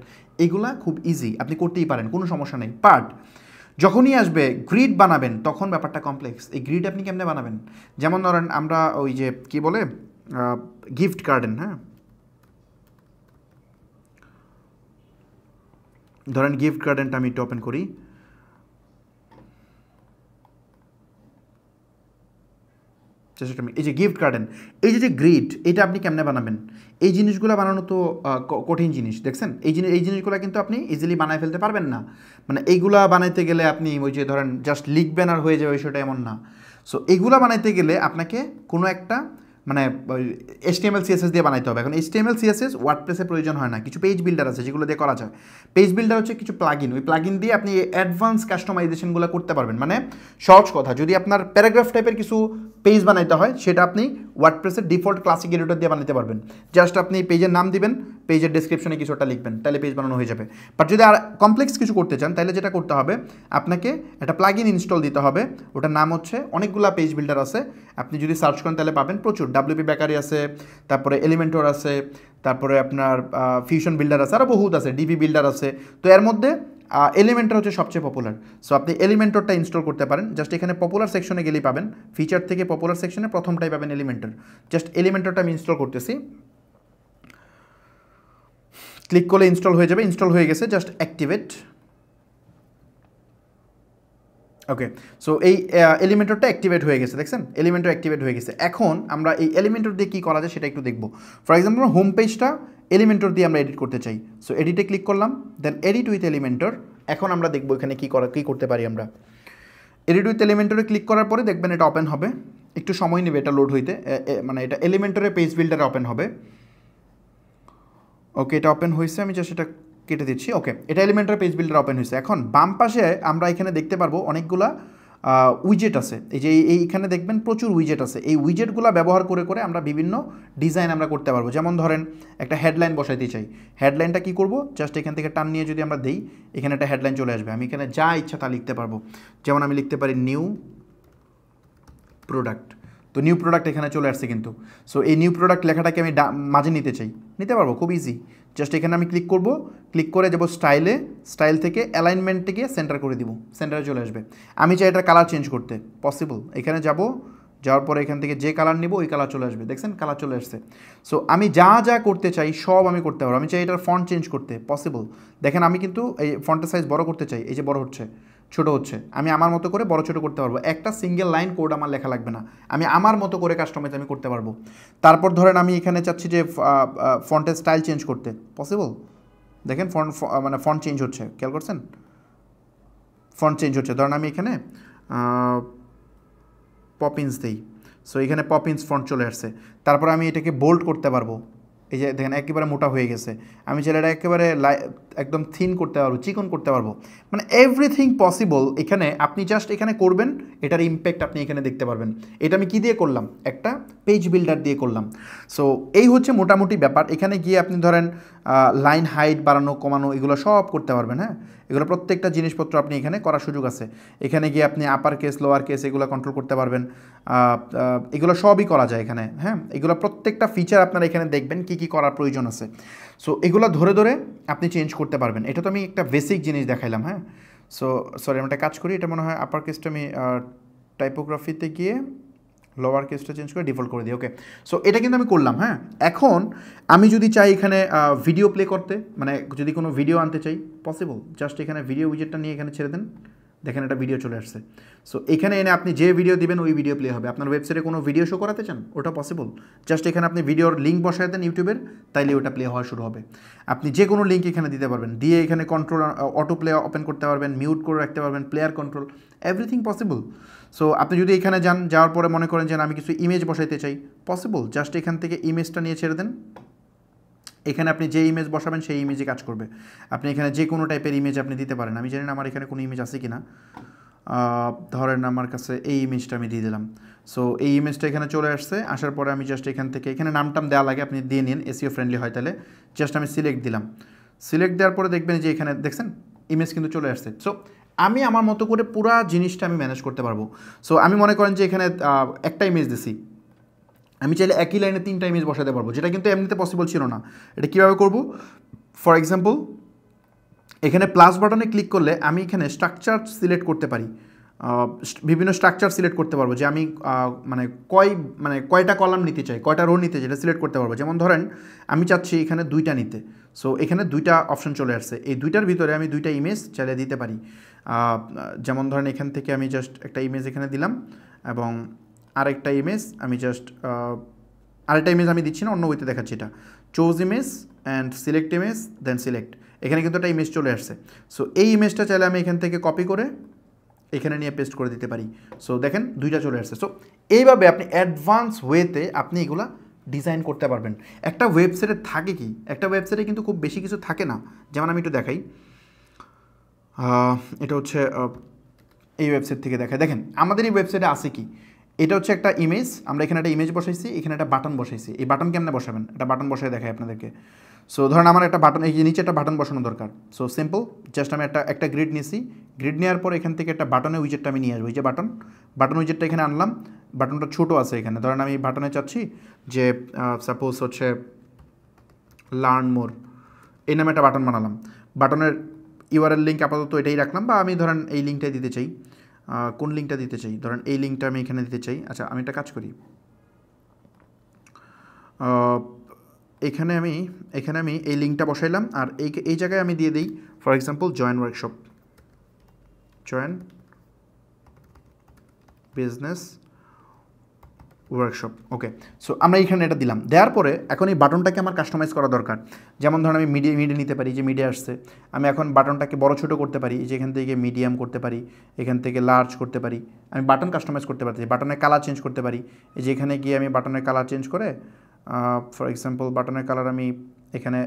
এগুলা খুব ইজি, আপনি করতেই পারেন, কোনো সমস্যা নেই। বাট যখনই আসবে গ্রিড বানাবেন, তখন ব্যাপারটা কমপ্লেক্স। এই গ্রিড আপনি কেমনে বানাবেন, যেমন ধরেন আমরা ওই যে কী বলে গিফট গার্ডেন, হ্যাঁ ধরেন গিফট গার্ডেনটা আমি একটু ওপেন করি। এই যে গিফট গার্ডেন, এই যে গ্রিড, এটা আপনি কেমনে বানাবেন? এই জিনিসগুলো বানানো তো কঠিন জিনিস, দেখছেন? এই জিনিসগুলো কিন্তু আপনি ইজিলি বানায় ফেলতে পারবেন না। মানে এইগুলা বানাইতে গেলে আপনি ওই যে ধরেন জাস্ট লিখবেন আর হয়ে যাবে, সেটা এমন না। সো এইগুলা বানাইতে গেলে আপনাকে কোনো একটা মানে HTML CSS দিয়ে বানাইতে হবে। এখন HTML CSS ওয়ার্ডপ্রেসের প্রয়োজন হয় না, কিছু পেজ বিল্ডার আছে যেগুলো দিয়ে করা যায়। পেজ বিল্ডার হচ্ছে কিছু প্লাগইন, ওই প্লাগইন দিয়ে আপনি অ্যাডভান্স কাস্টমাইজেশনগুলো করতে পারবেন। মানে সহজ কথা, যদি আপনার প্যারাগ্রাফ টাইপের কিছু পেজ বানাইতে হয়, সেটা আপনি ওয়ার্ডপ্রেসের ডিফল্ট ক্লাসিক এডিটর দিয়ে বানাতে পারবেন। জাস্ট আপনি পেজের নাম দিবেন, পেজের ডেসক্রিপশনে কিছুটা লিখবেন, তাহলে পেজ বানানো হয়ে যাবে। বাট যদি আর কমপ্লেক্স কিছু করতে চান, তাহলে যেটা করতে হবে, আপনাকে একটা প্লাগইন ইনস্টল দিতে হবে। ওটার নাম হচ্ছে, অনেকগুলো পেজ বিল্ডার আছে, আপনি যদি সার্চ করেন তাহলে পাবেন প্রচুর। WP বেকারি আছে, তারপরে এলিমেন্টর আছে, তারপরে আপনার ফিউশন বিল্ডার আছে, আরও বহুত আছে, DB বিল্ডার আছে। তো এর মধ্যে এলিমেন্টর হচ্ছে সবচেয়ে পপুলার। সো আপনি এলিমেন্টরটা ইনস্টল করতে পারেন। জাস্ট এখানে পপুলার সেকশনে গেলেই পাবেন, ফিচার থেকে পপুলার সেকশনে প্রথমটাই পাবেন এলিমেন্টর। জাস্ট এলিমেন্টরটা আমি ইনস্টল করতেছি, ক্লিক করলে ইনস্টল হয়ে যাবে। ইনস্টল হয়ে গেছে, জাস্ট অ্যাক্টিভেট। ওকে, সো এই এলিমেন্টরটা অ্যাক্টিভেট হয়ে গেছে, দেখছেন? এলিমেন্টর অ্যাক্টিভেট হয়ে গেছে। এখন আমরা এই এলিমেন্টর দিয়ে কী করা যায় সেটা একটু দেখব। ফর এক্সাম্পল, হোম পেজটা এলিমেন্টর দিয়ে আমরা এডিট করতে চাই। সো এডিটে ক্লিক করলাম, দেন এডিট উইথ এলিমেন্টর। এখন আমরা দেখব এখানে কী করতে পারি আমরা। এডিট উইথ এলিমেন্টরে ক্লিক করার পরে দেখবেন এটা ওপেন হবে, একটু সময় নেবে এটা লোড হইতে, মানে এটা এলিমেন্টরে পেজ বিল্ডারে ওপেন হবে। ওকে, এটা ওপেন হয়েছে, আমি জাস্ট এটা কেটে দিচ্ছি। ওকে, এটা এলিমেন্টর পেজ বিল্ডার ওপেন হয়েছে। এখন বাম পাশে আমরা এখানে দেখতে পারবো অনেকগুলা উইজেট আছে। এই যে এইখানে দেখবেন প্রচুর উইজেট আছে। এই উইজেটগুলো ব্যবহার করে করে আমরা বিভিন্ন ডিজাইন আমরা করতে পারবো। যেমন ধরেন একটা হেডলাইন বসাইতে চাই, হেডলাইনটা কী করবো, জাস্ট এখান থেকে টান নিয়ে যদি আমরা দিই, এখানে একটা হেডলাইন চলে আসবে। আমি এখানে যা ইচ্ছা তা লিখতে পারবো। যেমন আমি লিখতে পারি নিউ প্রোডাক্ট। তো নিউ প্রোডাক্ট এখানে চলে আসছে কিন্তু। সো এই নিউ প্রোডাক্ট লেখাটাকে আমি মাঝে নিতে পারবো, খুব ইজি। জাস্ট এখানে আমি ক্লিক করব, ক্লিক করে যাবো স্টাইলে, স্টাইল থেকে অ্যালাইনমেন্টটিকে সেন্টার করে দিব, সেন্টারে চলে আসবে। আমি চাই এটার কালার চেঞ্জ করতে, পসিবল। এখানে যাওয়ার পরে এখান থেকে যে কালার নিব ওই কালার চলে আসবে, দেখছেন? কালার চলে আসছে। সো আমি যা যা করতে চাই সব আমি করতে পারবো। আমি চাই এটার ফন্ট চেঞ্জ করতে, পসিবল। দেখেন আমি কিন্তু এই ফন্টের সাইজ বড় করতে চাই, এই যে বড় হচ্ছে, ছোটো হচ্ছে, আমি আমার মতো করে বড় ছোটো করতে পারবো। একটা সিঙ্গেল লাইন কোড আমার লেখা লাগবে না, আমি আমার মতো করে কাস্টমাইজ আমি করতে পারবো। তারপর ধরেন আমি এখানে চাচ্ছি যে ফন্টের স্টাইল চেঞ্জ করতে, পসিবল। দেখেন মানে ফন্ট চেঞ্জ হচ্ছে, খেয়াল করছেন? ফন্ট চেঞ্জ হচ্ছে। ধরেন আমি এখানে পপিন্স দিই, সো এখানে পপিন্স ফন্ট চলে আসছে। তারপর আমি এটাকে বোল্ড করতে পারবো, এই যে দেখেন একেবারে মোটা হয়ে গেছে। আমি চাইলে এটা একেবারে একদম থিন করতে পারবো, চিকন করতে পারবো, মানে এভরিথিং পসিবল। এখানে আপনি জাস্ট এখানে করবেন, এটার ইম্প্যাক্ট আপনি এখানে দেখতে পারবেন। এটা আমি কী দিয়ে করলাম? একটা পেজ বিল্ডার দিয়ে করলাম। সো এই হচ্ছে মোটামুটি ব্যাপার। এখানে গিয়ে আপনি ধরেন লাইন হাইট বাড়ানো কমানো এগুলো সব করতে পারবেন। হ্যাঁ, এগুলো প্রত্যেকটা জিনিসপত্র আপনি এখানে করার সুযোগ আছে। এখানে গিয়ে আপনি আপার কেস লোয়ার কেস এগুলো কন্ট্রোল করতে পারবেন। এগুলো সবই করা যায় এখানে। হ্যাঁ, এগুলো প্রত্যেকটা ফিচার আপনারা এখানে দেখবেন কী কী করার প্রয়োজন আছে। সো এগুলো ধরে ধরে আপনি চেঞ্জ করতে পারবেন। এটা তো আমি একটা বেসিক জিনিস দেখাইলাম। হ্যাঁ, সো সরি, আমি একটা কাজ করি, এটা মনে হয় আপার কেসটা আমি টাইপোগ্রাফিতে গিয়ে লোয়ার কেসটা চেঞ্জ করে ডিফল্ট করে দিই। ওকে, সো এটা কিন্তু আমি করলাম। হ্যাঁ, এখন আমি যদি চাই এখানে ভিডিও প্লে করতে, মানে যদি কোনো ভিডিও আনতে চাই, পসিবল। জাস্ট এখানে ভিডিও উইজেটটা নিয়ে এখানে ছেড়ে দেন, দেখেন একটা ভিডিও চলে আসছে। সো এখানে এনে আপনি যে ভিডিও দিবেন ওই ভিডিও প্লে হবে। আপনার ওয়েবসাইটে কোনো ভিডিও শো করাতে চান, ওটা পসিবল। জাস্ট এখানে আপনি ভিডিওর লিঙ্ক বসায় দেন ইউটিউবের, তাইলে ওটা প্লে হওয়া শুরু হবে। আপনি যে কোনো লিঙ্ক এখানে দিতে পারবেন, দিয়ে এখানে কন্ট্রোল অটো প্লে ওপেন করতে পারবেন, মিউট করে রাখতে পারবেন, player control, everything possible. So আপনি যদি এখানে যাওয়ার পরে মনে করেন যে আমি কিছু ইমেজ বসাইতে চাই, পসিবল। জাস্ট এখান থেকে ইমেজটা নিয়ে ছেড়ে দেন, এখানে আপনি যে ইমেজ বসাবেন সেই ইমেজে কাজ করবে। আপনি এখানে যে কোনো টাইপের ইমেজ আপনি দিতে পারেন। আমি জানি না আমার এখানে কোনো ইমেজ আছে কি না, ধরেন আমার কাছে এই ইমেজটা আমি দিয়ে দিলাম। সো এই ইমেজটা এখানে চলে আসছে। আসার পরে আমি জাস্ট এখান থেকে, এখানে নামটাম দেওয়া লাগে, আপনি দিয়ে নিন, এসইও ফ্রেন্ডলি হয় তাহলে। জাস্ট আমি সিলেক্ট দিলাম। সিলেক্ট দেওয়ার পরে দেখবেন যে এখানে দেখছেন ইমেজ কিন্তু চলে আসছে। সো আমি আমার মতো করে পুরা জিনিসটা আমি ম্যানেজ করতে পারবো। সো আমি মনে করেন যে এখানে একটা ইমেজ দিছি, আমি চাইলে একই লাইনে 3টা ইমেজ বসাতে পারবো, যেটা কিন্তু এমনিতে পসিবল ছিল না। এটা কীভাবে করবো? ফর এক্সাম্পল, এখানে প্লাস বাটনে ক্লিক করলে আমি এখানে স্ট্রাকচার সিলেক্ট করতে পারি। বিভিন্ন স্ট্রাকচার সিলেক্ট করতে পারবো যে আমি মানে কয়টা কলাম নিতে চাই, কয়টা রো নিতে চাই, এটা সিলেক্ট করতে পারবো। যেমন ধরেন আমি চাচ্ছি এখানে 2টা নিতে, সো এখানে 2টা অপশন চলে আসছে। এই 2টার ভিতরে আমি 2টা ইমেজ চালিয়ে দিতে পারি। যেমন ধরেন এখান থেকে আমি জাস্ট একটা ইমেজ এখানে দিলাম এবং আরেকটা ইমেজ আমি দিচ্ছি না, অন্য বইতে দেখাচ্ছি। এটা choose image and select image then select, এখানে কিন্তু একটা ইমেজ চলে আসছে। সো এই ইমেজটা চাইলে আমি এখান থেকে কপি করে এখানে নিয়ে পেস্ট করে দিতে পারি। সো দেখেন 2টা চলে আসছে। সো এইভাবে আপনি অ্যাডভান্স ওয়েতে আপনি এগুলা ডিজাইন করতে পারবেন। একটা ওয়েবসাইটে থাকে কি, একটা ওয়েবসাইটে কিন্তু খুব বেশি কিছু থাকে না। যেমন আমি একটু দেখাই, এটা হচ্ছে এই ওয়েবসাইট থেকে দেখাই। দেখেন আমাদের এই ওয়েবসাইটে আছে কি, এটা হচ্ছে একটা ইমেজ, আমরা এখানে একটা ইমেজ বসাইছি, এখানে একটা বাটন বসাইছি। এই বাটন কেমনে বসাবেন, একটা বাটন বসাই দেখাই আপনাদেরকে। সো ধরেন আমার একটা বাটন, এই নিচে একটা বাটন বসানো দরকার। সো সিম্পল, জাস্ট আমি একটা গ্রিড নিয়েছি, গ্রিড নেওয়ার পর এখান থেকে একটা বাটনের উইজেটটা আমি নিয়ে আসবো। এই যে বাটন উইজেটটা এখানে আনলাম, বাটনটা ছোটো আছে এখানে। ধরেন আমি বাটনে চাচ্ছি যে সাপোজ হচ্ছে লার্ন মোর, এই নামে একটা বাটন বানালাম। বাটনের ইউআরএল লিঙ্ক আপাতত এটাই রাখলাম, বা আমি ধরেন এই লিঙ্কটাই দিতে চাই। কোন লিঙ্কটা দিতে চাই, ধরেন এই লিঙ্কটা আমি এখানে দিতে চাই। আচ্ছা আমি একটা কাজ করি, এখানে আমি এই লিঙ্কটা বসাইলাম, আর এই জায়গায় আমি দিয়ে দিই for example join business workshop. Okay, so আমরা এখানে এটা দিলাম। দেওয়ার পরে এখন এই বাটনটাকে আমার কাস্টমাইজ করা দরকার। যেমন ধরুন আমি মিডিয়া নিতে পারি, যে মিডিয়া আসছে, আমি এখন বাটনটাকে বড় ছোটো করতে পারি, যে এখান থেকে মিডিয়াম করতে পারি, এখান থেকে লার্জ করতে পারি। আমি বাটন কাস্টমাইজ করতে পারছি, বাটনের কালার চেঞ্জ করতে পারি। এই যে এখানে গিয়ে আমি বাটনের কালার চেঞ্জ করে ফর এক্সাম্পল বাটনের কালার আমি এখানে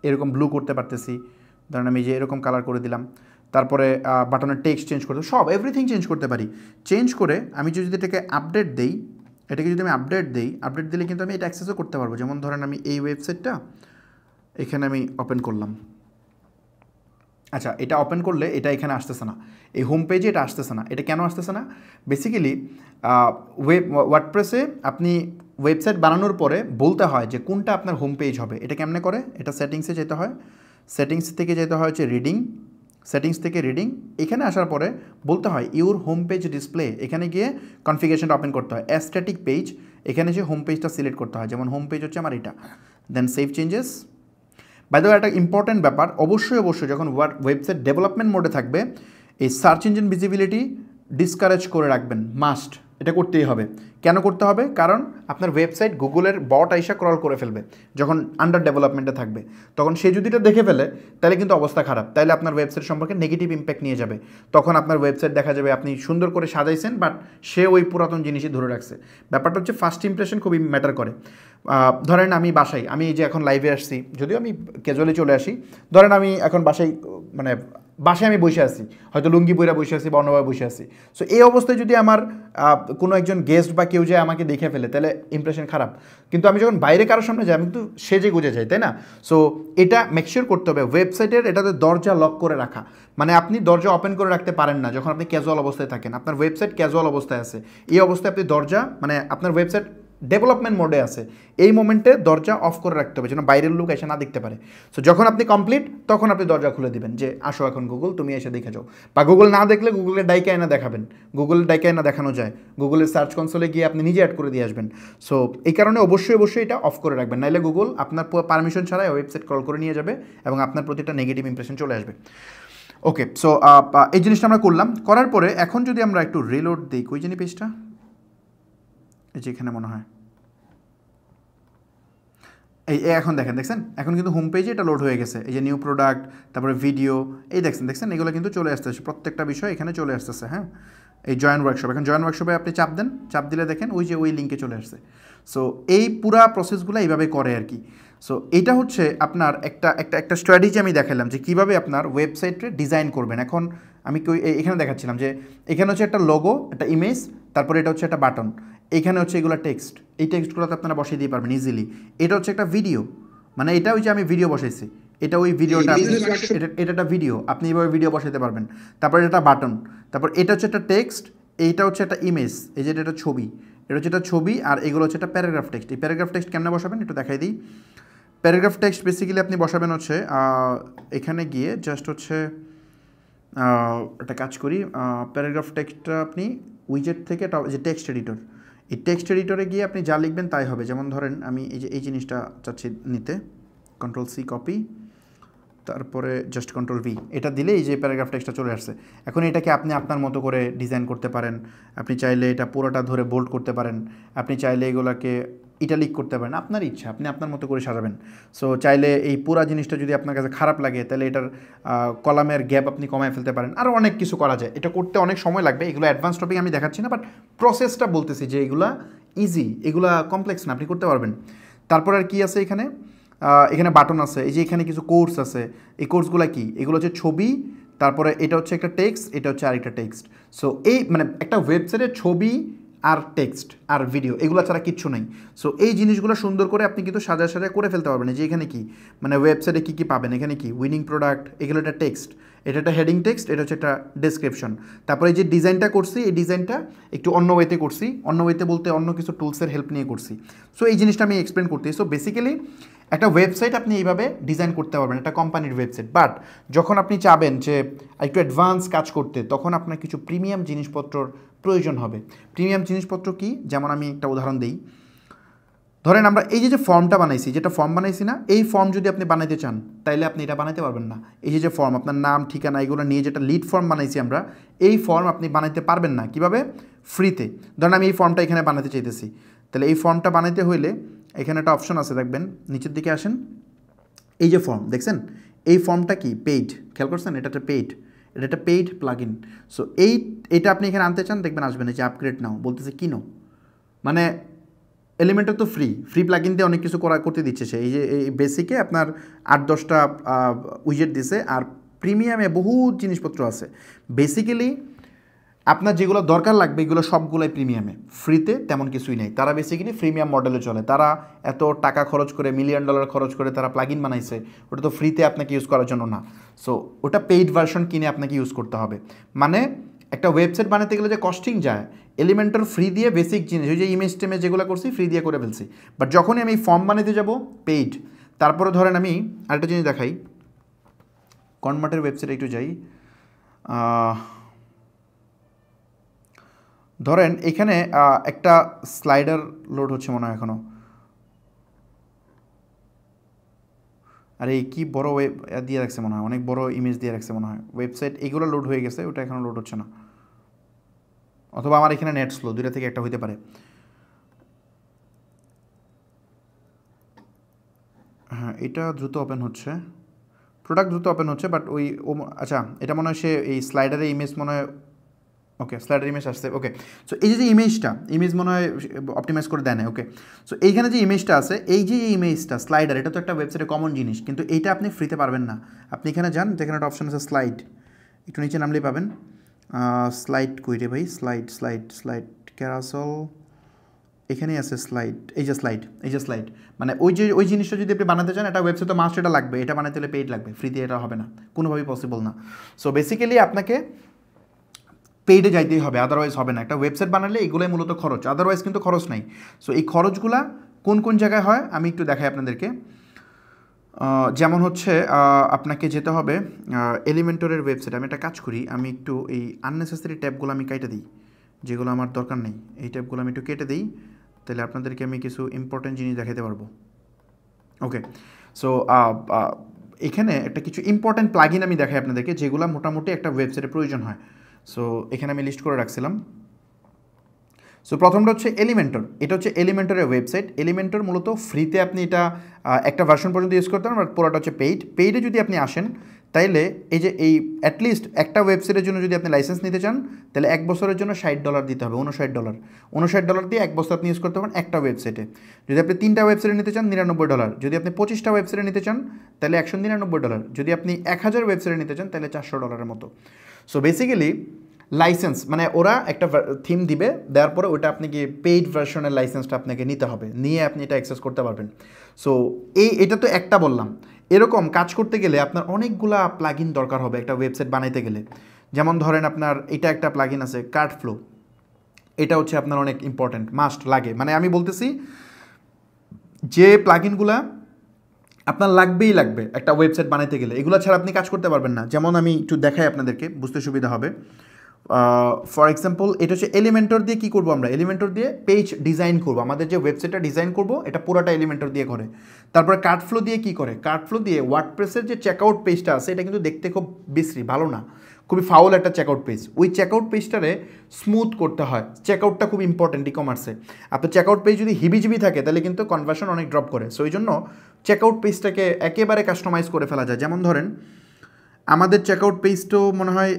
এরকম ব্লু করতে পারতেছি। ধরেন আমি যে এরকম কালার করে দিলাম। তারপরে বাটনের টেক্সট চেঞ্জ করতে, সব এভরিথিং চেঞ্জ করতে পারি। চেঞ্জ করে আমি যদি এটাকে আপডেট দিই, আপডেট দিলে কিন্তু আমি এটা অ্যাক্সেসও করতে পারবো। যেমন ধরেন আমি এই ওয়েবসাইটটা এখানে আমি ওপেন করলাম। আচ্ছা, এটা ওপেন করলে এটা এখানে আসতেছে না, এই হোম পেজে এটা আসতেছে না। এটা কেন আসতেছে না? বেসিক্যালি ওয়ার্ডপ্রেসে আপনি ওয়েবসাইট বানানোর পরে বলতে হয় যে কোনটা আপনার হোম পেজ হবে। এটা কেমনে করে, এটা সেটিংসে যেতে হয়, সেটিংস থেকে যেতে হয় হচ্ছে রিডিং, সেটিংস থেকে রিডিং, এখানে আসার পরে বলতে হয় ইউর হোম পেজ ডিসপ্লে, এখানে গিয়ে কনফিগারেশনটা ওপেন করতে হয়। অ্যাস্থেটিক পেজ, এখানে যে হোম পেজটা সিলেক্ট করতে হয়, যেমন হোম পেজ হচ্ছে আমার এটা। Then save changes. By the way একটা ইম্পর্ট্যান্ট ব্যাপার, অবশ্যই যখন ওয়েবসাইট ডেভেলপমেন্ট মোডে থাকবে, এই সার্চ ইঞ্জিন ভিজিবিলিটি ডিসকারেজ করে রাখবেন, মাস্ট। এটা করতেই হবে। কেন করতে হবে? কারণ আপনার ওয়েবসাইট গুগলের বট আইসা ক্রল করে ফেলবে যখন আন্ডার ডেভেলপমেন্টে থাকবে। তখন সে যদি এটা দেখে ফেলে তাহলে কিন্তু অবস্থা খারাপ, তাহলে আপনার ওয়েবসাইট সম্পর্কে নেগেটিভ ইম্প্যাক্ট নিয়ে যাবে। তখন আপনার ওয়েবসাইট দেখা যাবে আপনি সুন্দর করে সাজাইছেন, বাট সে ওই পুরাতন জিনিসই ধরে রাখছে। ব্যাপারটা হচ্ছে ফার্স্ট ইমপ্রেশন খুবই ম্যাটার করে। ধরেন আমি বাসায়, আমি এই যে এখন লাইভে আসছি, যদিও আমি ক্যাজুয়ালি চলে আসি, ধরেন আমি এখন বাসায় আমি বসে আছি, হয়তো লুঙ্গি পইরা বসে আছি বা অন্যভাবে বসে আছি। সো এই অবস্থায় যদি আমার কোনো একজন গেস্ট বা কেউ যে আমাকে দেখে ফেলে তাহলে ইমপ্রেশন খারাপ। কিন্তু আমি যখন বাইরে কারোর সামনে যাই আমি কিন্তু সেজে গুজে যাই, তাই না? সো এটা মেকশিওর করতে হবে ওয়েবসাইটের এটাতে দরজা লক করে রাখা। মানে আপনি দরজা ওপেন করে রাখতে পারেন না যখন আপনি ক্যাজুয়াল অবস্থায় থাকেন। আপনার ওয়েবসাইট ক্যাজুয়াল অবস্থায় আছে, এই অবস্থায় আপনি দরজা, আপনার ওয়েবসাইট ডেভেলপমেন্ট মোডে আছে, এই মোমেন্টে দরজা অফ করে রাখতে হবে যেন বাইরের লোক এসে না দেখতে পারে। সো যখন আপনি কমপ্লিট তখন আপনি দরজা খুলে দিবেন যে আসো এখন গুগল, তুমি এসে দেখে যাও। বা গুগল না দেখলে গুগলের ডাইকা এনে দেখাবেন, গুগলের ডাইকা এনে দেখানো যায়, গুগলের সার্চ কনসোলে গিয়ে আপনি নিজে অ্যাড করে দিয়ে আসবেন। সো এই কারণে অবশ্যই এটা অফ করে রাখবেন, নাহলে গুগল আপনার পারমিশন ছাড়াই ওয়েবসাইট ক্রল করে নিয়ে যাবে এবং আপনার প্রতি একটা নেগেটিভ ইমপ্রেশন চলে আসবে। ওকে, সো এই জিনিসটা আমরা করলাম। করার পরে এখন যদি আমরা একটু রিলোড দিই, কই জানি পেজটা, এই যে এখানে মনে হয় এই এখন দেখছেন এখন কিন্তু হোম পেজে এটা লোড হয়ে গেছে। এই যে নিউ প্রোডাক্ট, তারপরে ভিডিও, এই দেখছেন এগুলো কিন্তু চলে আসতেছে, প্রত্যেকটা বিষয় এখানে চলে আসতেছে। হ্যাঁ, এই জয়েন ওয়ার্কশপ, এখন জয়েন ওয়ার্কশপে আপনি চাপ দেন, চাপ দিলে দেখেন ওই লিঙ্কে চলে আসছে। সো এই পুরা প্রসেসগুলো এইভাবে করে আর কি। সো এটা হচ্ছে আপনার একটা স্ট্র্যাটেজি আমি দেখালাম যে কীভাবে আপনার ওয়েবসাইটে ডিজাইন করবেন। এখন আমি এখানে দেখাচ্ছিলাম যে এখানে হচ্ছে একটা লোগো, একটা ইমেজ, তারপরে এটা হচ্ছে একটা বাটন, এইখানে হচ্ছে এগুলো টেক্সট, এই টেক্সটগুলোতে আপনারা বসিয়ে দিয়ে পারবেন ইজিলি। এটা হচ্ছে একটা ভিডিও, মানে এটা ওই যে আমি ভিডিও বসাইছি, এটা ওই ভিডিওটা, এটা একটা ভিডিও, আপনি এইভাবে ভিডিও বসাতে পারবেন। তারপর এটা বাটন, তারপর এটা হচ্ছে একটা টেক্সট, এইটা হচ্ছে একটা ইমেজ, এই যে এটা ছবি, এটা হচ্ছে একটা ছবি, আর এগুলো হচ্ছে একটা প্যারাগ্রাফ টেক্সট। এই প্যারাগ্রাফ টেক্সট কেমনে বসাবেন একটু দেখাই দিই। প্যারাগ্রাফ টেক্সট বেসিক্যালি আপনি বসাবেন হচ্ছে এখানে গিয়ে জাস্ট হচ্ছে একটা কাজ করি, প্যারাগ্রাফ টেক্সটটা আপনি উইজেট থেকে যে টেক্সট এডিটর, এই টেক্সট এডিটরে গিয়ে আপনি যা লিখবেন তাই হবে। যেমন ধরেন আমি এই জিনিসটা চাচ্ছি নিতে, কন্ট্রোল সি কপি, তারপরে জাস্ট কন্ট্রোল ভি, এটা দিলে এই যে প্যারাগ্রাফ টেক্সটটা চলে আসছে। এখন এটাকে আপনি আপনার মতো করে ডিজাইন করতে পারেন। আপনি চাইলে এটা পুরোটা ধরে বোল্ড করতে পারেন, আপনি চাইলে এগুলোকে ইটালিক করতে পারেন, আপনার ইচ্ছা, আপনি আপনার মতো করে সাজাবেন। সো চাইলে এই পুরা জিনিসটা যদি আপনার কাছে খারাপ লাগে তাহলে এটার কলামের গ্যাপ আপনি কমায় ফেলতে পারেন, আরও অনেক কিছু করা যায়। এটা করতে অনেক সময় লাগবে, এগুলো অ্যাডভান্স টপিক আমি দেখাচ্ছি না, বাট প্রসেসটা বলতেছি যে এগুলা ইজি, এগুলা কমপ্লেক্স না, আপনি করতে পারবেন। তারপর আর কি আছে এখানে, এখানে বাটন আছে, এই যে এখানে কিছু কোর্স আছে, এই কোর্সগুলো কি, এগুলো হচ্ছে ছবি, তারপরে এটা হচ্ছে একটা টেক্সট, এটা হচ্ছে আরেকটা টেক্সট। সো এই মানে একটা ওয়েবসাইটের ছবি আর টেক্সট আর ভিডিও এগুলো ছাড়া কিচ্ছু নেই। সো এই জিনিসগুলো সুন্দর করে আপনি কিন্তু সাজা করে ফেলতে পারবেন। যে এখানে কি মানে ওয়েবসাইটে কী কী পাবেন, এখানে কি উইনিং প্রোডাক্ট, এগুলো একটা টেক্সট, এটা একটা হেডিং টেক্সট, এটা হচ্ছে একটা ডেসক্রিপশন। তারপরে যে ডিজাইনটা করছি, এই ডিজাইনটা একটু অন্য ওয়েতে করছি, অন্য ওয়েতে বলতে অন্য কিছু টুলসের হেল্প নিয়ে করছি। সো এই জিনিসটা আমি এক্সপ্লেন করতেছি। সো বেসিক্যালি একটা ওয়েবসাইট আপনি এইভাবে ডিজাইন করতে পারবেন, একটা কোম্পানির ওয়েবসাইট। বাট যখন আপনি চাবেন যে একটু অ্যাডভান্স কাজ করতে, তখন আপনার কিছু প্রিমিয়াম জিনিসপত্রর প্রয়োজন হবে। প্রিমিয়াম জিনিসপত্র কি, যেমন আমি একটা উদাহরণ দিই। ধরেন আমরা এই যে ফর্মটা বানাইছি, যেটা ফর্ম বানাইছি না, এই ফর্ম যদি আপনি বানাইতে চান তাইলে আপনি এটা বানাইতে পারবেন না। এই যে ফর্ম, আপনার নাম ঠিকানা এগুলো নিয়ে যেটা লিড ফর্ম বানাইছি আমরা, এই ফর্ম আপনি বানাইতে পারবেন না। কিভাবে? ফ্রিতে। ধরেন আমি এই ফর্মটা এখানে বানাতে চাইতেছি, তাহলে এই ফর্মটা বানাইতে হইলে এখানে একটা অপশন আছে, দেখবেন নিচের দিকে আসেন, এই যে ফর্ম দেখছেন, এই ফর্মটা কি পেইড, খেয়াল করছেন, এটা একটা পেইড, এটা একটা পেইড প্লাগ ইন। সো এটা আপনি এখানে আনতে চান, দেখবেন আসবেন এই যে আপগ্রেড নাও, বলতেছে কিনো, মানে এলিমেন্টর তো ফ্রি প্লাগ ইন দিয়ে অনেক কিছু করতে দিচ্ছে সে। এই যে এই বেসিকে আপনার 8-10টা উইজেট দিছে, আর প্রিমিয়ামে বহু জিনিসপত্র আছে। বেসিক্যালি আপনার যেগুলো দরকার লাগবে এগুলো সবগুলোই প্রিমিয়ামে, ফ্রিতে তেমন কিছুই নেই। তারা বেসিক্যালি প্রিমিয়াম মডেলে চলে, তারা এত টাকা খরচ করে $1 মিলিয়ন খরচ করে তারা প্লাগ ইন বানাইছে, ওটা তো ফ্রিতে আপনাকে ইউজ করার জন্য না। সো ওটা পেইড ভার্সন কিনে আপনাকে ইউজ করতে হবে। মানে একটা ওয়েবসাইট বানাতে গেলে যে কস্টিং যায়, এলিমেন্টর ফ্রি দিয়ে বেসিক জিনিস, ওই যে ইমেজ টেমেজ যেগুলো করছি ফ্রি দিয়ে করে ফেলছি। বাট যখনই আমি ফর্ম বানাতে যাব পেইড। তারপরে ধরেন আমি আরেকটা জিনিস দেখাই, কনমার্টের ওয়েবসাইটে একটু যাই। ধরেন এখানে একটা স্লাইডার লোড হচ্ছে মনে হয় এখনও, আর এই কী বড়ো ওয়েব দিয়ে রাখছে মনে হয়, অনেক বড় ইমেজ দিয়ে রাখছে মনে হয় ওয়েবসাইট, এইগুলো লোড হয়ে গেছে, ওটা এখনও লোড হচ্ছে না, অথবা আমার এখানে নেট স্লো, দুইটা থেকে একটা হইতে পারে। হ্যাঁ, এটা দ্রুত ওপেন হচ্ছে, প্রোডাক্ট দ্রুত ওপেন হচ্ছে, বাট আচ্ছা এটা মনে হয় সে এই স্লাইডারের ইমেজ মনে হয়, ওকে স্লাইডার ইমেজ আসছে, ওকে। সো এই যে ইমেজ মনে হয় অপটিমাইজ করে দেয় না, ওকে। সো এইখানে যে ইমেজটা আছে, এই যে ইমেজটা স্লাইডার, এটা তো একটা ওয়েবসাইটে কমন জিনিস, কিন্তু এইটা আপনি ফ্রিতে পারবেন না। আপনি এখানে যান, যেখানে একটা অপশন আছে স্লাইড, একটু নিচে নামলেই পাবেন। স্লাইড কই রে ভাই, স্লাইড ক্যারাসল, এখানেই আছে স্লাইড, এই যে স্লাইড, মানে ওই জিনিসটা যদি আপনি বানাতে চান, এটা ওয়েবসাইট তো মাস্ট এটা লাগবে, এটা বানাতে হলে পেইড লাগবে, ফ্রিতে এটা হবে না, কোনোভাবেই পসিবল না। সো বেসিক্যালি আপনাকে পেইডে যাইতেই হবে, আদারওয়াইজ হবে না। একটা ওয়েবসাইট বানালে এগুলোই মূলত খরচ, আদারওয়াইজ কিন্তু খরচ নাই। সো এই খরচগুলা কোন জায়গায় হয় আমি একটু দেখাই আপনাদেরকে। যেমন হচ্ছে আপনাকে যেতে হবে এলিমেন্টরের ওয়েবসাইট। আমি একটা কাজ করি, আমি একটু এই আননেসেসারি ট্যাবগুলো আমি কেটে দিই, যেগুলো আমার দরকার নেই, এই ট্যাবগুলো আমি একটু কেটে দিই, তাহলে আপনাদেরকে আমি কিছু ইম্পর্টেন্ট জিনিস দেখাতে পারবো। ওকে, সো এখানে একটা কিছু ইম্পর্টেন্ট প্লাগ ইন আমি দেখাই আপনাদেরকে, যেগুলো মোটামুটি একটা ওয়েবসাইটে প্রয়োজন হয়। সো এখানে আমি লিস্ট করে রাখছিলাম। সো প্রথমটা হচ্ছে এলিমেন্টর, এটা হচ্ছে এলিমেন্টরের ওয়েবসাইট। এলিমেন্টর মূলত ফ্রিতে আপনি এটা একটা ভার্সন পর্যন্ত ইউজ করতে পারেন, বাট পুরোটা হচ্ছে পেইডে যদি আপনি আসেন, তাইলে এই যে এই অ্যাটলিস্ট একটা ওয়েবসাইটের জন্য যদি আপনি লাইসেন্স নিতে চান, তাহলে 1 বছরের জন্য $60 দিতে হবে, $59 দিয়ে 1 বছর আপনি ইউজ করতে পারেন একটা ওয়েবসাইটে। যদি আপনি 3টা ওয়েবসাইটে নিতে চান $99, যদি আপনি 25টা ওয়েবসাইটে নিতে চান তাহলে $199, যদি আপনি 1000 ওয়েবসাইটে নিতে চান তাহলে $400 মতো। সো বেসিক্যালি লাইসেন্স মানে ওরা একটা থিম দিবে, দেওয়ার পরে ওটা আপনাকে পেইড ভার্সনের লাইসেন্সটা আপনাকে নিতে হবে, নিয়ে আপনি এটা অ্যাক্সেস করতে পারবেন। সো এটা তো একটা বললাম। এরকম কাজ করতে গেলে আপনার অনেকগুলা প্লাগ ইন দরকার হবে একটা ওয়েবসাইট বানাইতে গেলে। যেমন ধরেন আপনার এটা একটা প্লাগ ইন আছে কার্ট ফ্লো, এটা হচ্ছে আপনার অনেক ইম্পর্ট্যান্ট, মাস্ট লাগে। মানে আমি বলতেছি যে প্লাগ ইনগুলা আপনার লাগবেই লাগবে একটা ওয়েবসাইট বানাইতে গেলে, এগুলো ছাড়া আপনি কাজ করতে পারবেন না। যেমন আমি একটু দেখাই আপনাদেরকে, বুঝতে সুবিধা হবে। ফর এক্সাম্পল এটা হচ্ছে এলিমেন্টর দিয়ে কী করবো আমরা, এলিমেন্টর দিয়ে পেজ ডিজাইন করবো। আমাদের যে ওয়েবসাইটটা ডিজাইন করবো এটা পুরোটা এলিমেন্টর দিয়ে করে। তারপরে কার্টফ্লো দিয়ে কী করে, কার্টফ্লো দিয়ে ওয়ার্ডপ্রেসের যে চেকআউট পেজটা আছে এটা কিন্তু দেখতে খুব বিশ্রী, ভালো না, খুবই ফাউল একটা চেকআউট পেজ। ওই চেকআউট পেজটারে স্মুথ করতে হয়। চেকআউটটা খুব ইম্পর্টেন্ট ই কমার্সে। আপনার চেকআউট পেজ যদি হিবিজিবি থাকে তাহলে কিন্তু কনভার্সন অনেক ড্রপ করে। সো এই জন্য চেকআউট পেজটাকে একেবারে কাস্টমাইজ করে ফেলা যায়। যেমন ধরেন আমাদের চেকআউট পেজ তো মনে হয়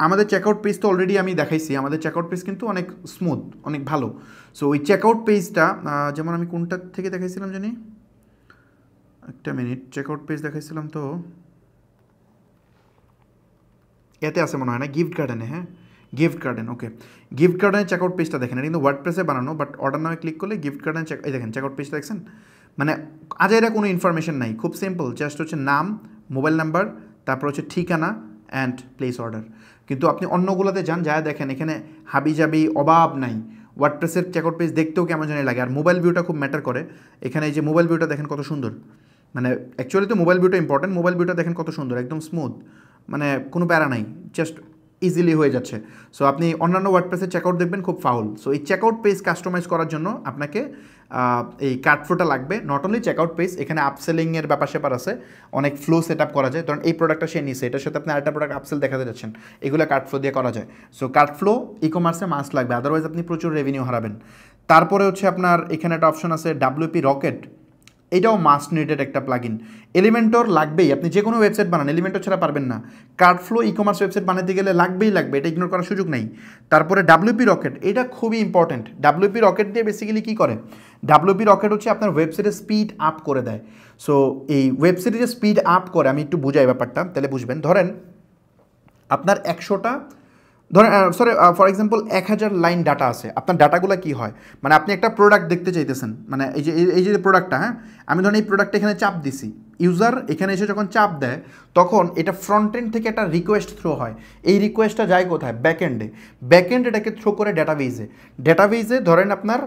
আমাদের চেকআউট পেজ তো অলরেডি আমি দেখাইছি, আমাদের চেকআউট পেজ কিন্তু অনেক স্মুথ, অনেক ভালো। সো ওই চেকআউট পেজটা যেমন আমি কোনটা থেকে দেখাইছিলাম জানি, একটা মিনিট, চেকআউট পেজ দেখাইছিলাম তো এতে আছে মনে হয় না, গিফট গার্ডেনে, হ্যাঁ গিফট গার্ডেন, ওকে গিফট গার্ডেনের চেকআউট পেজটা দেখেন। এটা কিন্তু ওয়ার্ডপ্রেসে বানানো, বাট অর্ডার নামে ক্লিক করলে গিফট গার্ডেন এই দেখেন চেকআউট পেজটা দেখছেন। মানে আজাইরা কোনো ইনফরমেশন নাই, খুব সিম্পল, জাস্ট হচ্ছে নাম, মোবাইল নাম্বার, তারপর হচ্ছে ঠিকানা অ্যান্ড প্লেস অর্ডার। কিন্তু আপনি অন্যগুলোতে যান, যা দেখেন এখানে হাবিজাবি অভাব নাই। ওয়ার্ডপ্রেসের চেকআউট পেজ দেখতেও কেমন জানি লাগে। আর মোবাইল ভিউটা খুব ম্যাটার করে এখানে। এই যে মোবাইল ভিউটা দেখেন কত সুন্দর, মানে অ্যাকচুয়ালি তো মোবাইল ভিউটা ইম্পর্টেন্ট। মোবাইল ভিউটা দেখেন কত সুন্দর, একদম স্মুথ, মানে কোনো প্যারা নাই, জাস্ট ইজিলি হয়ে যাচ্ছে। সো আপনি অন্যান্য ওয়ার্ডপ্রেসের চেকআউট দেখবেন খুব ফাউল। সো এই চেকআউট পেজ কাস্টমাইজ করার জন্য আপনাকে এই কার্টফ্লোটা লাগবে। নট অনলি চেকআউট পেজ, এখানে আপসেলিংয়ের ব্যাপার স্যাপার আছে, অনেক ফ্লো সেট আপ করা যায়। ধরুন এই প্রোডাক্টটা সে নিছে, এটার সাথে আপনি আরেকটা প্রোডাক্ট আপসেল দেখাতে যাচ্ছেন, এগুলো কার্টফ্লো দিয়ে করা যায়। সো কার্টফ্লো ই কমার্সে মাস্ট লাগবে, আদারওয়াইজ আপনি প্রচুর রেভিনিউ হারাবেন। তারপরে হচ্ছে আপনার এখানে একটা অপশন আছে WP রকেট, এটাও মাস্ট নিডেড একটা প্লাগইন। এলিমেন্টর লাগবেই, আপনি যে কোনো ওয়েবসাইট বানান এলিমেন্টর ছাড়া পারবেন না। কার্টফ্লো ই কমার্স ওয়েবসাইট বানাতে গেলে লাগবেই লাগবে, এটা ইগনোর করার সুযোগ নেই। তারপরে WP রকেট, এটা খুবই ইম্পর্টেন্ট। WP রকেট দিয়ে বেসিক্যালি কী করে, WP রকেট হচ্ছে আপনার ওয়েবসাইটের স্পিড আপ করে দেয়। সো এই ওয়েবসাইটে যে স্পিড আপ করে, আমি একটু বুঝাই ব্যাপারটা তাহলে বুঝবেন। ধরেন আপনার 100টা, ধরেন ফর এক্সাম্পল 1000 লাইন ডাটা আছে। আপনার ডাটাগুলো কী হয়, মানে আপনি একটা প্রোডাক্ট দেখতে চাইতেছেন, মানে এই যে প্রোডাক্টটা, হ্যাঁ আমি ধরেন এই প্রোডাক্টটা এখানে চাপ দিছি, ইউজার এখানে এসে যখন চাপ দেয় তখন এটা ফ্রন্ট এন্ড থেকে একটা রিকোয়েস্ট থ্রো হয়। এই রিকোয়েস্টটা যায় কোথায়, ব্যাকএন্ডে। ব্যাকএন্ড এটাকে থ্রো করে ডাটাবেজে। ডাটাবেজে ধরেন আপনার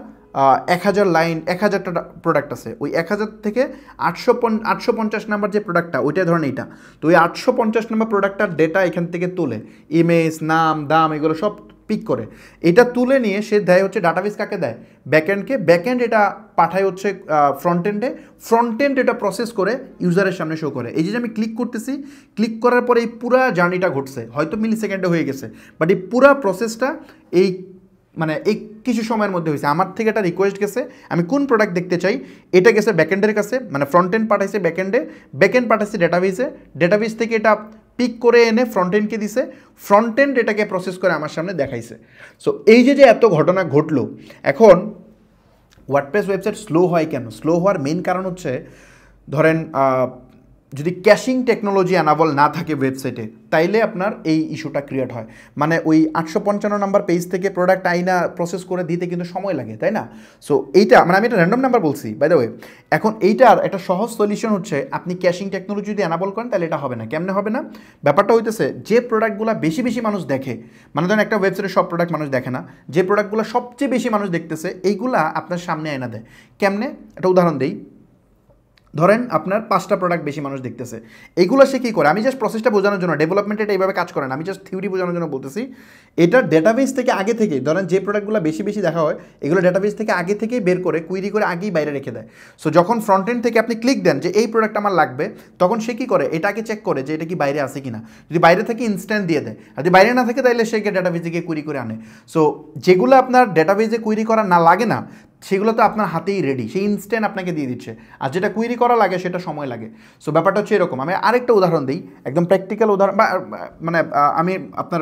1000 লাইন, 1000টা প্রোডাক্ট আছে, ওই 1000 থেকে 850 নাম্বার যে প্রোডাক্টটা ওইটা ধরেন এইটা, তো ওই 850 নাম্বার প্রোডাক্টটার ডেটা এখান থেকে তোলে, ইমেজ, নাম, দাম, এগুলো সব পিক করে। এটা তুলে নিয়ে সে দেয় হচ্ছে ডাটাবেস কাকে দেয়, ব্যাকএন্ডকে। ব্যাকএন্ড এটা পাঠায় হচ্ছে ফ্রন্ট এন্ডে। ফ্রন্ট এন্ড এটা প্রসেস করে ইউজারের সামনে শো করে। এই যে আমি ক্লিক করতেছি, ক্লিক করার পরে এই পুরা জার্নিটা ঘটছে, হয়তো মিলি সেকেন্ডে হয়ে গেছে, বাট এই পুরা প্রসেসটা এই মানে এই কিছু সময়ের মধ্যে হয়েছে। আমার থেকে একটা রিকোয়েস্ট গেছে, আমি কোন প্রোডাক্ট দেখতে চাই, এটা গেছে ব্যাকএন্ডের কাছে, মানে ফ্রন্ট এন্ড পাঠাইছে ব্যাকএন্ডে, ব্যাকএন্ড পাঠাইছে ডেটাবেসে, ডেটাবেস থেকে এটা পিক করে এনে ফ্রন্ট এন্ডকে দিছে, ফ্রন্ট এন্ড এটাকে প্রসেস করে আমার সামনে দেখাইছে। সো এই যে এত ঘটনা ঘটলো, এখন ওয়ার্ডপ্রেস ওয়েবসাইট স্লো হয় কেন, স্লো হওয়ার মেইন কারণ হচ্ছে ধরেন যদি ক্যাশিং টেকনোলজি অ্যানাবল না থাকে ওয়েবসাইটে, তাইলে আপনার এই ইস্যুটা ক্রিয়েট হয়। মানে ওই 855 নাম্বার পেজ থেকে প্রোডাক্ট আইনা প্রসেস করে দিতে কিন্তু সময় লাগে, তাই না? সো এইটা মানে আমি একটা র্যান্ডম নাম্বার বলছি বাই দ্য ওয়ে। এখন এইটার একটা সহজ সলিউশন হচ্ছে আপনি ক্যাশিং টেকনোলজি যদি অ্যানাবল করেন তাহলে এটা হবে না। কেমনে হবে না, ব্যাপারটা হইতেছে যে প্রোডাক্টগুলো বেশি বেশি মানুষ দেখে, মানে ধরেন একটা ওয়েবসাইটে সব প্রোডাক্ট মানুষ দেখে না, যে প্রোডাক্টগুলো সবচেয়ে বেশি মানুষ দেখতেছে এইগুলা আপনার সামনে আয়না দেয়। কেমনে, একটা উদাহরণ দেই। ধরেন আপনার 5টা প্রোডাক্ট বেশি মানুষ দেখতেছে, এগুলো সে কী করে, আমি জাস্ট প্রসেসটা বোঝানোর জন্য, ডেভেলপমেন্টে এটা এইভাবে কাজ করে না, আমি জাস্ট থিওরি বোঝানোর জন্য বলতেছি। এটা ডেটাবেস থেকে আগে থেকে, ধরেন যে প্রোডাক্টগুলো বেশি বেশি দেখা হয় এগুলো ডেটাবেস থেকে আগে থেকেই বের করে কুইরি করে আগেই বাইরে রেখে দেয়। সো যখন ফ্রন্ট এন্ড থেকে আপনি ক্লিক দেন যে এই প্রোডাক্ট আমার লাগবে, তখন সে কী করে, এটাকে চেক করে যে এটা কি বাইরে আছে কিনা, যদি বাইরে থেকে ইনস্ট্যান্ট দিয়ে দেয়, আর যদি বাইরে না থাকে তাহলে সে ডেটাবেসে গিয়ে কুইরি করে আনে। সো যেগুলো আপনার ডেটাবেসে কুইরি করা না লাগে না, সেগুলো তো আপনার হাতেই রেডি, সেই ইনস্ট্যান্ট আপনাকে দিয়ে দিচ্ছে। আর যেটা কুইরি করা লাগে সেটা সময় লাগে। সো ব্যাপারটা হচ্ছে এরকম। আমি আরেকটা উদাহরণ দিই, একদম প্র্যাকটিক্যাল উদাহরণ, বা মানে আমি আপনার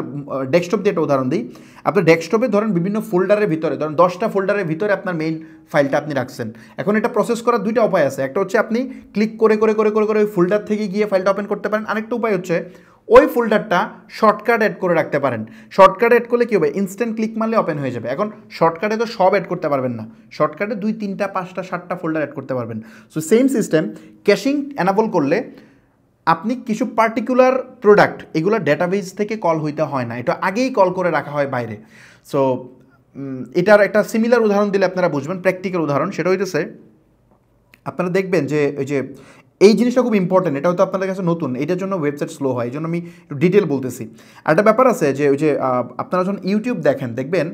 ডেস্কটপ দিয়ে একটা উদাহরণ দিই। আপনার ডেস্কটপে ধরেন বিভিন্ন ফোল্ডারের ভিতরে, ধরেন 10টা ফোল্ডারের ভিতরে আপনার মেইন ফাইলটা আপনি রাখছেন। এখন এটা প্রসেস করার দুইটা উপায় আছে, একটা হচ্ছে আপনি ক্লিক করে করে করে করে করে ওই ফোল্ডার থেকে গিয়ে ফাইলটা ওপেন করতে পারেন, আরেকটা উপায় হচ্ছে ওই ফোল্ডারটা শর্টকাট অ্যাড করে রাখতে পারেন। শর্টকাট অ্যাড করলে কী হবে, ইনস্ট্যান্ট ক্লিক মারলে ওপেন হয়ে যাবে। এখন শর্টকাটে তো সব অ্যাড করতে পারবেন না, শর্টকাটে 2, 3টা, 5টা, 7টা ফোল্ডার অ্যাড করতে পারবেন। সো সেম সিস্টেম, ক্যাশিং অ্যানাবল করলে আপনি কিছু পার্টিকুলার প্রোডাক্ট এগুলো ডেটাবেস থেকে কল হইতে হয় না, এটা আগেই কল করে রাখা হয় বাইরে। সো এটার একটা সিমিলার উদাহরণ দিলে আপনারা বুঝবেন, প্র্যাকটিক্যাল উদাহরণ, সেটা হইতেছে আপনারা দেখবেন যে ওই যে এই জিনিসটা খুব ইম্পর্টেন্ট, এটা হয়তো আপনাদের কাছে নতুন, এটার জন্য ওয়েবসাইট স্লো হয়, এই জন্য আমি একটু ডিটেল বলতেছি। আর একটা ব্যাপার আছে যে ওই যে আপনারা যখন ইউটিউব দেখেন দেখবেন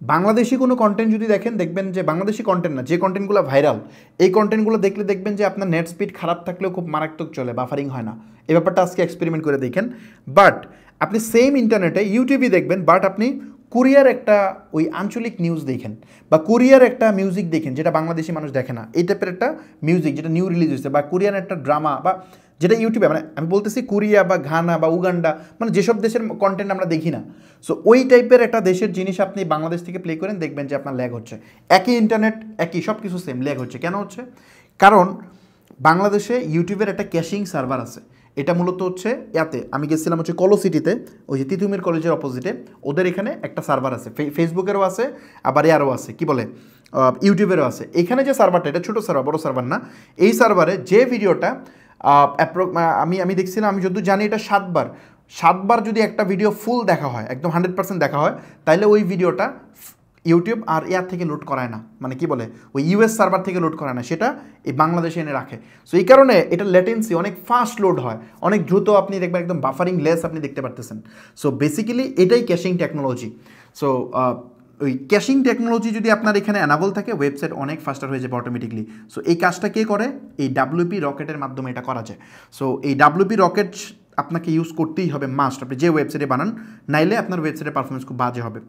বাংলাদেশি কোনো কন্টেন্ট যদি দেখেন দেখবেন যে বাংলাদেশি কন্টেন্ট না, যে কন্টেন্টগুলো ভাইরাল এই কন্টেন্টগুলো দেখলে দেখবেন যে আপনার নেট স্পিড খারাপ থাকলেও খুব মারাত্মক চলে, বাফারিং হয় না। এই ব্যাপারটা আজকে এক্সপেরিমেন্ট করে দেখেন। বাট আপনি সেম ইন্টারনেটে ইউটিউবই দেখবেন, বাট আপনি কোরিয়ার একটা ওই আঞ্চলিক নিউজ দেখেন বা কোরিয়ার একটা মিউজিক দেখেন যেটা বাংলাদেশি মানুষ দেখে না, এই টাইপের একটা মিউজিক যেটা নিউ রিলিজ হয়েছে, বা কোরিয়ান একটা ড্রামা, বা যেটা ইউটিউবে, মানে আমি বলতেছি কোরিয়া বা ঘানা বা উগান্ডা, মানে যেসব দেশের কন্টেন্ট আমরা দেখি না, সো ওই টাইপের একটা দেশের জিনিস আপনি বাংলাদেশ থেকে প্লে করেন, দেখবেন যে আপনার ল্যাগ হচ্ছে। একই ইন্টারনেট একই সব কিছু সেম, ল্যাগ হচ্ছে। কেন হচ্ছে? কারণ বাংলাদেশে ইউটিউবের একটা ক্যাশিং সার্ভার আছে, এটা মূলত হচ্ছে ইয়াতে, আমি গেছিলাম হচ্ছে কলো সিটিতে, ওই যে তিতুমির কলেজের অপোজিটে, ওদের এখানে একটা সার্ভার আছে, ফেসবুকেরও আছে, আবার ইয়ারও আছে, কি বলে ইউটিউবেরও আছে। এখানে যে সার্ভারটা, এটা ছোটো সার্ভার, বড়ো সার্ভার না। এই সার্ভারে যে ভিডিওটা আমি দেখছিলাম, আমি যদিও জানি এটা 7বার যদি একটা ভিডিও ফুল দেখা হয়, একদম 100% দেখা হয়, তাহলে ওই ভিডিওটা ইউটিউব আর ইয়ার থেকে লোড করায় না, মানে কি বলে ওই ইউএস সার্ভার থেকে লোড করায় না, সেটা এই বাংলাদেশে এনে রাখে। সো এই কারণে এটা লেটেন্সি অনেক ফাস্ট লোড হয়, অনেক দ্রুত আপনি দেখবেন একদম বাফারিং লেস আপনি দেখতে পারতেছেন। সো বেসিক্যালি এটাই ক্যাশিং টেকনোলজি। সো ওই ক্যাশিং টেকনোলজি যদি আপনার এখানে অ্যানাবল থাকে, ওয়েবসাইট অনেক ফাস্টার হয়ে যাবে অটোমেটিকলি। সো এই কাজটা কে করে? এই ডাব্লিউপি রকেটের মাধ্যমে এটা করা যায়। সো এই ডাব্লিউপি রকেট আপনাকে ইউজ করতেই হবে মাস্ট, আপনি যে ওয়েবসাইটে বানান, নাইলে আপনার ওয়েবসাইটের পারফরমেন্স খুব বাজে হবে।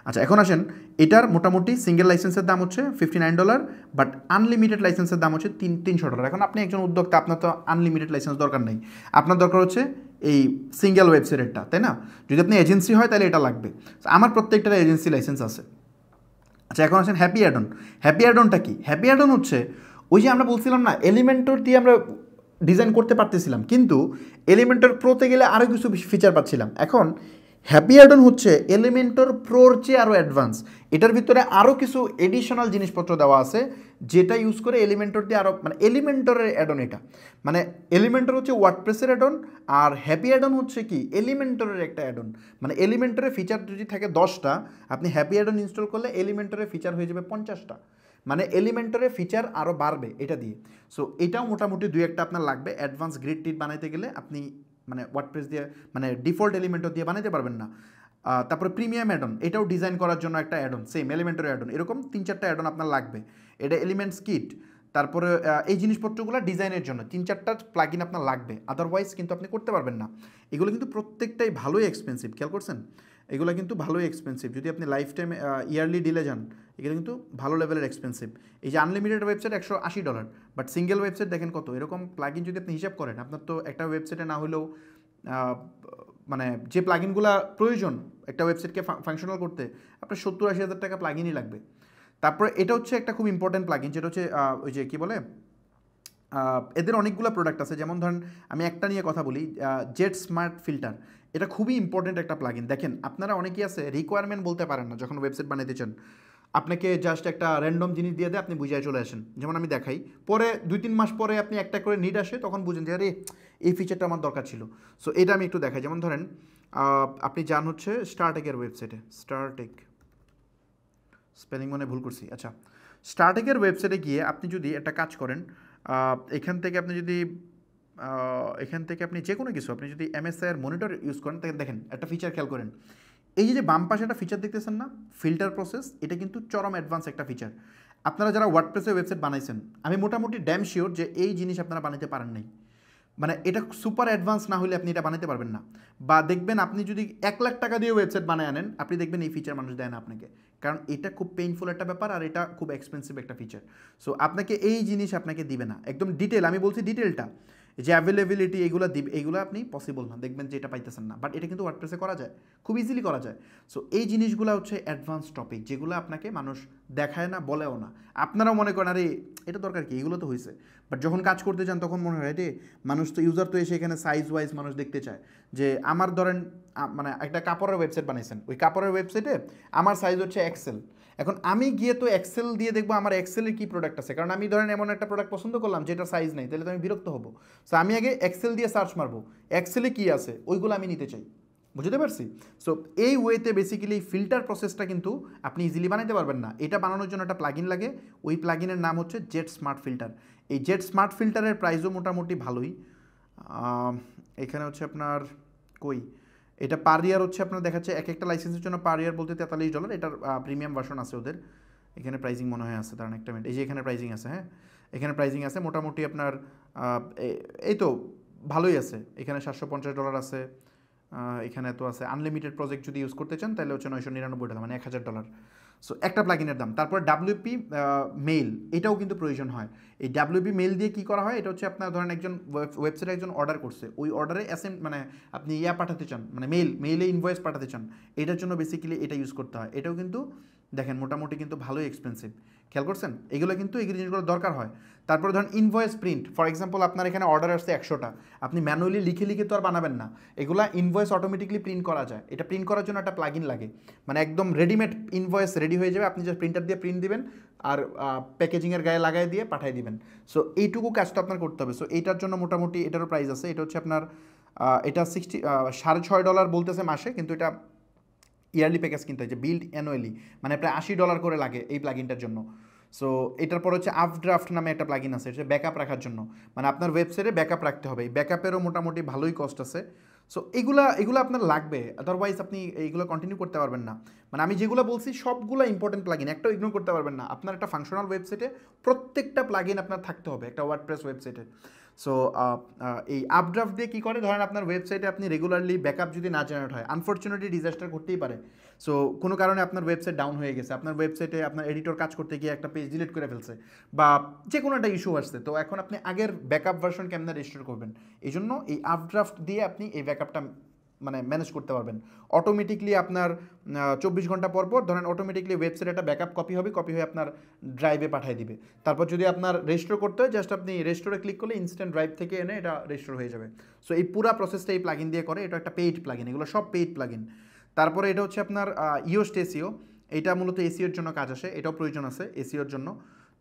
আচ্ছা, এখন আসেন, এটার মোটামুটি সিঙ্গেল লাইসেন্সের দাম হচ্ছে $59, বাট আনলিমিটেড লাইসেন্সের দাম হচ্ছে $300। এখন আপনি একজন উদ্যোক্তা, আপনার তো আনলিমিটেড লাইসেন্স দরকার নেই, আপনার দরকার হচ্ছে এই সিঙ্গেল ওয়েবসাইটেরটা, তাই না? যদি আপনি এজেন্সি হয় তাহলে এটা লাগবে। আমার প্রত্যেকটার এজেন্সি লাইসেন্স আছে। আচ্ছা, এখন আসেন হ্যাপি অ্যাডন। হ্যাপি অ্যাডনটা কি? হ্যাপি অ্যাডন হচ্ছে ওই যে আমরা বলছিলাম না, এলিমেন্টর দিয়ে আমরা ডিজাইন করতে পারতেছিলাম, কিন্তু এলিমেন্টর প্রোতে গেলে আরও কিছু ফিচার পাচ্ছিলাম। এখন হ্যাপি অ্যাডন হচ্ছে এলিমেন্টর প্রোর চেয়ে আরও অ্যাডভান্স, এটার ভিতরে আরও কিছু এডিশনাল জিনিসপত্র দেওয়া আছে, যেটা ইউজ করে এলিমেন্টর দিয়ে আরও, মানে এলিমেন্টরের অ্যাডন এটা, মানে এলিমেন্টর হচ্ছে ওয়ার্ডপ্রেসের অ্যাডন, আর হ্যাপি অ্যাডন হচ্ছে কি এলিমেন্টরের একটা অ্যাডন। মানে এলিমেন্টরের ফিচার যদি থাকে 10টা, আপনি হ্যাপি অ্যাডন ইনস্টল করলে এলিমেন্টরের ফিচার হয়ে যাবে 50টা, মানে এলিমেন্টরের ফিচার আরও বাড়বে এটা দিয়ে। সো এটাও মোটামুটি 2-1টা আপনার লাগবে। অ্যাডভান্স গ্রিড টিট বানাইতে গেলে আপনি মানে ওয়ার্ডপ্রেস দিয়ে, মানে ডিফল্ট এলিমেন্টর দিয়ে বানাইতে পারবেন না। তারপরে প্রিমিয়াম অ্যাডন, এটাও ডিজাইন করার জন্য একটা অ্যাডন, সেম এলিমেন্টর অ্যাডন, এরকম 3-4টা অ্যাডন আপনার লাগবে। এটা এলিমেন্টস কিট, তারপরে এই জিনিসপত্রগুলো ডিজাইনের জন্য 3-4টা প্লাগইন আপনার লাগবে, আদারওয়াইজ কিন্তু আপনি করতে পারবেন না। এগুলো কিন্তু প্রত্যেকটাই ভালোই এক্সপেন্সিভ, খেয়াল করছেন? এগুলো কিন্তু ভালোই এক্সপেন্সিভ, যদি আপনি লাইফ টাইম ইয়ারলি ডিলে যান, এগুলো কিন্তু ভালো লেভেলের এক্সপেন্সিভ। এই যে unlimited website $180, but single website দেখেন কত, এরকম প্লাগইন যদি আপনি হিসাব করেন, আপনার তো একটা ওয়েবসাইটে না হলেও মানে যে প্লাগইনগুলো প্রয়োজন একটা ওয়েবসাইটকে ফাংশনাল করতে, আপনার 70-80 হাজার টাকা প্লাগইনই লাগবে। তারপরে এটা হচ্ছে একটা খুব ইম্পর্ট্যান্ট প্লাগইন, যেটা হচ্ছে ওই যে কী বলে, এদের অনেকগুলো প্রোডাক্ট আছে, যেমন ধরেন আমি একটা নিয়ে কথা বলি, জেট স্মার্ট ফিল্টার। এটা খুবই ইম্পর্টেন্ট একটা প্লাগইন। দেখেন, আপনারা অনেকেই আছে রিকোয়ারমেন্ট বলতে পারেন না যখন ওয়েবসাইট বানাইতে চান, আপনাকে জাস্ট একটা র্যান্ডম জিনিস দিয়ে দেয়, আপনি বুঝায় চলে আসেন। যেমন আমি দেখাই, পরে 2-3 মাস পরে আপনি একটা করে নিড আসে, তখন বুঝেন যে আরে এই ফিচারটা আমার দরকার ছিল। সো এটা আমি একটু দেখাই। যেমন ধরেন আপনি যান হচ্ছে স্টারটেকের ওয়েবসাইটে, স্টারটেক, স্পেলিং মনে ভুল করছি, আচ্ছা, স্টারটেকের ওয়েবসাইটে গিয়ে আপনি যদি একটা কাজ করেন, এখান থেকে আপনি যদি যে কোনো কিছু, আপনি যদি এমএসআইয়ের মনিটর ইউজ করেন, তাকে দেখেন একটা ফিচার খেয়াল করেন, এই যে বাম পাশে একটা ফিচার দেখতেছেন না, ফিল্টার প্রসেস, এটা কিন্তু চরম অ্যাডভান্স একটা ফিচার। আপনারা যারা ওয়ার্ডপ্রেসের ওয়েবসাইট বানাইছেন, আমি মোটামুটি ড্যাম শিওর যে এই জিনিস আপনারা বানাতে পারেন নাই, মানে এটা সুপার অ্যাডভান্স না হলে আপনি এটা বানাতে পারবেন না। বা দেখবেন আপনি যদি 1 লাখ টাকা দিয়ে ওয়েবসাইট বানায় আনেন, আপনি দেখবেন এই ফিচার মানুষ দেয় না আপনাকে, কারণ এটা খুব পেইনফুল একটা ব্যাপার, আর এটা খুব এক্সপেন্সিভ একটা ফিচার। সো আপনাকে এই জিনিস আপনাকে দিবে না, একদম ডিটেল, আমি বলছি ডিটেলটা, যে অ্যাভেলেবিলিটি এইগুলো দিবে, এইগুলো আপনি পসিবল না, দেখবেন যে এটা পাইতেছেন না, বাট এটা কিন্তু ওয়ার্ডপ্রেসে করা যায়, খুব ইজিলি করা যায়। সো এই জিনিসগুলো হচ্ছে অ্যাডভান্স টপিক, যেগুলো আপনাকে মানুষ দেখায় না, বলেও না। আপনারাও মনে করেন আরে এটা দরকার কি, এগুলো তো হয়েছে, বাট যখন কাজ করতে যান তখন মনে হয় রে, মানুষ তো ইউজার তো এসে এখানে সাইজ ওয়াইজ মানুষ দেখতে চায়। যে আমার ধরেন মানে একটা কাপড়ের ওয়েবসাইট বানাইছেন, ওই কাপড়ের ওয়েবসাইটে আমার সাইজ হচ্ছে এক্সেল, এখন আমি গিয়ে তো এক্সেল দিয়ে দেখবো আমার এক্সেলের কী প্রোডাক্ট আছে, কারণ আমি ধরেন এমন একটা প্রোডাক্ট পছন্দ করলাম যেটা সাইজ নেই, তাহলে তো আমি বিরক্ত হবো। সো আমি আগে এক্সেল দিয়ে সার্চ মারবো, এক্সেলে কী আছে ওইগুলো আমি নিতে চাই। বুঝতে পারছি? সো এই ওয়েতে বেসিক্যালি ফিল্টার প্রসেসটা কিন্তু আপনি ইজিলি বানাইতে পারবেন না। এটা বানানোর জন্য একটা প্লাগইন লাগে, ওই প্লাগইনের নাম হচ্ছে জেট স্মার্ট ফিল্টার। এই জেট স্মার্ট ফিল্টারের প্রাইসও মোটামুটি ভালোই। এখানে হচ্ছে আপনার কই এটা পার ইয়ার হচ্ছে আপনার দেখাচ্ছে এক একটা লাইসেন্সের জন্য পার ইয়ার বলতে $43, এটার প্রিমিয়াম ভার্সন আছে ওদের। এখানে প্রাইজিং মনে হয় আছে, তার একটা মিনিট, এই যে এখানে প্রাইজিং আছে, হ্যাঁ এখানে প্রাইজিং আছে মোটামুটি আপনার এই তো ভালোই আছে। এখানে $750 আছে, এখানে তো আছে আনলিমিটেড প্রজেক্ট যদি ইউজ করতে চান তাহলে হচ্ছে $999, মানে $1000। সো একটা প্লাগিনের দাম। তারপর ডাব্লিউপি মেইল, এটাও কিন্তু প্রয়োজন হয়। এই ডাব্লিউপি মেইল দিয়ে কী করা হয়, এটা হচ্ছে আপনার ধরেন একজন ওয়েবসাইটে একজন অর্ডার করছে, ওই অর্ডারে মানে আপনি পাঠাতে চান, মানে মেইলে ইনভয়েস পাঠাতে চান, এটার জন্য বেসিক্যালি এটা ইউজ করতে হয়। এটাও কিন্তু দেখেন মোটামুটি কিন্তু ভালোই এক্সপেন্সিভ, খেয়াল করছেন? এগুলো কিন্তু এই জিনিসগুলো দরকার হয়। তারপরে ধরেন ইনভয়েস প্রিন্ট, ফর এক্সাম্পল আপনার এখানে অর্ডার আসছে 100টা, আপনি ম্যানুয়ালি লিখে লিখে তো আর বানাবেন না, এগুলা ইনভয়েস অটোমেটিকলি প্রিন্ট করা যায়। এটা প্রিন্ট করার জন্য একটা প্লাগইন লাগে, মানে একদম রেডিমেড ইনভয়েস রেডি হয়ে যাবে, আপনি জাস্ট প্রিন্টার দিয়ে প্রিন্ট দিবেন আর প্যাকেজিংয়ের গায়ে লাগাই দিয়ে পাঠিয়ে দিবেন। সো এইটুকু কাজটা আপনার করতে হবে। সো এইটার জন্য মোটামুটি এটারও প্রাইস আছে। এটা হচ্ছে আপনার এটা $6.5 বলতেছে মাসে, কিন্তু এটা ইয়ারলি প্যাকেজ কিনতে হয়, যে বিল্ড অ্যানুয়ালি, মানে প্রায় $80 করে লাগে এই প্লাগইনটার জন্য। সো এটার পর হচ্ছে আপড্রাফট নামে একটা প্লাগইন আছে, এটা ব্যাকআপ রাখার জন্য, মানে আপনার ওয়েবসাইটে ব্যাকআপ রাখতে হবে, এই ব্যাকআপেরও মোটামুটি ভালোই কস্ট আছে। সো এগুলো আপনার লাগবে, আদারওয়াইজ আপনি এইগুলো কন্টিনিউ করতে পারবেন না। মানে আমি যেগুলো বলছি সবগুলো ইম্পর্টেন্ট প্লাগইন, একটাও ইগনোর করতে পারবেন না। আপনার একটা ফাংশনাল ওয়েবসাইটে প্রত্যেকটা প্লাগইন আপনার থাকতে হবে, একটা ওয়ার্ডপ্রেস ওয়েবসাইটে। সো এই আপড্রাফট দিয়ে কী করে, ধরেন আপনার ওয়েবসাইটে আপনি রেগুলারলি ব্যাকআপ যদি না জেনারেট হয়, আনফর্চুনেটলি ডিজাস্টার ঘটতেই পারে। সো কোনো কারণে আপনার ওয়েবসাইট ডাউন হয়ে গেছে, আপনার ওয়েবসাইটে আপনার এডিটর কাজ করতে গিয়ে একটা পেজ ডিলিট করে ফেলছে, বা যে কোনো একটা ইস্যু আসছে, তো এখন আপনি আগের ব্যাকআপ ভার্সন কেমন রেজিস্টার করবেন? এই জন্য এই আপড্রাফট দিয়ে আপনি এই ব্যাকআপটা মানে ম্যানেজ করতে পারবেন অটোমেটিকলি। আপনার 24 ঘন্টা পর পর ধরেন অটোমেটিকলি ওয়েবসাইটে একটা ব্যাকআপ কপি হয়ে আপনার ড্রাইভে পাঠিয়ে দিবে। তারপর যদি আপনার রেজিস্টোর করতে হয়, জাস্ট আপনি রেজিস্টোরে ক্লিক করলে ইনস্ট্যান্ট ড্রাইভ থেকে এনে এটা রেজিস্টোর হয়ে যাবে। সো এই পুরো প্রসেসটা এই প্লাগইন দিয়ে করে, এটা একটা পেইড প্লাগইন, এগুলো সব পেইড প্লাগইন। তারপরে এটা হচ্ছে আপনার ইয়োস্ট এসিও, এটা মূলত এসিওর জন্য কাজ আসে, এটাও প্রয়োজন আছে এসিওর জন্য।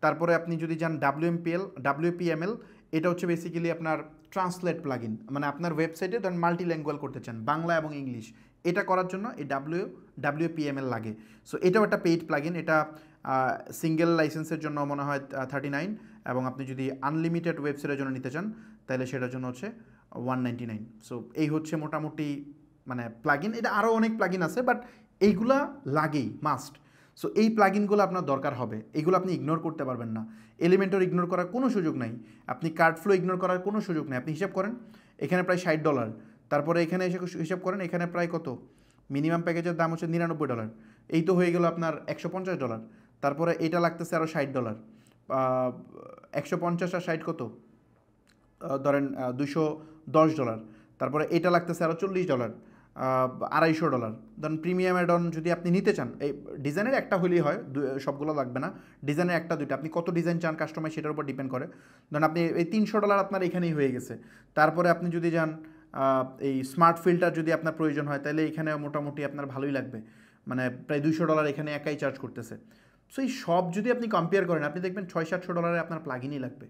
তারপরে আপনি যদি যান WPML, এটা হচ্ছে বেসিক্যালি আপনার ট্রান্সলেট প্লাগইন, মানে আপনার ওয়েবসাইটে ধরেন মাল্টিল্যাঙ্গুয়াল করতে চান, বাংলা এবং ইংলিশ, এটা করার জন্য এই WPML লাগে। সো এটাও একটা পেইড প্লাগইন, এটা সিঙ্গেল লাইসেন্সের জন্য মনে হয় 39, এবং আপনি যদি আনলিমিটেড ওয়েবসাইটের জন্য নিতে চান তাহলে সেটার জন্য হচ্ছে 199। সো এই হচ্ছে মোটামুটি মানে প্লাগইন। এটা আরও অনেক প্লাগইন আছে, বাট এইগুলা লাগেই, মাস্ট। সো এই প্লাগইনগুলো আপনার দরকার হবে, এইগুলো আপনি ইগনোর করতে পারবেন না। এলিমেন্টর ইগনোর করার কোনো সুযোগ নাই, আপনি কার্ড ফ্লো ইগনোর করার কোনো সুযোগ নেই। আপনি হিসাব করেন এখানে প্রায় $60, তারপরে এখানে এসে হিসাব করেন এখানে প্রায় কত, মিনিমাম প্যাকেজের দাম হচ্ছে $99, এই তো হয়ে গেল আপনার $150। তারপরে এটা লাগতেছে আরও $60, 150 আর 60 কত, ধরেন $210। তারপরে এটা লাগতেছে আরও $40, $250। ধরেন প্রিমিয়াম অ্যাড অন যদি আপনি নিতে চান, এই ডিজাইনের একটা হলেই হয়, সবগুলো লাগবে না, ডিজাইনের একটা দুইটা, আপনি কত ডিজাইন চান কাস্টমাইজ সেটার উপর ডিপেন্ড করে। ধরেন আপনি এই $300 আপনার এখানেই হয়ে গেছে। তারপরে আপনি যদি যান এই স্মার্ট ফিল্টার যদি আপনার প্রয়োজন হয়, তাহলে এখানে মোটামুটি আপনার ভালোই লাগবে, মানে প্রায় $200 এখানে একাই চার্জ করতেছে। সো এই সব যদি আপনি কম্পেয়ার করেন, আপনি দেখবেন $600-700 আপনার প্লাগইনই লাগবে,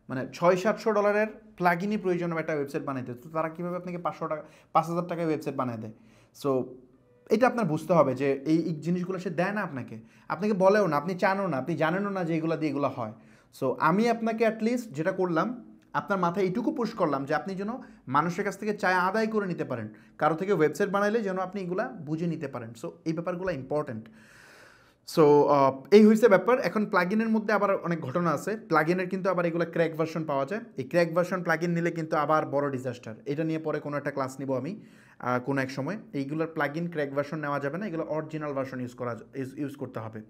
মানে $600-700 প্লাগইনই প্রয়োজন হবে একটা ওয়েবসাইট বানাইতে। তো তারা কীভাবে আপনাকে 5,000 টাকায় ওয়েবসাইট বানায় দেয়? সো এটা আপনার বুঝতে হবে যে এই জিনিসগুলো সে দেয় না আপনাকে বলেও না, আপনি চানও না, আপনি জানেনও না যে এগুলো দিয়ে এগুলো হয়। সো আমি আপনাকে অ্যাটলিস্ট যেটা করলাম, আপনার মাথায় এইটুকু পুশ করলাম যে আপনি যেন মানুষের কাছ থেকে চায় আদায় করে নিতে পারেন, কারো থেকে ওয়েবসাইট বানাইলে যেন আপনি এগুলা বুঝে নিতে পারেন। সো এই ব্যাপারগুলো ইম্পর্ট্যান্ট। সো এই হয়েছে ব্যাপার। এখন প্লাগইনের মধ্যে আবার অনেক ঘটনা আছে। প্লাগইনের কিন্তু আবার এগুলো ক্র্যাক ভার্সন পাওয়া যায়। এই ক্র্যাক ভার্সন প্লাগইন নিলে কিন্তু আবার বড় ডিজাস্টার। এটা নিয়ে পরে কোনো একটা ক্লাস নিব আমি কোনো এক সময়। এইগুলোর প্লাগইন ক্র্যাক ভার্সন নেওয়া যাবে না, এগুলো অরিজিনাল ভার্সন ইউজ করতে হবে।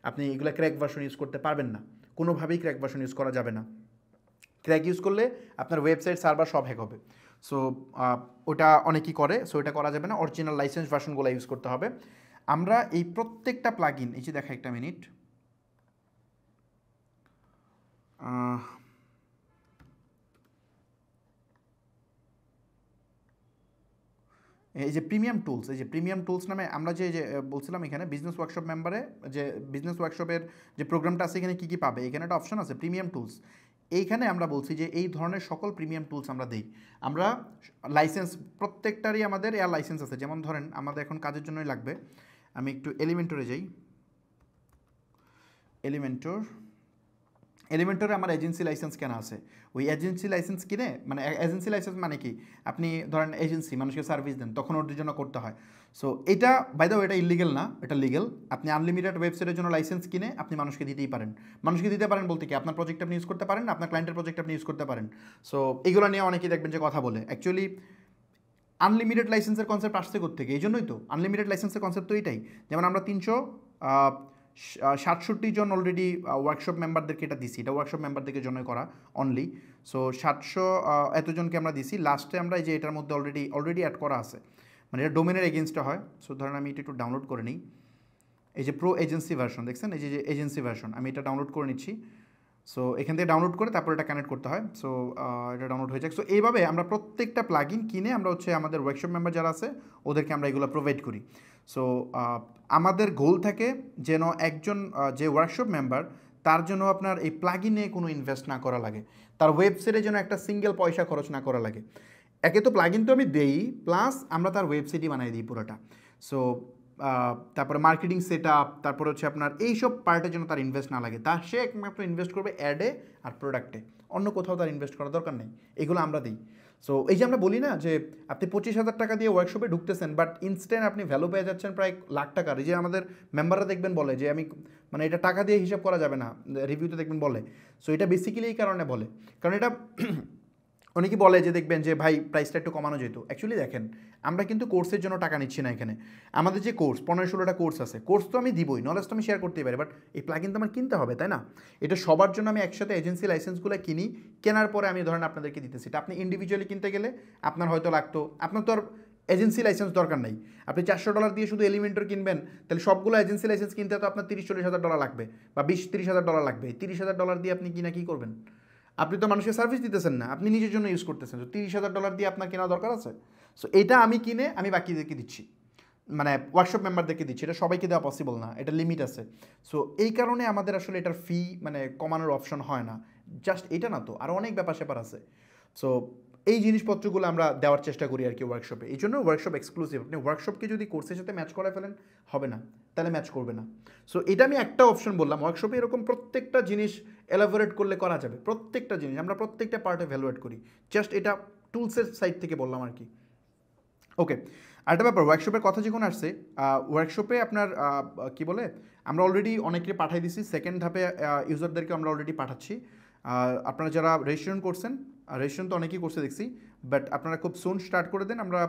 আপনি এগুলো ক্র্যাক ভার্সন ইউজ করতে পারবেন না, কোনোভাবেই ক্র্যাক ভার্সন ইউজ করা যাবে না। ক্র্যাক ইউজ করলে আপনার ওয়েবসাইট সার্ভার সব হ্যাক হবে। সো ওটা অনেকেই করে, সো এটা করা যাবে না, অরিজিনাল লাইসেন্স ভার্সনগুলো ইউজ করতে হবে। আমরা এই প্রত্যেকটা প্লাগইন, এই যে দেখা একটা মিনিট, এই যে প্রিমিয়াম টুলস নামে আমরা যে বলছিলাম, এখানে বিজনেস ওয়ার্কশপ মেম্বারে যে বিজনেস ওয়ার্কশপের যে প্রোগ্রামটা আছে, এখানে কী কী পাবে, এখানে একটা অপশন আছে প্রিমিয়াম টুলস। এইখানে আমরা বলছি যে এই ধরনের সকল প্রিমিয়াম টুলস আমরা দিই। আমরা লাইসেন্স প্রত্যেকটারই আমাদের এয়ার লাইসেন্স আছে। যেমন ধরেন আমাদের এখন কাজের জন্যই লাগবে, আমি একটু এলিমেন্টরে যাই। এলিমেন্টরে আমার এজেন্সি লাইসেন্স কেনা আছে। ওই এজেন্সি লাইসেন্স কিনে, মানে এজেন্সি লাইসেন্স মানে কি, আপনি ধরেন এজেন্সি মানুষকে সার্ভিস দেন, তখন ওদের জন্য করতে হয়। সো এটা বাই দ্য ওয়ে এটা ইলিগেল না, এটা লিগেল। আপনি আনলিমিটেড ওয়েবসাইটের জন্য লাইসেন্স কিনে আপনি মানুষকে দিতেই পারেন। মানুষকে দিতে পারেন বলতে কি, আপনার প্রজেক্ট আপনি ইউজ করতে পারেন, আপনার ক্লায়েন্টের প্রজেক্ট আপনি ইউজ করতে পারেন। সো এগুলো নিয়ে অনেকেই দেখবেন যে কথা বলে। অ্যাকচুয়ালি আনলিমিটেড লাইসেন্সের কনসেপ্ট আসছে কোত্থেকে? এই জন্যই তো আনলিমিটেড লাইসেন্সের কনসেপ্ট তো এটাই। যেমন আমরা 367 জন অলরেডি ওয়ার্কশপ মেম্বারদেরকে এটা দিছি, এটা ওয়ার্কশপ মেম্বারদেরকে জন্য করা অনলি। সো 700 এতজনকে আমরা দিছি। লাস্টে আমরা এই যে এটার মধ্যে অলরেডি অ্যাড করা আছে, মানে এটা ডোমেনের এগেনস্টে হয়। সো ধরেন আমি এটা একটু ডাউনলোড করে নিই। এই যে প্রো এজেন্সি ভার্সন দেখছেন, এই যে এজেন্সি ভার্সন, আমি এটা ডাউনলোড করে নিচ্ছি। সো এখান থেকে ডাউনলোড করে তারপর এটা কানেক্ট করতে হয়। সো এটা ডাউনলোড হয়ে যায়। সো এইভাবে আমরা প্রত্যেকটা প্লাগইন কিনে আমরা হচ্ছে আমাদের ওয়ার্কশপ মেম্বার যারা আছে ওদেরকে আমরা এগুলো প্রোভাইড করি। সো আমাদের গোল থাকে যেন একজন যে ওয়ার্কশপ মেম্বার, তার জন্য আপনার এই প্লাগইনে কোনো ইনভেস্ট না করা লাগে, তার ওয়েবসাইটে যেন একটা সিঙ্গেল পয়সা খরচ না করা লাগে। একে তো প্লাগইন তো আমি দেই, প্লাস আমরা তার ওয়েবসাইটই বানিয়ে দিই পুরোটা। সো তারপরে মার্কেটিং সেট আপ, তারপরে হচ্ছে আপনার এইসব পার্টের জন্য তার ইনভেস্ট না লাগে। সে একমাত্র ইনভেস্ট করবে অ্যাডে আর প্রোডাক্টে, অন্য কোথাও তার ইনভেস্ট করার দরকার নেই। এগুলো আমরা দিই। সো এই যে আমরা বলি না যে আপনি 25,000 টাকা দিয়ে ওয়ার্কশপে ঢুকতেছেন, বাট ইনস্ট্যান্ট আপনি ভ্যালু পেয়ে যাচ্ছেন প্রায় লাখ টাকার। এই যে আমাদের মেম্বাররা দেখবেন বলে যে আমি মানে এটা টাকা দিয়ে হিসাব করা যাবে না, রিভিউতে দেখবেন বলে। সো এটা বেসিক্যালি এই কারণে বলে, কারণ এটা অনেকেই বলে যে দেখবেন যে ভাই প্রাইসটা একটু কমানো যেত। অ্যাকচুয়ালি দেখেন, আমরা কিন্তু কোর্সের জন্য টাকা নিচ্ছি না এখানে। আমাদের যে কোর্স 15-16টা কোর্স আছে, কোর্স তো আমি দিবই, নলেজ তো আমি শেয়ার করতেই পারি, বাট এই প্লাগইন তো আমার কিনতে হবে, তাই না? এটা সবার জন্য আমি একসাথে এজেন্সি লাইসেন্সগুলো কিনি, কেনার পরে আমি ধরেন আপনাদেরকে দিতেছি। এটা আপনি ইন্ডিভিজুয়ালি কিনতে গেলে আপনার হয়তো লাগতো, আপনার তো আর এজেন্সি লাইসেন্স দরকার নেই। আপনি $400 দিয়ে শুধু এলিমেন্টর কিনবেন, তাহলে সবগুলো এজেন্সি লাইসেন্স কিনতে তো আপনার $30-40,000 লাগবে, বা $20-30,000 লাগবে। $30,000 দিয়ে আপনি কিনা কী করবেন? আপনি তো মানুষকে সার্ভিস দিতেছেন না, আপনি নিজের জন্য ইউজ করতেছেন। তো $30,000 দিয়ে আপনার কেনা দরকার আছে? সো এটা আমি কিনে আমি বাকিদেরকে দিচ্ছি, মানে ওয়ার্কশপ মেম্বারদেরকে দিচ্ছি। এটা সবাইকে দেওয়া পসিবল না, এটা লিমিট আছে। সো এই কারণে আমাদের আসলে এটার ফি মানে কমানোর অপশন হয় না। জাস্ট এটা না, তো আরও অনেক ব্যাপার স্যাপার আছে। সো এই জিনিসপত্রগুলো আমরা দেওয়ার চেষ্টা করি আর কি ওয়ার্কশপে। এই জন্য ওয়ার্কশপ এক্সক্লুসিভ। আপনি ওয়ার্কশপকে যদি কোর্সের সাথে ম্যাচ করে ফেলেন হবে না, তাহলে ম্যাচ করবে না। সো এটা আমি একটা অপশন বললাম। ওয়ার্কশপে এরকম প্রত্যেকটা জিনিস এলাবোরেট করলে করা যাবে, প্রত্যেকটা জিনিস আমরা প্রত্যেকটা পার্টে ভ্যালুয়েট করি। জাস্ট এটা টুলসের সাইড থেকে বললাম আর কি। ওকে, আরেকটা ব্যাপার, ওয়ার্কশপের কথা যখন আসছে, ওয়ার্কশপে আপনার কি বলে, আমরা অলরেডি অনেকে পাঠাই দিছি। সেকেন্ড ধাপে ইউজারদেরকে আমরা অলরেডি পাঠাচ্ছি। আপনারা যারা রেজিস্ট্রেশন করছেন, রেজিস্ট্রেশন তো অনেকেই করছে দেখছি, বাট আপনারা খুব সুন স্টার্ট করে দেন। আমরা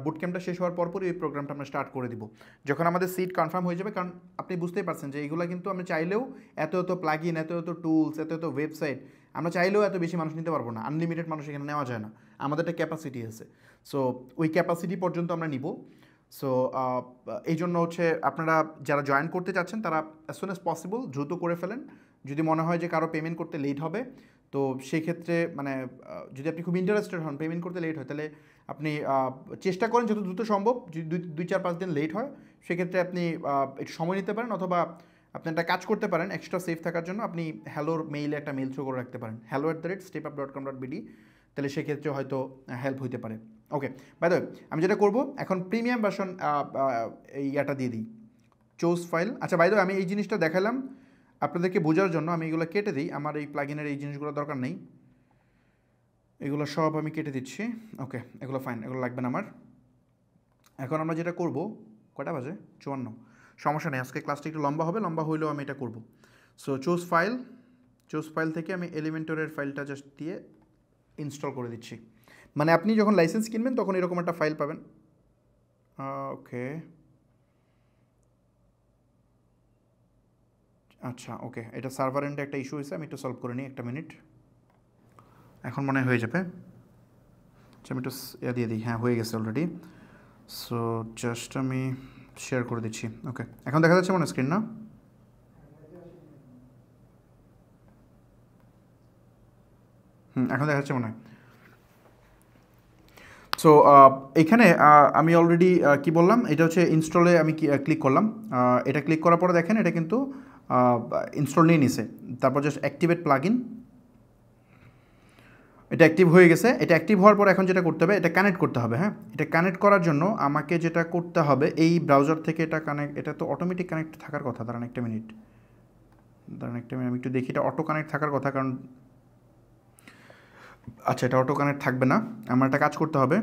বুট ক্যাম্পটা শেষ হওয়ার পরপরই এই প্রোগ্রামটা আমরা স্টার্ট করে দিব, যখন আমাদের সিট কনফার্ম হয়ে যাবে। কারণ আপনি বুঝতেই পারছেন যে এইগুলো কিন্তু আমরা চাইলেও এত প্লাগইন, এত টুলস, এত ওয়েবসাইট আমরা চাইলেও এত বেশি মানুষ নিতে পারবো না। আনলিমিটেড মানুষ এখানে নেওয়া যায় না, আমাদের একটা ক্যাপাসিটি আছে। সো ওই ক্যাপাসিটি পর্যন্ত আমরা নিব। সো এই জন্য হচ্ছে আপনারা যারা জয়েন করতে চাচ্ছেন তারা অ্যাজ সুন অ্যাজ পসিবল দ্রুত করে ফেলেন। যদি মনে হয় যে কারো পেমেন্ট করতে লেট হবে, তো সেই ক্ষেত্রে মানে যদি আপনি খুব ইন্টারেস্টেড হন, পেমেন্ট করতে লেট হয়, তাহলে আপনি চেষ্টা করেন যত দ্রুত সম্ভব। যদি 2-4-5 দিন লেট হয়, সেক্ষেত্রে আপনি একটু সময় নিতে পারেন, অথবা আপনি একটা কাজ করতে পারেন এক্সট্রা সেফ থাকার জন্য। আপনি হ্যালোর মেইলে একটা মেইল থ্রো করে রাখতে পারেন, hello@stepup.com.bd, তাহলে সেক্ষেত্রে হয়তো হেল্প হইতে পারে। ওকে, বাই দ্য ওয়ে আমি যেটা করবো এখন প্রিমিয়াম ভার্সন এই ইয়াটা দিয়ে দিই, চোজ ফাইল। আচ্ছা বাই দ্য ওয়ে আমি এই জিনিসটা দেখালাম আপনাদেরকে বোঝার জন্য, আমি এগুলো কেটে দিই। আমার এই প্লাগইনের এই জিনিসগুলো দরকার নেই, এগুলো সব আমি কেটে দিচ্ছি। ওকে, এগুলো ফাইন, এগুলো লাগবে না আমার। এখন আমরা যেটা করব, কটা বাজে? 54। সমস্যা নেই, আজকে ক্লাসটা একটু লম্বা হবে, লম্বা হইলেও আমি এটা করব। সো চুজ ফাইল থেকে আমি এলিমেন্টরের ফাইলটা জাস্ট দিয়ে ইনস্টল করে দিচ্ছি। মানে আপনি যখন লাইসেন্স কিনবেন তখন এরকম একটা ফাইল পাবেন। ওকে, আচ্ছা ওকে, এটা সার্ভার এন্ডে একটা ইস্যু হয়েছে, আমি একটু সলভ করে নিই, একটা মিনিট। এখন মনে হয়ে যাবে। আচ্ছা আমি একটু দিয়ে দিই, হ্যাঁ হয়ে গেছে অলরেডি। সো জাস্ট আমি শেয়ার করে দিচ্ছি। ওকে, এখন দেখা যাচ্ছে মনে স্ক্রিন না? এখন দেখা যাচ্ছে মনে হয়। সো এখানে আমি অলরেডি কি বললাম, এটা হচ্ছে ইনস্টলে আমি ক্লিক করলাম। এটা ক্লিক করার পরে দেখেন এটা কিন্তু ইনস্টল নিয়ে নিছে। তারপর জাস্ট অ্যাক্টিভেট প্লাগইন, এটা অ্যাক্টিভ হয়ে গেছে। এটা অ্যাক্টিভ হওয়ার পর এখন যেটা করতে হবে, এটা কানেক্ট করতে হবে। হ্যাঁ, এটা কানেক্ট করার জন্য আমাকে যেটা করতে হবে, এই ব্রাউজার থেকে এটা কানেক্ট, এটা তো অটোমেটিক কানেক্ট থাকার কথা। দাঁড়ান একটা মিনিট, আমি একটু দেখি, এটা অটো কানেক্ট থাকার কথা, কারণ আচ্ছা এটা অটো কানেক্ট থাকবে না। আমার একটা কাজ করতে হবে,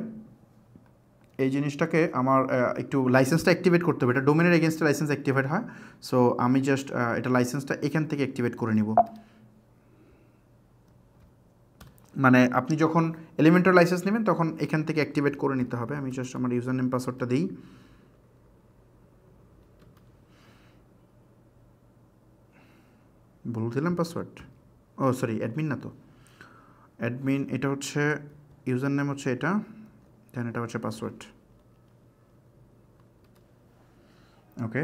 এই জিনিসটাকে আমার একটু লাইসেন্সটা অ্যাক্টিভেট করতে হবে। এটা ডোমেনের এগেনস্টে লাইসেন্স অ্যাক্টিভেট হয়। সো আমি জাস্ট এটা লাইসেন্সটা এখান থেকে অ্যাক্টিভেট করে নিব। মানে আপনি যখন এলিমেন্টর লাইসেন্স নেবেন তখন এখান থেকে অ্যাক্টিভেট করে নিতে হবে। আমি জাস্ট আমার ইউজার নেম পাসওয়ার্ডটা দিই। বলে দিলাম পাসওয়ার্ড। ও সরি, অ্যাডমিন না তো, অ্যাডমিন এটা হচ্ছে ইউজার নেম, হচ্ছে এটা, দেন এটা হচ্ছে পাসওয়ার্ড। ওকে,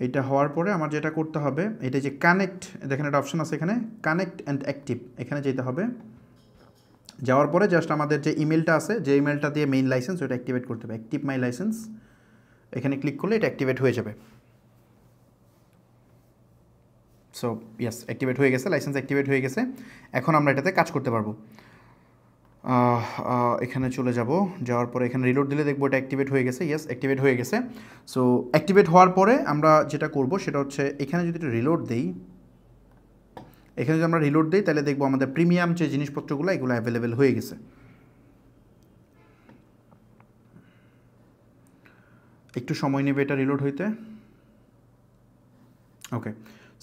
এটা হওয়ার পরে আমার যেটা করতে হবে, এটা যে কানেক্ট, দেখেন একটা অপশন আছে এখানে, কানেক্ট অ্যান্ড অ্যাক্টিভ, এখানে যেতে হবে। যাওয়ার পরে জাস্ট আমাদের যে ইমেলটা আছে, যে ইমেলটা দিয়ে মেইন লাইসেন্স, ওটা অ্যাক্টিভেট করতে হবে। অ্যাক্টিভ মাই লাইসেন্স, এখানে ক্লিক করলে এটা অ্যাক্টিভেট হয়ে যাবে। সো ইয়াস, অ্যাক্টিভেট হয়ে গেছে, লাইসেন্স অ্যাক্টিভেট হয়ে গেছে। এখন আমরা এটাতে কাজ করতে পারবো। এখানে চলে যাব, যাওয়ার পরে এখানে রিলোড দিলে দেখবো এটা অ্যাক্টিভেট হয়ে গেছে। ইয়েস, অ্যাক্টিভেট হয়ে গেছে। সো অ্যাক্টিভেট হওয়ার পরে আমরা যেটা করব সেটা হচ্ছে, এখানে যদি একটু রিলোড দিই, এখানে যদি আমরা রিলোড দিই তাহলে দেখবো আমাদের প্রিমিয়াম যে জিনিসপত্রগুলো এগুলো অ্যাভেলেবেল হয়ে গেছে। একটু সময় নেবে এটা রিলোড হইতে। ওকে,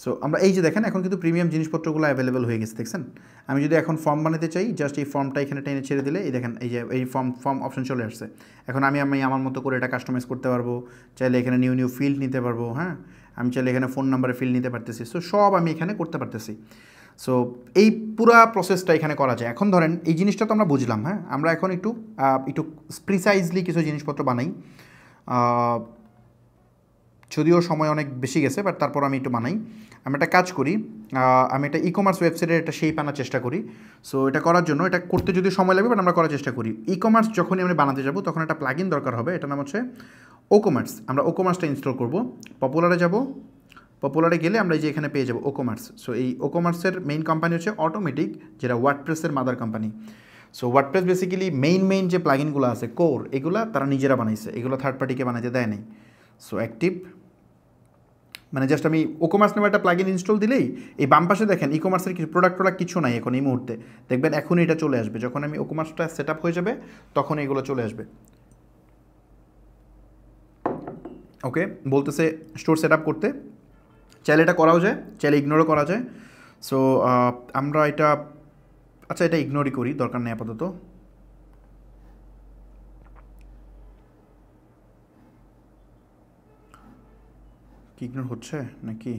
সো আমরা এই যে দেখেন এখন কিন্তু প্রিমিয়াম জিনিসপত্রগুলো অ্যাভেলেবেল হয়ে গেছে, দেখছেন। আমি যদি এখন ফর্ম বানাতে চাই, জাস্ট এই ফর্মটা এখানে টেনে ছেড়ে দিলে এই দেখেন, এই যে এই ফর্ম অপশন চলে আসছে। এখন আমি আমার মতো করে এটা কাস্টমাইজ করতে পারবো, চাইলে এখানে নিউ ফিল্ড নিতে পারবো। হ্যাঁ, আমি চাইলে এখানে ফোন নাম্বারে ফিল্ড নিতে পারতেছি। সো সব আমি এখানে করতে পারতেছি। সো এই পুরা প্রসেসটা এখানে করা যায়। এখন ধরেন এই জিনিসটা তো আমরা বুঝলাম। হ্যাঁ, আমরা এখন একটু একটু প্রিসাইজলি কিছু জিনিসপত্র বানাই। যদিও সময় অনেক বেশি গেছে, বাট তারপর আমি একটু বানাই। আমি একটা কাজ করি, আমি একটা ই কমার্স ওয়েবসাইটের একটা শেপ আনার চেষ্টা করি। সো এটা করার জন্য, এটা করতে যদি সময় লাগবে, বাট আমরা করার চেষ্টা করি। ই কমার্স যখনই আমরা বানাতে যাব তখন একটা প্লাগইন দরকার হবে, এটা নাম হচ্ছে ও কমার্স। আমরা ও কমার্সটা ইনস্টল করব। পপুলারে যাব, পপুলারে গেলে আমরা এই যে এখানে পেয়ে যাবো ও কমার্স। সো এই ও কমার্সের মেইন কোম্পানি হচ্ছে অটোমেটিক, যেটা ওয়ার্ডপ্রেসের mother company. So WordPress basically main যে প্লাগইনগুলো আছে, কোর, এগুলা তারা নিজেরা বানাইছে, এগুলো থার্ড পার্টিকে বানাইতে দেয় নাই। সো অ্যাক্টিভ মানে জাস্ট আমি ও কমার্স নামে একটা প্লাগইন ইনস্টল দিলেই এই বাম পাশে দেখেন ই কমার্সের কিছু প্রোডাক্ট কিছু নাই এখন এই মুহূর্তে। দেখবেন এখনই এটা চলে আসবে, যখন আমি ও কমার্সটা সেট আপ হয়ে যাবে তখন এগুলো চলে আসবে। ওকে, বলতেছে স্টোর সেট আপ করতে, চাইলে এটা করাও যায়, চাইলে ইগনোরও করা যায়। সো আমরা এটা, আচ্ছা এটা ইগনোরই করি, দরকার নেই আপাতত। কি ইগনোর হচ্ছে নাকি?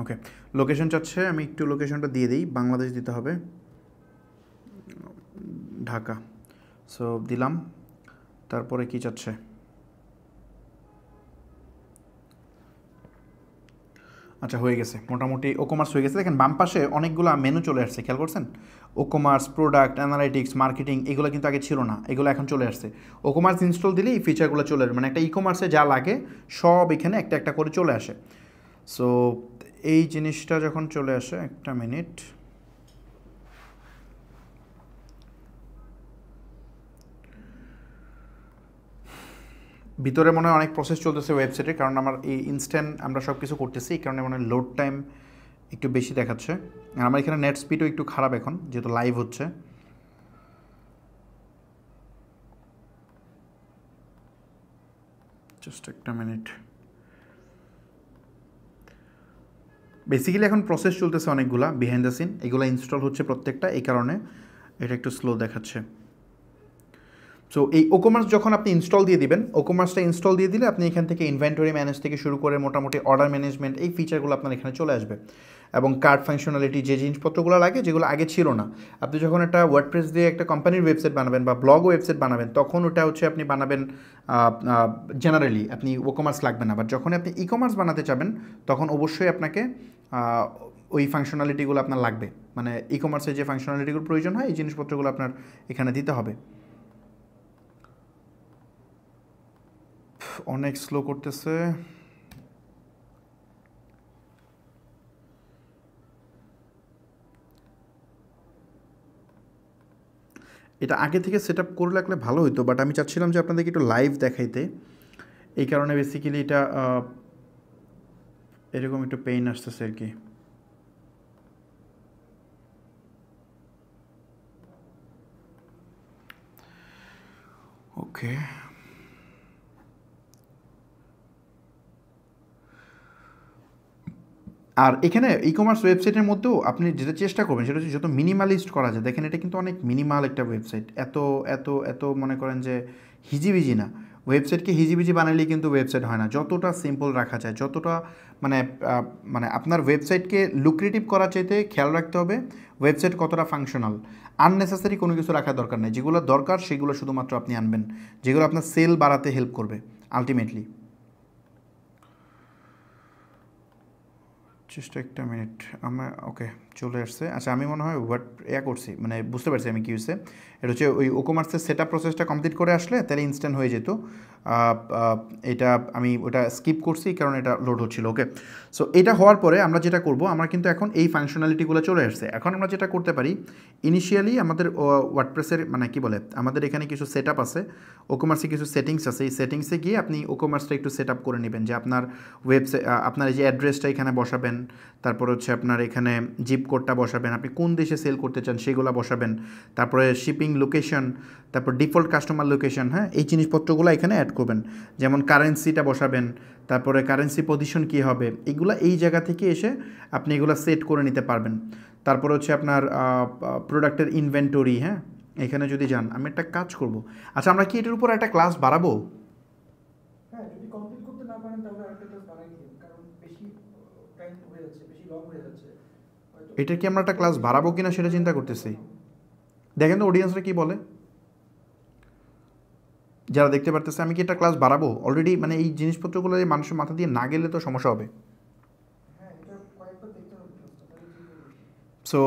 ওকে, লোকেশন চাচ্ছে, আমি একটু লোকেশনটা দিয়ে দিই, বাংলাদেশ দিতে হবে, ঢাকা। সো দিলাম, তারপরে কি চাচ্ছে? আচ্ছা হয়ে গেছে, মোটামুটি ও কমার্স হয়ে গেছে। দেখেন বাম পাশে অনেকগুলো মেনু চলে আসছে, খেয়াল করছেন? ও কমার্স, প্রোডাক্ট, অ্যানালাইটিক্স, মার্কেটিং, এগুলো কিন্তু আগে ছিল না, এগুলো এখন চলে আসছে। ও কমার্স ইনস্টল দিলেই এই ফিচারগুলো চলে আসবে, মানে একটা ই কমার্সে যা লাগে সব এখানে একটা একটা করে চলে আসে। সো এই জিনিসটা যখন চলে আসে, একটা মিনিট, ভিতরে মনে হয় অনেক প্রসেস চলতেছে ওয়েবসাইটে, কারণ আমার এই ইনস্ট্যান্ট আমরা সব কিছু করতেছি, এই কারণে মনে হয় লোড টাইম একটু বেশি দেখাচ্ছে। আর আমার এখানে নেট স্পিডও একটু খারাপ এখন, যেহেতু লাইভ হচ্ছে। জাস্ট একটা মিনিট। বেসিক্যালি এখন প্রসেস চলতেছে অনেকগুলা বিহাইন্ড দ্য সিন, এগুলো ইনস্টল হচ্ছে প্রত্যেকটা, এই কারণে এটা একটু স্লো দেখাচ্ছে। সো এই ও কমার্স যখন আপনি ইনস্টল দিয়ে দিবেন, ও কমার্সটা ইনস্টল দিয়ে দিলে আপনি এখান থেকে ইনভেন্টরি ম্যানেজ থেকে শুরু করে মোটামুটি অর্ডার ম্যানেজমেন্ট, এই ফিচারগুলো আপনার এখানে চলে আসবে। এবং কার্ড ফাংশনালিটি, যে জিনিসপত্রগুলো লাগে যেগুলো আগে ছিল না, আপনি যখন একটা ওয়ার্ডপ্রেস দিয়ে একটা কোম্পানির ওয়েবসাইট বানাবেন বা ব্লগ ওয়েবসাইট বানাবেন, তখন ওটা হচ্ছে আপনি বানাবেন জেনারেলি, আপনি ও কমার্স লাগবে না। বাট যখন আপনি ই কমার্স বানাতে চাবেন তখন অবশ্যই আপনাকে ওই ফাংশনালিটিগুলো আপনার লাগবে, মানে ই কমার্সের যে ফাংশনালিটিগুলো প্রয়োজন হয় এই জিনিসপত্রগুলো আপনার এখানে দিতে হবে। অনেক স্লো করতেছে। এটা আগে থেকে সেট আপ করে রাখলে ভালো হতো, বাট আমি চাচ্ছিলাম যে আপনাদেরকে একটু লাইভ দেখাইতে, এই কারণে বেসিক্যালি এটা এরকম একটু পেইন আসতেছে আর কি। ওকে, আর এখানে ই কমার্স ওয়েবসাইটের মধ্যেও আপনি যেটা চেষ্টা করবেন সেটা হচ্ছে যত মিনিমালিস্ট করা যায়। দেখেন এটা কিন্তু অনেক মিনিমাল একটা ওয়েবসাইট, এত এত এত মনে করেন যে হিজিবিজি না। ওয়েবসাইটকে হিজিবিজি বানালে কিন্তু ওয়েবসাইট হয় না। যতটা সিম্পল রাখা যায়, যতটা মানে মানে আপনার ওয়েবসাইটকে লুক্রেটিভ করার চাইতে খেয়াল রাখতে হবে ওয়েবসাইট কতটা ফাংশনাল। আননেসেসারি কোনো কিছু রাখার দরকার নেই, যেগুলো দরকার সেগুলো শুধুমাত্র আপনি আনবেন, যেগুলো আপনার সেল বাড়াতে হেল্প করবে আলটিমেটলি। চেষ্টা একটা মিনিট, আমার ওকে চলে আসছে। আচ্ছা আমি মনে হয় করছি, মানে বুঝতে পারছি আমি কী হয়েছে। এটা হচ্ছে ওই ওকোমার্সের সেট আপ প্রসেসটা কমপ্লিট করে আসলে তাহলে ইনস্ট্যান্ট হয়ে যেত। এটা আমি ওটা স্কিপ করছি কারণ এটা লোড হচ্ছিল। ওকে, সো এটা হওয়ার পরে আমরা যেটা করব, আমরা কিন্তু এখন এই ফাংশনালিটিগুলো চলে আসছে। এখন আমরা যেটা করতে পারি, ইনিশিয়ালি আমাদের ওয়ার্ডপ্রেসের মানে কি বলে, আমাদের এখানে কিছু সেট আপ আছে, ওকোমার্সে কিছু সেটিংস আছে। এই সেটিংসে গিয়ে আপনি ওকোমার্সটা একটু সেট আপ করে নেবেন, যে আপনার ওয়েবসাইট, আপনার এই যে অ্যাড্রেসটা এখানে বসাবেন, তারপর হচ্ছে আপনার এখানে জিপ কোডটা বসাবেন, আপনি কোন দেশে সেল করতে চান সেগুলো বসাবেন, তারপরে শিপিং লোকেশন, তারপর ডিফল্ট কাস্টমার লোকেশন, হ্যাঁ এই জিনিসপত্রগুলো এখানে অ্যাড করবেন। যেমন কারেন্সিটা বসাবেন, তারপরে কারেন্সি পজিশন কী হবে, এগুলো এই জায়গা থেকে এসে আপনি এগুলো সেট করে নিতে পারবেন। তারপর হচ্ছে আপনার প্রোডাক্টের ইনভেন্টরি, হ্যাঁ এখানে যদি যান, আমি একটা কাজ করব। আচ্ছা আমরা কি এটার উপর একটা ক্লাস বাড়াবো? হ্যাঁ, যদি কমপ্লিট করতে না পারেন তাহলে আরেকটা ক্লাস বানাই দিন, কারণ বেশি টাইম হয়ে যাচ্ছে, বেশি লং হয়ে যাচ্ছে। এটা কি আমরা একটা ক্লাস বাড়াবো কিনা সেটা চিন্তা করতেছি। দেখেন তো অডিয়েন্সরা কি বলে, যারা দেখতে পারতেছে। আমি কি একটা ক্লাস বাড়াবো? অলরেডি মানে এই জিনিসপত্রগুলো মানুষের মাথা দিয়ে না গেলে তো সমস্যা হবে। সো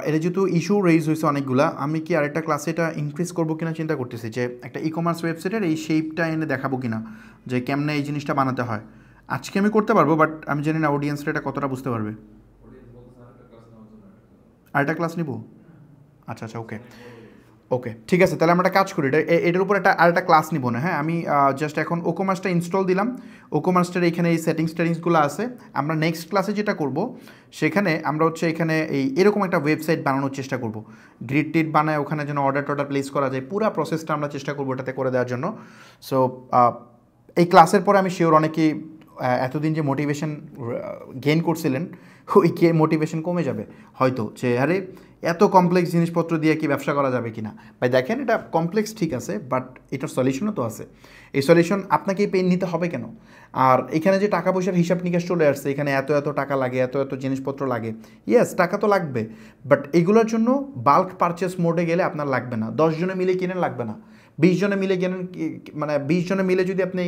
এটা যেহেতু ইস্যু রেইজ হয়েছে অনেকগুলা, আমি কি আরেকটা ক্লাসে এটা ইনক্রিজ করবো কিনা চিন্তা করতেছি, যে একটা ই কমার্স ওয়েবসাইটের এই শেপটা এনে দেখাবো কিনা, যে কেমনে এই জিনিসটা বানাতে হয়। আজকে আমি করতে পারবো, বাট আমি জানি না অডিয়েন্সরা এটা কতটা বুঝতে পারবে। আরেকটা ক্লাস নিব? আচ্ছা আচ্ছা, ওকে ওকে ঠিক আছে, তাহলে আমরা একটা কাজ করি, এটার উপর আরেকটা ক্লাস নিব না। হ্যাঁ আমি জাস্ট এখন ওকোমার্সটা ইনস্টল দিলাম, ওকোমার্সটার এখানে এই সেটিংসগুলো আছে। আমরা নেক্সট ক্লাসে যেটা করব, সেখানে আমরা হচ্ছে এখানে এরকম একটা ওয়েবসাইট বানানোর চেষ্টা করব, গ্রিড টিড বানায় ওখানে যেন অর্ডার প্লেস করা যায়, পুরো প্রসেসটা আমরা চেষ্টা করবো এটাতে করে দেওয়ার জন্য। সো এই ক্লাসের পরে আমি শিওর অনেকেই এতদিন যে মোটিভেশন গেইন করছিলেন, ওই মোটিভেশন কমে যাবে হয়তো, যে আরে এত কমপ্লেক্স জিনিসপত্র দিয়ে কি ব্যবসা করা যাবে কি না। ভাই দেখেন এটা কমপ্লেক্স ঠিক আছে, বাট এটার সলিউশনও তো আছে। এই সলিউশন আপনাকে পেন নিতে হবে কেন? আর এখানে যে টাকা পয়সার হিসাব নিকাশ চলে আসছে, এখানে এত এত টাকা লাগে, এত এত জিনিসপত্র লাগে, ইয়েস টাকা তো লাগবে, বাট এগুলোর জন্য বাল্ক পারচেস মোডে গেলে আপনার লাগবে না। 10 জনে মিলে কিনেন লাগবে না, 20 জনে মিলে কিনেন, মানে 20 জনে মিলে যদি আপনি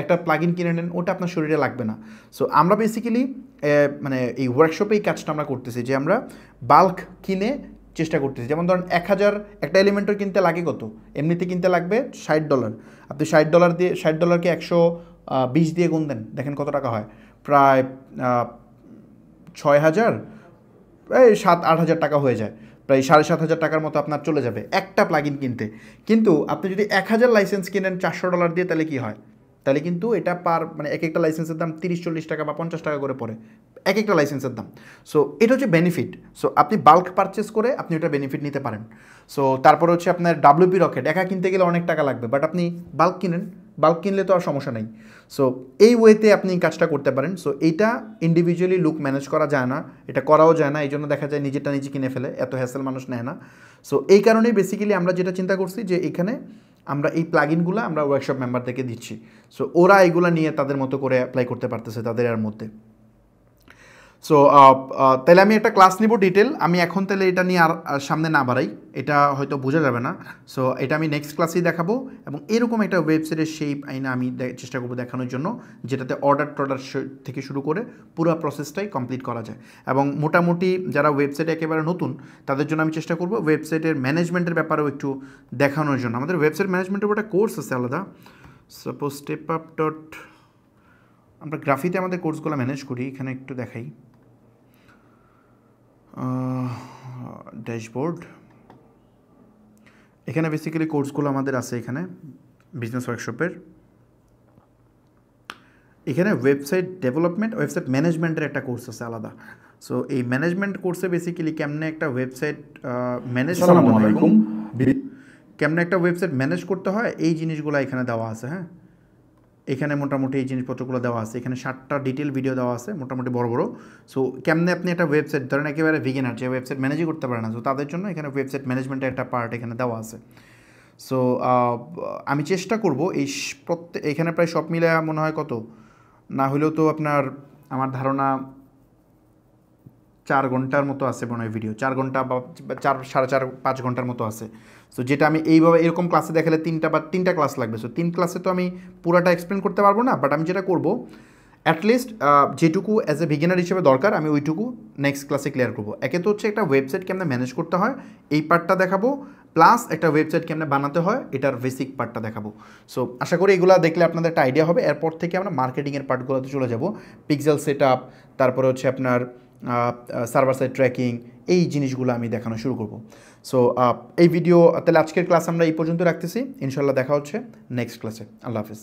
একটা প্লাগ ইন কিনে নেন, ওটা আপনার শরীরে লাগবে না। সো আমরা বেসিক্যালি মানে এই ওয়ার্কশপে এই কাজটা আমরা করতেছি, যে আমরা বাল্ক কিনে চেষ্টা করতেছি। যেমন ধরেন 1000 একটা এলিমেন্টর কিনতে লাগে কত, এমনিতে কিনতে লাগবে $60। আপনি $60 দিয়ে, $60কে 120 দিয়ে গুণ দেন, দেখেন কত টাকা হয়, প্রায় 6000, এই 7-8 হাজার টাকা হয়ে যায়, প্রায় 7,500 টাকার মতো আপনার চলে যাবে একটা প্লাগ ইন কিনতে। কিন্তু আপনি যদি 1000 লাইসেন্স কিনেন $400 দিয়ে, তাহলে কি হয়? তাহলে কিন্তু এটা মানে এক একটা লাইসেন্সের দাম 30-40 টাকা বা 50 টাকা করে পড়ে, এক একটা লাইসেন্সের দাম। সো এটা হচ্ছে বেনিফিট। সো আপনি বাল্ক পারচেস করে আপনি ওটা বেনিফিট নিতে পারেন। সো তারপর হচ্ছে আপনার WP রকেট একা কিনতে গেলে অনেক টাকা লাগবে, বাট আপনি বাল্ক কিনেন, বাল্ক কিনলে তো আর সমস্যা নেই। সো এই ওয়েতে আপনি কাজটা করতে পারেন। সো এইটা ইন্ডিভিজুয়ালি লুক ম্যানেজ করা যায় না, এটা করাও যায় না, এই জন্য দেখা যায় নিজেরটা নিজে কিনে ফেলে, এত হ্যাসেল মানুষ নেয় না। সো এই কারণেই বেসিক্যালি আমরা যেটা চিন্তা করছি, যে এখানে আমরা এই প্লাগইনগুলো আমরা ওয়ার্কশপ মেম্বারদেরকে দিচ্ছি। সো ওরা এগুলো নিয়ে তাদের মতো করে অ্যাপ্লাই করতে পারতেছে তাদের এর মধ্যে। সো তাহলে আমি একটা ক্লাস নিব ডিটেল, আমি এখন তাহলে এটা নিয়ে আর সামনে না বাড়াই, এটা হয়তো বোঝা যাবে না। সো এটা আমি নেক্সট ক্লাসেই দেখাবো, এবং এরকম একটা ওয়েবসাইটের শেপ আইনা আমি চেষ্টা করবো দেখানোর জন্য, যেটাতে অর্ডার থেকে শুরু করে পুরো প্রসেসটাই কমপ্লিট করা যায়। এবং মোটামুটি যারা ওয়েবসাইটে একেবারে নতুন, তাদের জন্য আমি চেষ্টা করবো ওয়েবসাইটের ম্যানেজমেন্টের ব্যাপারেও একটু দেখানোর জন্য। আমাদের ওয়েবসাইট ম্যানেজমেন্টের উপর একটা কোর্স আছে আলাদা, সাপোজ স্টেপআপ আমরা গ্রাফিতে আমাদের কোর্সগুলো ম্যানেজ করি, এখানে একটু দেখাই। ড্যাশবোর্ড, এখানে বেসিক্যালি কোর্সগুলো আমাদের আছে এখানে বিজনেস ওয়ার্কশপের। এখানে ওয়েবসাইট ডেভেলপমেন্ট, ওয়েবসাইট ম্যানেজমেন্টের একটা কোর্স আছে আলাদা। সো এই ম্যানেজমেন্ট কোর্সে বেসিক্যালি কেমনে একটা ওয়েবসাইট ম্যানেজ, আসসালামু আলাইকুম। কেমনে একটা ওয়েবসাইট ম্যানেজ করতে হয় এই জিনিসগুলো এখানে দেওয়া আছে। হ্যাঁ, এখানে মোটামুটি এই জিনিসপত্রগুলো দেওয়া আছে। এখানে 7টা ডিটেল ভিডিও দেওয়া আছে মোটামুটি বড় বড়। সো কেমনে আপনি একটা ওয়েবসাইট ধরেন একেবারে বিগিনার যে ওয়েবসাইট ম্যানেজই করতে পারে না, সো তাদের জন্য এখানে ওয়েবসাইট ম্যানেজমেন্টের একটা পার্ট এখানে দেওয়া আছে। সো আমি চেষ্টা করব এই এখানে প্রায় সব মিলে মনে হয় কত না হলেও তো আপনার আমার ধারণা 4 ঘন্টার মতো আছে মনে হয় ভিডিও, 4 ঘন্টা বা 4.5 ঘন্টার মতো আছে। সো যেটা আমি এইভাবে এরকম ক্লাসে দেখালে 3টা ক্লাস লাগবে। সো 3 ক্লাসে তো আমি পুরাটা এক্সপ্লেন করতে পারবো না, বাট আমি যেটা করব অ্যাটলিস্ট যেটুকু অ্যাজ এ বিগিনার হিসেবে দরকার আমি ওইটুকু নেক্সট ক্লাসে ক্লিয়ার করবো। একে তো হচ্ছে একটা ওয়েবসাইট কেমনে ম্যানেজ করতে হয় এই পার্টটা দেখাবো, প্লাস একটা ওয়েবসাইট কেমনে বানাতে হয় এটার বেসিক পার্টটা দেখাবো। সো আশা করি এগুলো দেখলে আপনাদের একটা আইডিয়া হবে। এরপর থেকে আমরা মার্কেটিংয়ের পার্টগুলোতে চলে যাব, পিক্সেল সেট আপ, তারপরে হচ্ছে আপনার সার্ভার সাইড ট্র্যাকিং, এই জিনিসগুলো আমি দেখানো শুরু করব। সো এই ভিডিও তাহলে আজকের ক্লাস আমরা এই পর্যন্ত রাখতেছি। ইনশাল্লাহ দেখা হচ্ছে নেক্সট ক্লাসে। আল্লাহ হাফিজ।